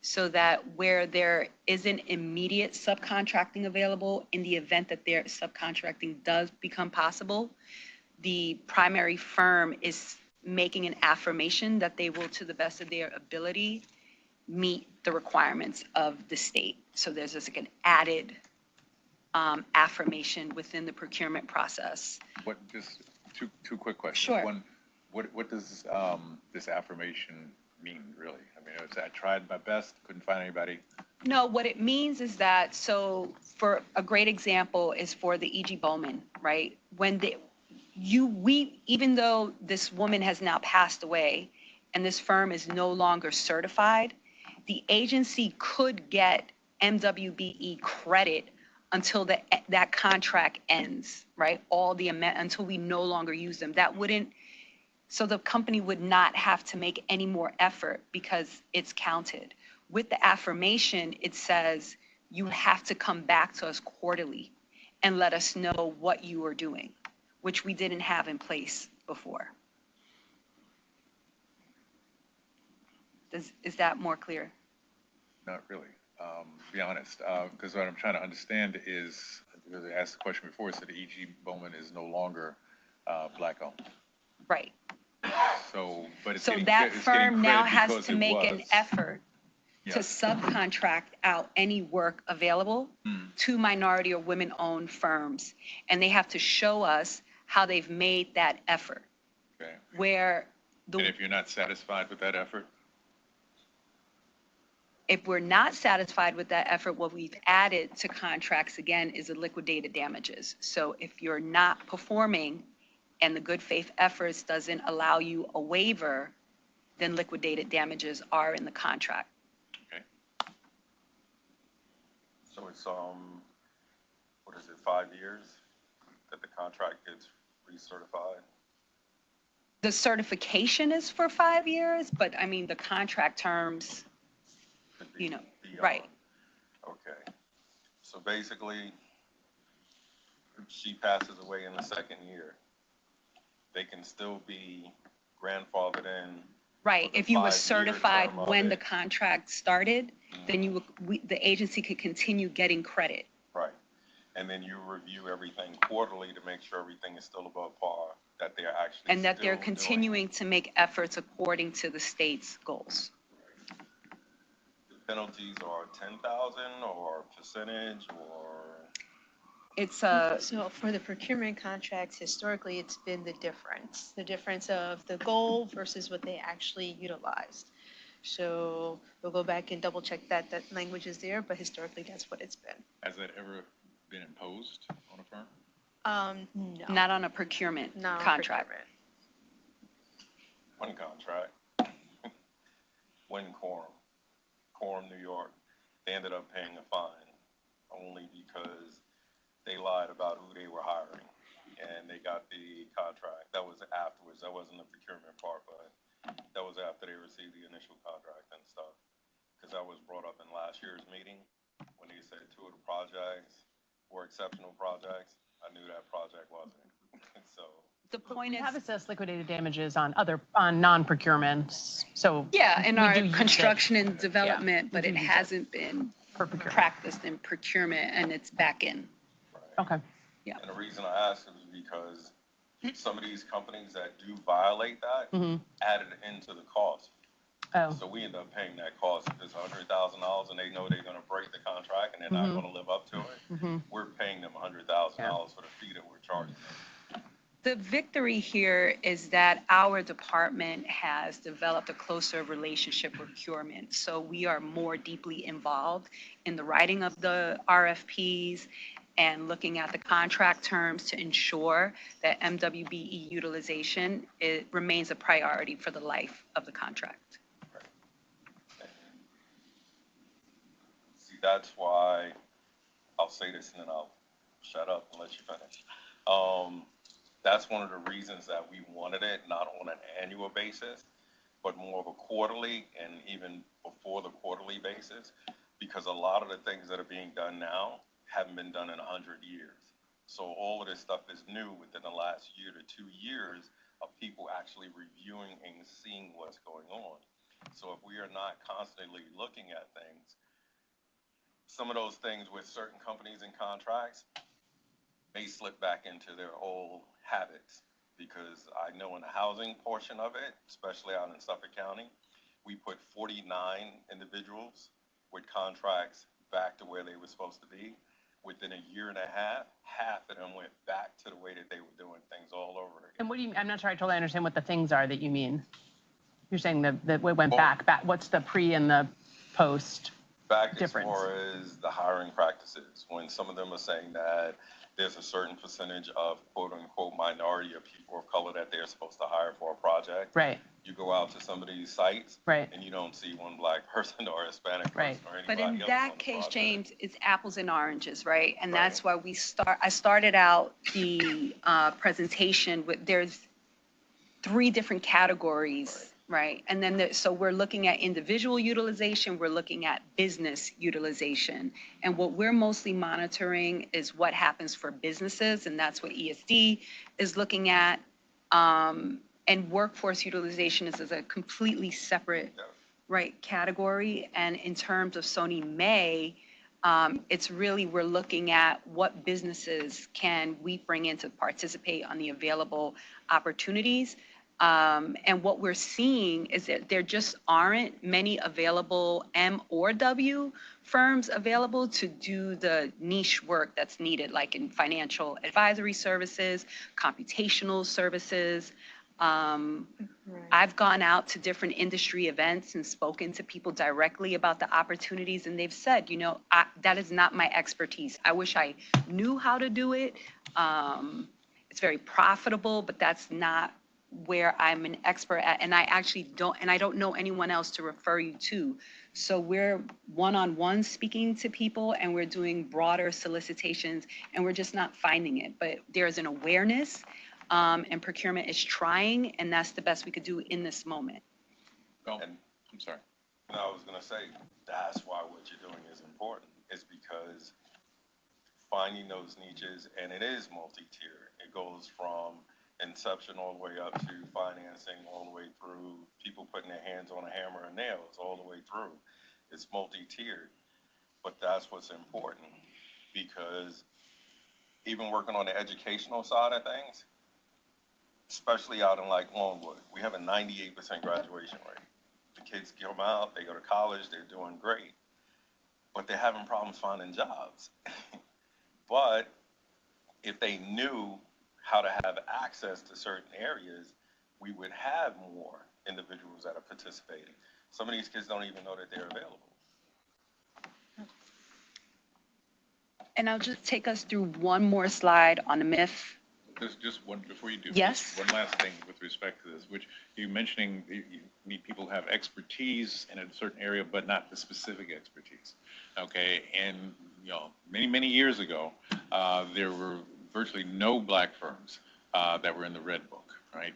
so that where there isn't immediate subcontracting available, in the event that their subcontracting does become possible, the primary firm is making an affirmation that they will, to the best of their ability, meet the requirements of the state. So there's just like an added affirmation within the procurement process. What, just two quick questions. Sure. One, what does this affirmation mean, really? I mean, I tried my best, couldn't find anybody. No, what it means is that, so for a great example is for the E.G. Bowman, right? When even though this woman has now passed away and this firm is no longer certified, the agency could get MWBE credit until that contract ends, right? Until we no longer use them. So the company would not have to make any more effort because it's counted. With the affirmation, it says you have to come back to us quarterly and let us know what you are doing, which we didn't have in place before. Is that more clear? Not really, to be honest, because what I'm trying to understand is, because I asked the question before, it said E.G. Bowman is no longer Black-owned. Right. So, but it's So getting, that it's firm getting now credit has because to it make was. an effort to subcontract out any work available to minority or women-owned firms. And they have to show us how they've made that effort. Okay. And if you're not satisfied with that effort? If we're not satisfied with that effort, what we've added to contracts, again, is the liquidated damages. So if you're not performing and the good faith efforts doesn't allow you a waiver, then liquidated damages are in the contract. Okay. So it's, 5 years that the contract gets recertified? The certification is for 5 years, but I mean, the contract terms, Beyond. right. Okay. So basically, if she passes away in the second year, they can still be grandfathered in. Right. If you were 5-year certified term of when the it. contract started, then the agency could continue getting credit. Right. And then you review everything quarterly to make sure everything is still above par, that they're actually And that they're still continuing to make efforts according to the state's goals. The penalties are 10,000 or percentage or? It's So for the procurement contracts, historically, it's been the difference of the goal versus what they actually utilized. So we'll go back and double check that language is there, but historically, that's what it's been. Has that ever been imposed on a firm? No. Not on a procurement Not on contract. procurement. One contract, one Quorum, New York, they ended up paying a fine only because they lied about who they were hiring, and they got the contract. That was afterwards. That wasn't the procurement part, but that was after they received the initial contract and stuff. Because that was brought up in last year's meeting when they said 2 of the projects were exceptional projects. I knew that project wasn't. So the point we is, have assessed liquidated damages on non-procurements. So in we our do use construction it. and development, but we it do use hasn't been practiced in procurement, and it's back in. Okay. Yeah. And the reason I asked is because some of these companies that do violate that added it into the cost. Oh. So we end up paying that cost. If it's $100,000 and they know they're going to break the contract and they're not going to live up to it, we're paying them $100,000 for the fee that we're charging them. The victory here is that our department has developed a closer relationship with procurement. So we are more deeply involved in the writing of the RFPs and looking at the contract terms to ensure that MWBE utilization remains a priority for the life of the contract. See, that's why I'll say this and then I'll shut up and let you finish. That's one of the reasons that we wanted it, not on an annual basis, but more of a quarterly and even before the quarterly basis, because a lot of the things that are being done now haven't been done in 100 years. So all of this stuff is new within the last year to 2 years of people actually reviewing and seeing what's going on. So if we are not constantly looking at things, some of those things with certain companies and contracts may slip back into their old habits, because I know in the housing portion of it, especially out in Suffolk County, we put 49 individuals with contracts back to where they were supposed to be. Within a year and a half of them went back to the way that they were doing things all over again. And what do you, I'm not sure I totally understand what the things are that you mean. You're saying that we went back. What's the pre and the post back difference? As far as the hiring practices, when some of them are saying that there's a certain percentage of quote unquote minority of people of color that they're supposed to hire for a project. Right. You go out to some of these sites, right, and you don't see one black person or Hispanic person or anybody But in else that case, James, it's apples and oranges, right? And that's why I started out the presentation with, there's 3 different categories, right? And then, so we're looking at individual utilization, we're looking at business utilization. And what we're mostly monitoring is what happens for businesses, and that's what ESD is looking at. And workforce utilization is a completely separate, right, category. And in terms of SONYMA, it's really, we're looking at what businesses can we bring in to participate on the available opportunities. And what we're seeing is that there just aren't many available M or W firms available to do the niche work that's needed, like in financial advisory services, computational services. I've gone out to different industry events and spoken to people directly about the opportunities, and they've said, you know, that is not my expertise. I wish I knew how to do it. It's very profitable, but that's not where I'm an expert at, and I actually don't know anyone else to refer you to. So we're one-on-one speaking to people, and we're doing broader solicitations, and we're just not finding it. But there's an awareness, and procurement is trying, and that's the best we could do in this moment. Well, and I'm sorry. No, I was going to say, that's why what you're doing is important, is because finding those niches, and it is multi-tier. It goes from inception all the way up to financing, all the way through people putting their hands on a hammer and nails, all the way through. It's multi-tiered, but that's what's important, because even working on the educational side of things, especially out in like Longwood, we have a 98% graduation rate. The kids come out, they go to college, they're doing great, but they're having problems finding jobs. But if they knew how to have access to certain areas, we would have more individuals that are participating. Some of these kids don't even know that they're available. And I'll just take us through one more slide on the myth. There's just one, before you do, yes, one last thing with respect to this, which you're mentioning, you need people who have expertise in a certain area, but not the specific expertise. Okay, and you know, many years ago, there were virtually no black firms that were in the Red Book, right?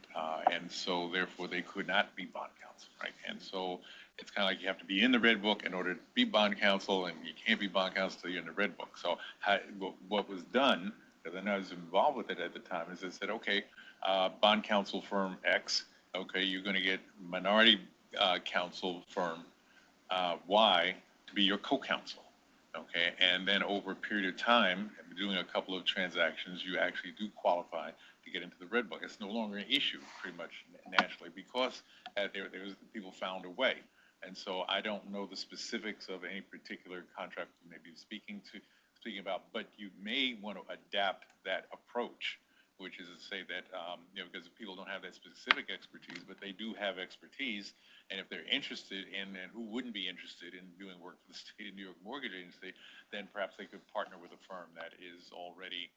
And so therefore they could not be bond counsel, right? And so it's kind of like you have to be in the Red Book in order to be bond counsel, and you can't be bond counsel until you're in the Red Book. So what was done, because I know I was involved with it at the time, is they said, okay, bond counsel firm X, okay, you're going to get minority counsel firm Y to be your co-counsel. Okay, and then over a period of time, doing a couple of transactions, you actually do qualify to get into the Red Book. It's no longer an issue, pretty much nationally, because people found a way. And so I don't know the specifics of any particular contract you may be speaking about, but you may want to adapt that approach which is to say that, because people don't have that specific expertise, but they do have expertise. And if they're interested in, and who wouldn't be interested in doing work for the state of New York Mortgage Agency, then perhaps they could partner with a firm that is already,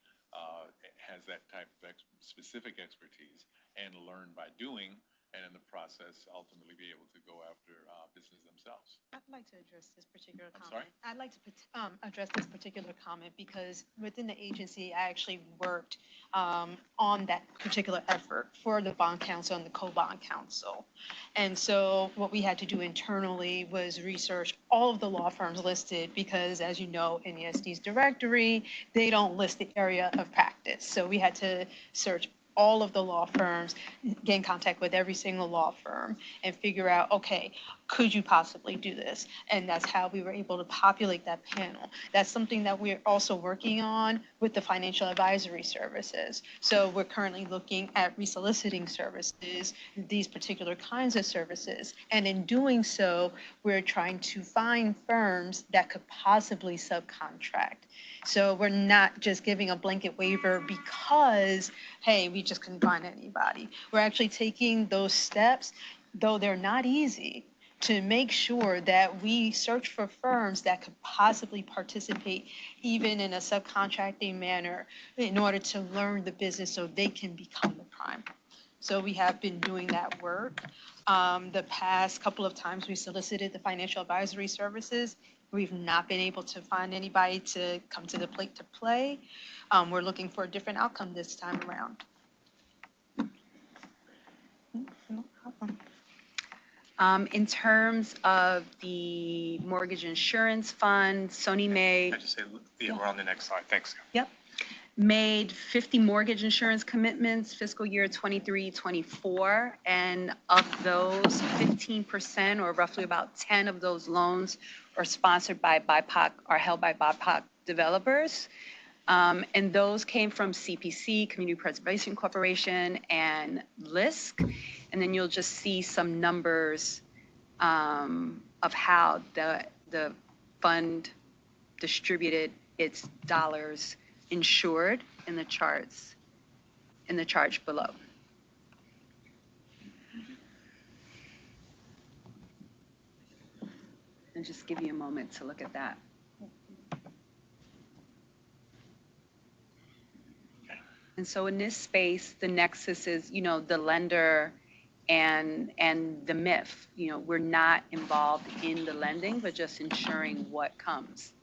has that type of specific expertise and learn by doing, and in the process, ultimately be able to go after business themselves. I'd like to address this particular I'm comment. sorry? I'd like to address this particular comment because within the agency, I actually worked on that particular effort for the bond counsel and the co-bond counsel. And so what we had to do internally was research all of the law firms listed because, as you know, in the SD's directory, they don't list the area of practice. So we had to search all of the law firms, get in contact with every single law firm and figure out, okay, could you possibly do this? And that's how we were able to populate that panel. That's something that we're also working on with the financial advisory services. So we're currently looking at resoliciting services, these particular kinds of services. And in doing so, we're trying to find firms that could possibly subcontract. So we're not just giving a blanket waiver because, hey, we just couldn't find anybody. We're actually taking those steps, though they're not easy, to make sure that we search for firms that could possibly participate even in a subcontracting manner in order to learn the business so they can become the prime. So we have been doing that work. The past couple of times we solicited the financial advisory services, we've not been able to find anybody to come to the plate to play. We're looking for a different outcome this time around. No problem. In terms of the mortgage insurance fund, SONYMA. I just say, yeah, we're on the next slide. Thanks. Yep. Made 50 mortgage insurance commitments fiscal year 23-24, and of those, 15% or roughly about 10 of those loans are sponsored by BIPOC, are held by BIPOC developers. And those came from CPC, Community Preservation Corporation, and LISC. And then you'll just see some numbers of how the fund distributed its dollars insured in the charts, in the chart below. And just give you a moment to look at that. And so in this space, the nexus is, the lender and the MIF. We're not involved in the lending, but just ensuring what comes.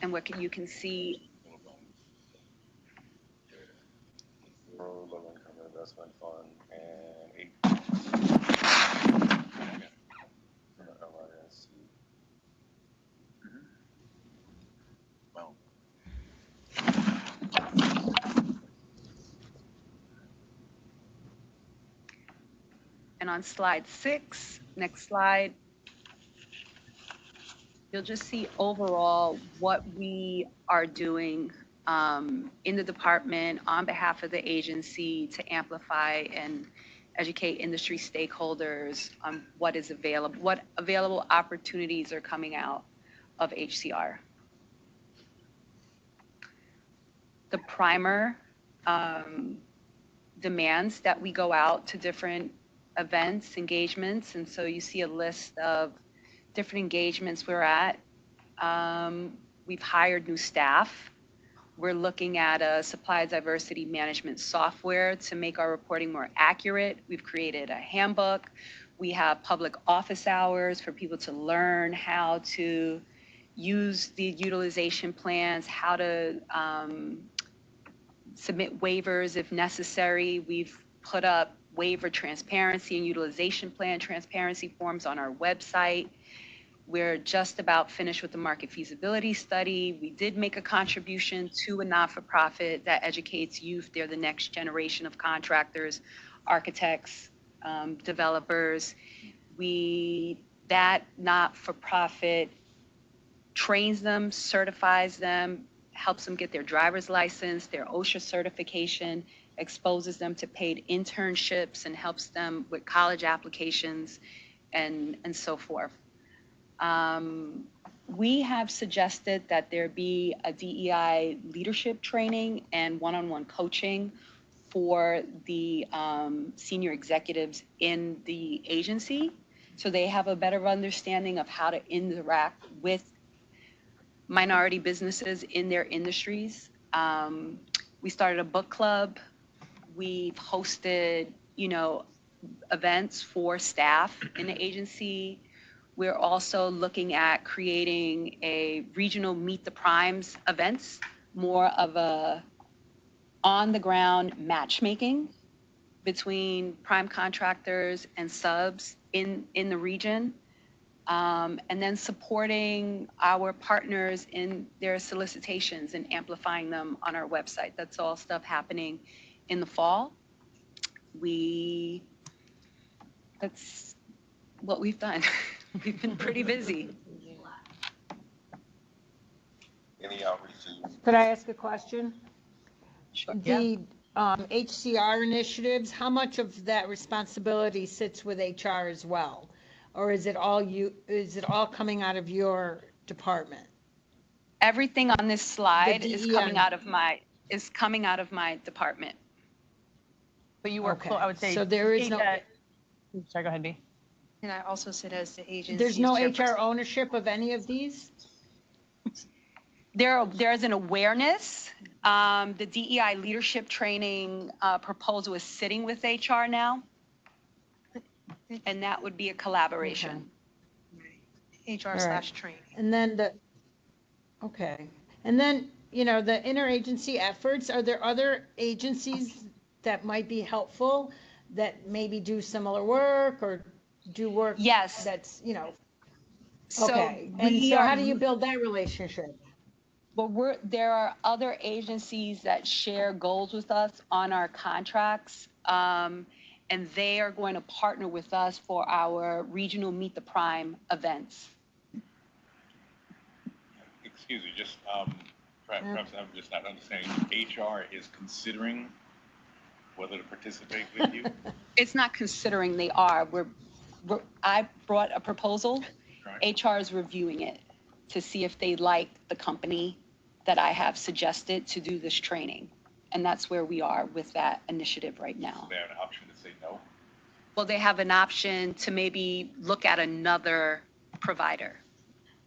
And what you can see. Low income investment fund and 8. Well, And on slide 6, next slide, you'll just see overall what we are doing in the department on behalf of the agency to amplify and educate industry stakeholders on what is available, what available opportunities are coming out of HCR. The primer demands that we go out to different events, engagements, and so you see a list of different engagements we're at. We've hired new staff. We're looking at a supply diversity management software to make our reporting more accurate. We've created a handbook. We have public office hours for people to learn how to use the utilization plans, how to submit waivers if necessary. We've put up waiver transparency and utilization plan transparency forms on our website. We're just about finished with the market feasibility study. We did make a contribution to a not-for-profit that educates youth. They're the next generation of contractors, architects, developers. That not-for-profit trains them, certifies them, helps them get their driver's license, their OSHA certification, exposes them to paid internships, and helps them with college applications and so forth. We have suggested that there be a DEI leadership training and one-on-one coaching for the senior executives in the agency, so they have a better understanding of how to interact with minority businesses in their industries. We started a book club. We've hosted, events for staff in the agency. We're also looking at creating a regional Meet the Primes events, more of a on-the-ground matchmaking between prime contractors and subs in the region, and then supporting our partners in their solicitations and amplifying them on our website. That's all stuff happening in the fall. That's what we've done. We've been pretty busy. Any outreach? Could I ask a question? Sure. The HCR initiatives, how much of that responsibility sits with HR as well? Or is it all coming out of your department? Everything on this slide The is DEI. coming out of my department. But you work, Okay. I would say. So there is no, Sorry, go ahead, B. And I also sit as the agency. there's no HR ownership of any of these? There's an awareness. The DEI leadership training proposal is sitting with HR now, and that would be a collaboration. HR/training. And then the interagency efforts, are there other agencies that might be helpful that maybe do similar work or do work? Yes. That's, So okay. And we so are- how do you build that relationship? Well, there are other agencies that share goals with us on our contracts, and they are going to partner with us for our regional Meet the Prime events. Excuse me, just, perhaps I'm just not understanding. HR is considering whether to participate with you? It's not considering, they are. I brought a proposal. Right. HR is reviewing it to see if they like the company that I have suggested to do this training. And that's where we are with that initiative right now. Is there an option to say no? Well, they have an option to maybe look at another provider.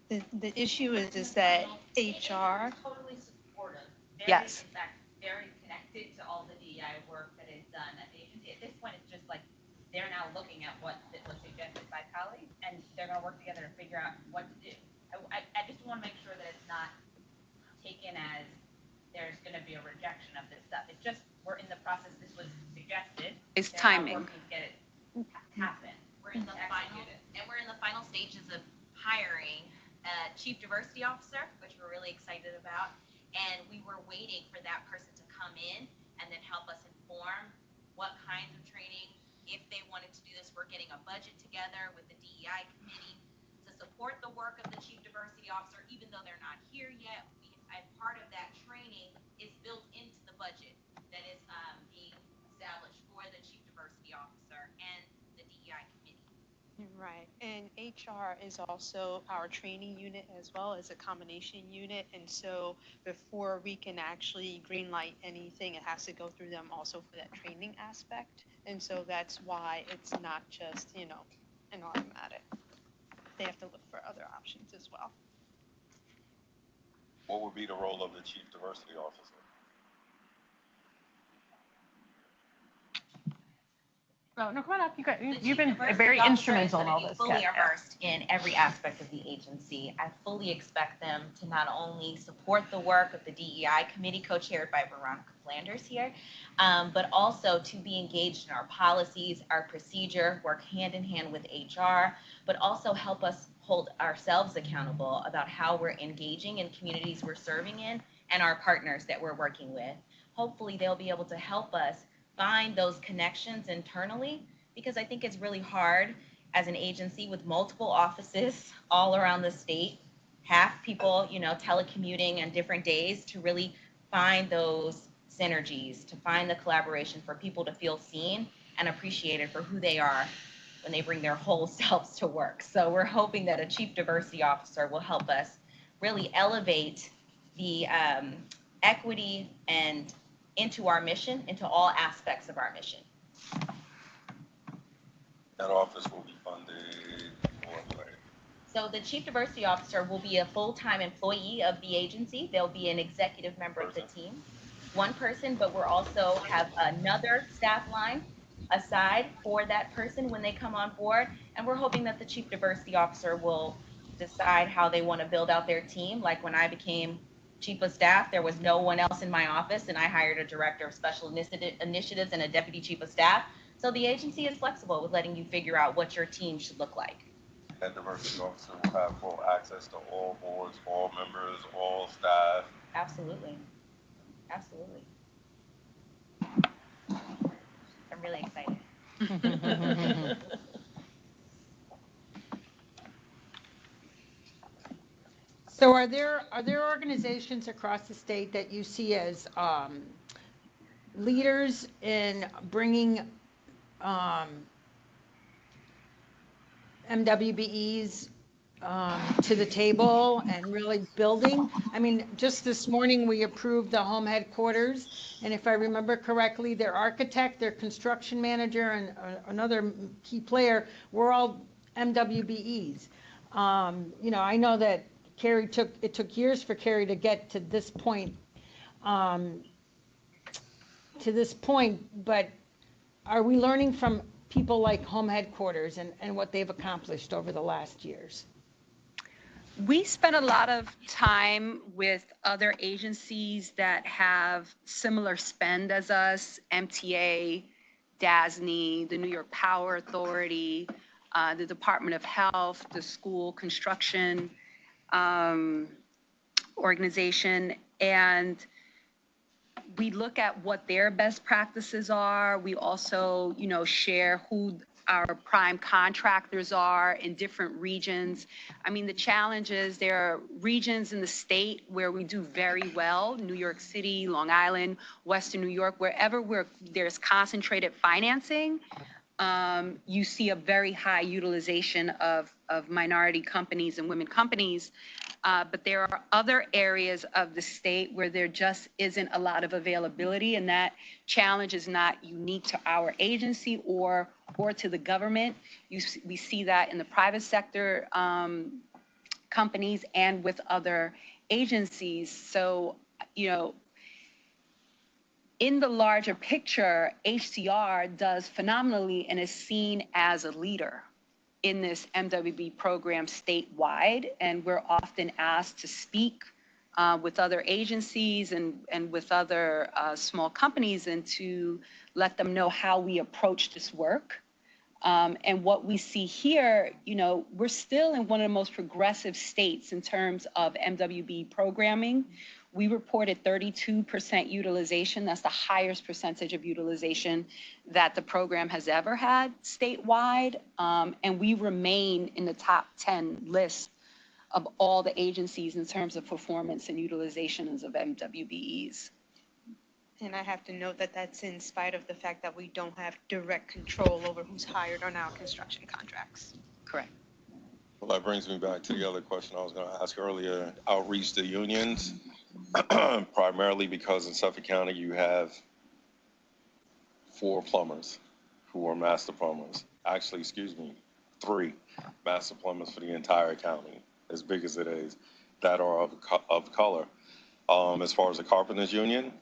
The issue is that HR. Totally supportive. Yes. In fact, very connected to all the DEI work that is done at the agency. At this point, it's just like they're now looking at what was suggested by colleagues, and they're going to work together to figure out what to do. I just want to make sure that it's not taken as there's going to be a rejection of this stuff. It's just we're in the process. This was suggested. It's They're now timing. working to get it happen. We're in the final stages of hiring a chief diversity officer, which we're really excited about. And we were waiting for that person to come in and then help us inform what kinds of training, if they wanted to do this. We're getting a budget together with the DEI committee to support the work of the chief diversity officer, even though they're not here yet. And part of that training is built into the budget that is being established for the chief diversity officer and the DEI committee. Right, and HR is also our training unit as well as a combination unit, and so before we can actually greenlight anything, it has to go through them also for that training aspect, and so that's why it's not just, an automatic. They have to look for other options as well. What would be the role of the chief diversity officer? Oh, no, come on up. You've The been diversity very officer instrumental is in gonna all be this. fully Yeah. immersed in every aspect of the agency. I fully expect them to not only support the work of the DEI committee co-chaired by Veronica Flanders here, but also to be engaged in our policies, our procedure, work hand in hand with HR, but also help us hold ourselves accountable about how we're engaging in communities we're serving in and our partners that we're working with. Hopefully they'll be able to help us find those connections internally, because I think it's really hard as an agency with multiple offices all around the state half people, telecommuting on different days to really find those synergies, to find the collaboration for people to feel seen and appreciated for who they are when they bring their whole selves to work. So we're hoping that a chief diversity officer will help us really elevate the equity and into our mission, into all aspects of our mission. That office will be funded or way? So the chief diversity officer will be a full-time employee of the agency. They'll be an executive member of the team. One person, but we're also have another staff line aside for that person when they come on board. And we're hoping that the chief diversity officer will decide how they want to build out their team. Like when I became chief of staff, there was no one else in my office, and I hired a director of special initiatives and a deputy chief of staff. So the agency is flexible with letting you figure out what your team should look like. That diversity officer will have full access to all boards, all members, all staff. Absolutely. Absolutely. I'm really excited. So are there organizations across the state that you see as leaders in bringing MWBEs to the table and really building? I mean, just this morning we approved the home headquarters, and if I remember correctly, their architect, their construction manager, and another key player were all MWBEs. I know that it took years for Carrie to get to this point, but are we learning from people like home headquarters and what they've accomplished over the last years? We spent a lot of time with other agencies that have similar spend as us, MTA, DASNY, the New York Power Authority, the Department of Health, the school construction organization, and we look at what their best practices are. We also, share who our prime contractors are in different regions. I mean, the challenge is there are regions in the state where we do very well, New York City, Long Island, Western New York, wherever there's concentrated financing, you see a very high utilization of minority companies and women companies. But there are other areas of the state where there just isn't a lot of availability, and that challenge is not unique to our agency or to the government. We see that in the private sector companies and with other agencies. So, in the larger picture, HCR does phenomenally and is seen as a leader in this MWB program statewide, and we're often asked to speak with other agencies and with other small companies and to let them know how we approach this work. And what we see here, we're still in one of the most progressive states in terms of MWB programming. We reported 32% utilization. That's the highest percentage of utilization that the program has ever had statewide. And we remain in the top 10 list of all the agencies in terms of performance and utilizations of MWBEs. And I have to note that that's in spite of the fact that we don't have direct control over who's hired on our construction contracts. Correct. Well, that brings me back to the other question I was going to ask earlier, outreach to unions, primarily because in Suffolk County you have 4 plumbers who are master plumbers. Actually, 3 master plumbers for the entire county, as big as it is, that are of color. As far as the carpenters union,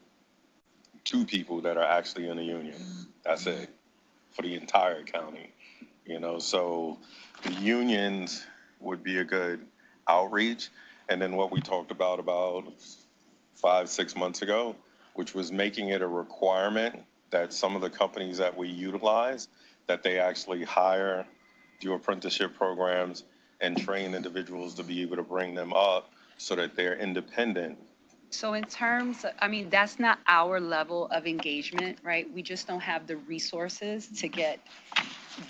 2 people that are actually in the union. That's it for the entire county. So the unions would be a good outreach. And then what we talked about 5-6 months ago, which was making it a requirement that some of the companies that we utilize, that they actually hire, do apprenticeship programs, and train individuals to be able to bring them up so that they're independent. So in terms of, that's not our level of engagement, right? We just don't have the resources to get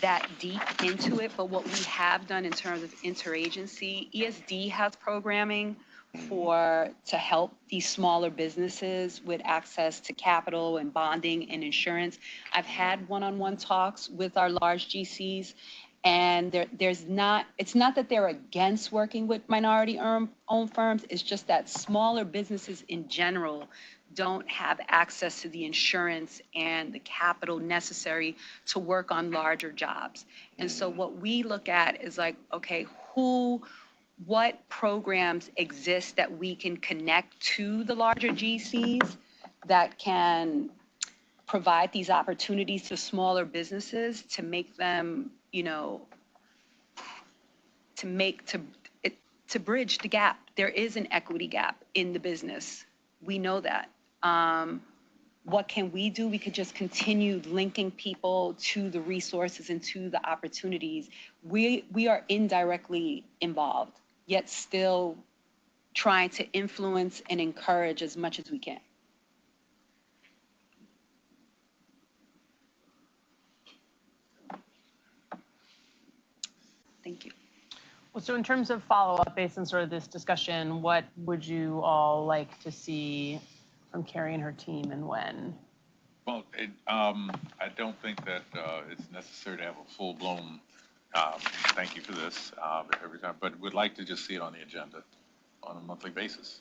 that deep into it, but what we have done in terms of interagency, ESD has programming to help these smaller businesses with access to capital and bonding and insurance. I've had one-on-one talks with our large GCs, and it's not that they're against working with minority-owned firms, it's just that smaller businesses in general don't have access to the insurance and the capital necessary to work on larger jobs. And so what we look at is like, okay, what programs exist that we can connect to the larger GCs that can provide these opportunities to smaller businesses to make them, to bridge the gap. There is an equity gap in the business. We know that. What can we do? We could just continue linking people to the resources and to the opportunities. We are indirectly involved, yet still trying to influence and encourage as much as we can. Thank you. Well, so in terms of follow-up based on sort of this discussion, what would you all like to see from Carrie and her team and when? Well, I don't think that it's necessary to have a full-blown thank you for this every time, but would like to just see it on the agenda on a monthly basis.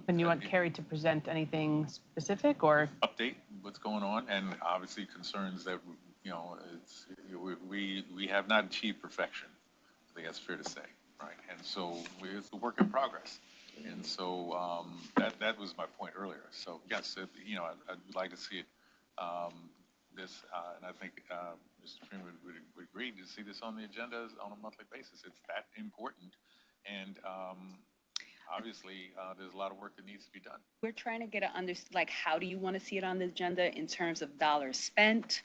And you want Carrie to present anything specific or? Update what's going on, and obviously concerns that, we have not achieved perfection. I think that's fair to say, right? And so it's a work in progress. And so that was my point earlier. So yes, I'd like to see it, and I think Mr. Freeman would agree to see this on the agenda on a monthly basis. It's that important, and obviously there's a lot of work that needs to be done. We're trying to get how do you want to see it on the agenda in terms of dollars spent?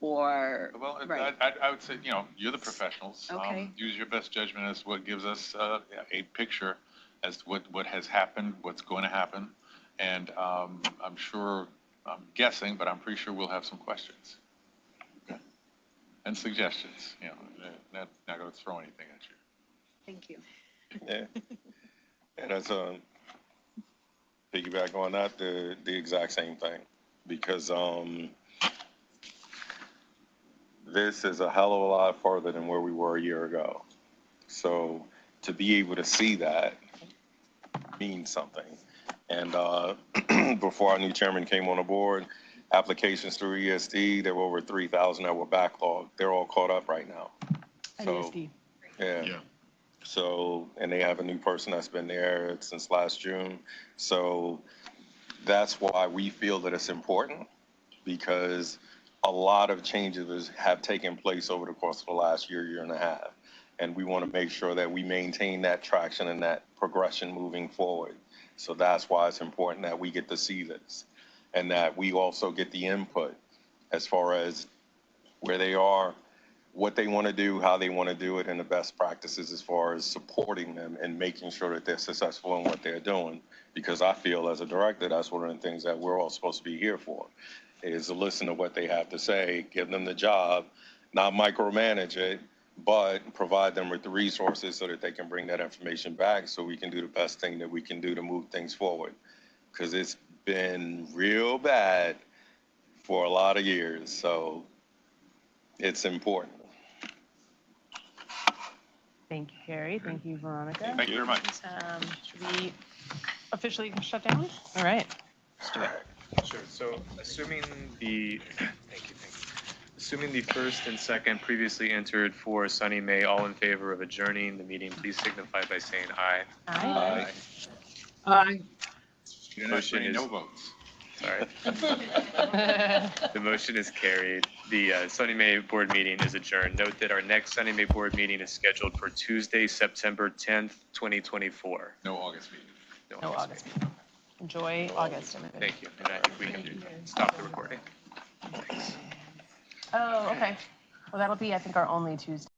Or right. I would say, you're the professionals. Okay. Use your best judgment as what gives us a picture as to what has happened, what's going to happen, and I'm guessing, but I'm pretty sure we'll have some questions. Okay. And suggestions. Not going to throw anything at you. Thank you. Yeah. And as piggyback on that, the exact same thing, because this is a hell of a lot further than where we were a year ago. So to be able to see that means something. And before our new chairman came on the board, applications through ESD, there were over 3,000 that were backlogged. They're all caught up right now. ESD. Yeah. So, and they have a new person that's been there since last June. So that's why we feel that it's important, because a lot of changes have taken place over the course of the last year and a half. And we want to make sure that we maintain that traction and that progression moving forward. So that's why it's important that we get to see this, and that we also get the input as far as where they are, what they want to do, how they want to do it, and the best practices as far as supporting them and making sure that they're successful in what they're doing. Because I feel as a director, that's one of the things that we're all supposed to be here for, is to listen to what they have to say, give them the job, not micromanage it, but provide them with the resources so that they can bring that information back so we can do the best thing that we can do to move things forward. Because it's been real bad for a lot of years, so it's important. Thank you, Carrie. Thank you, Veronica. Thank you very much. Should we officially shut down? All right. Sure. So assuming the first and second previously entered for SONYMA, all in favor of adjourning the meeting, please signify by saying aye. Aye. Aye. Motion is no votes. Sorry. The motion is carried. The SONYMA board meeting is adjourned. Note that our next SONYMA board meeting is scheduled for Tuesday, September 10th, 2024. No August meeting. No August meeting. Enjoy August. Thank you. And I think we can stop the recording. Thanks. Oh, okay. Well, that'll be, I think, our only Tuesday.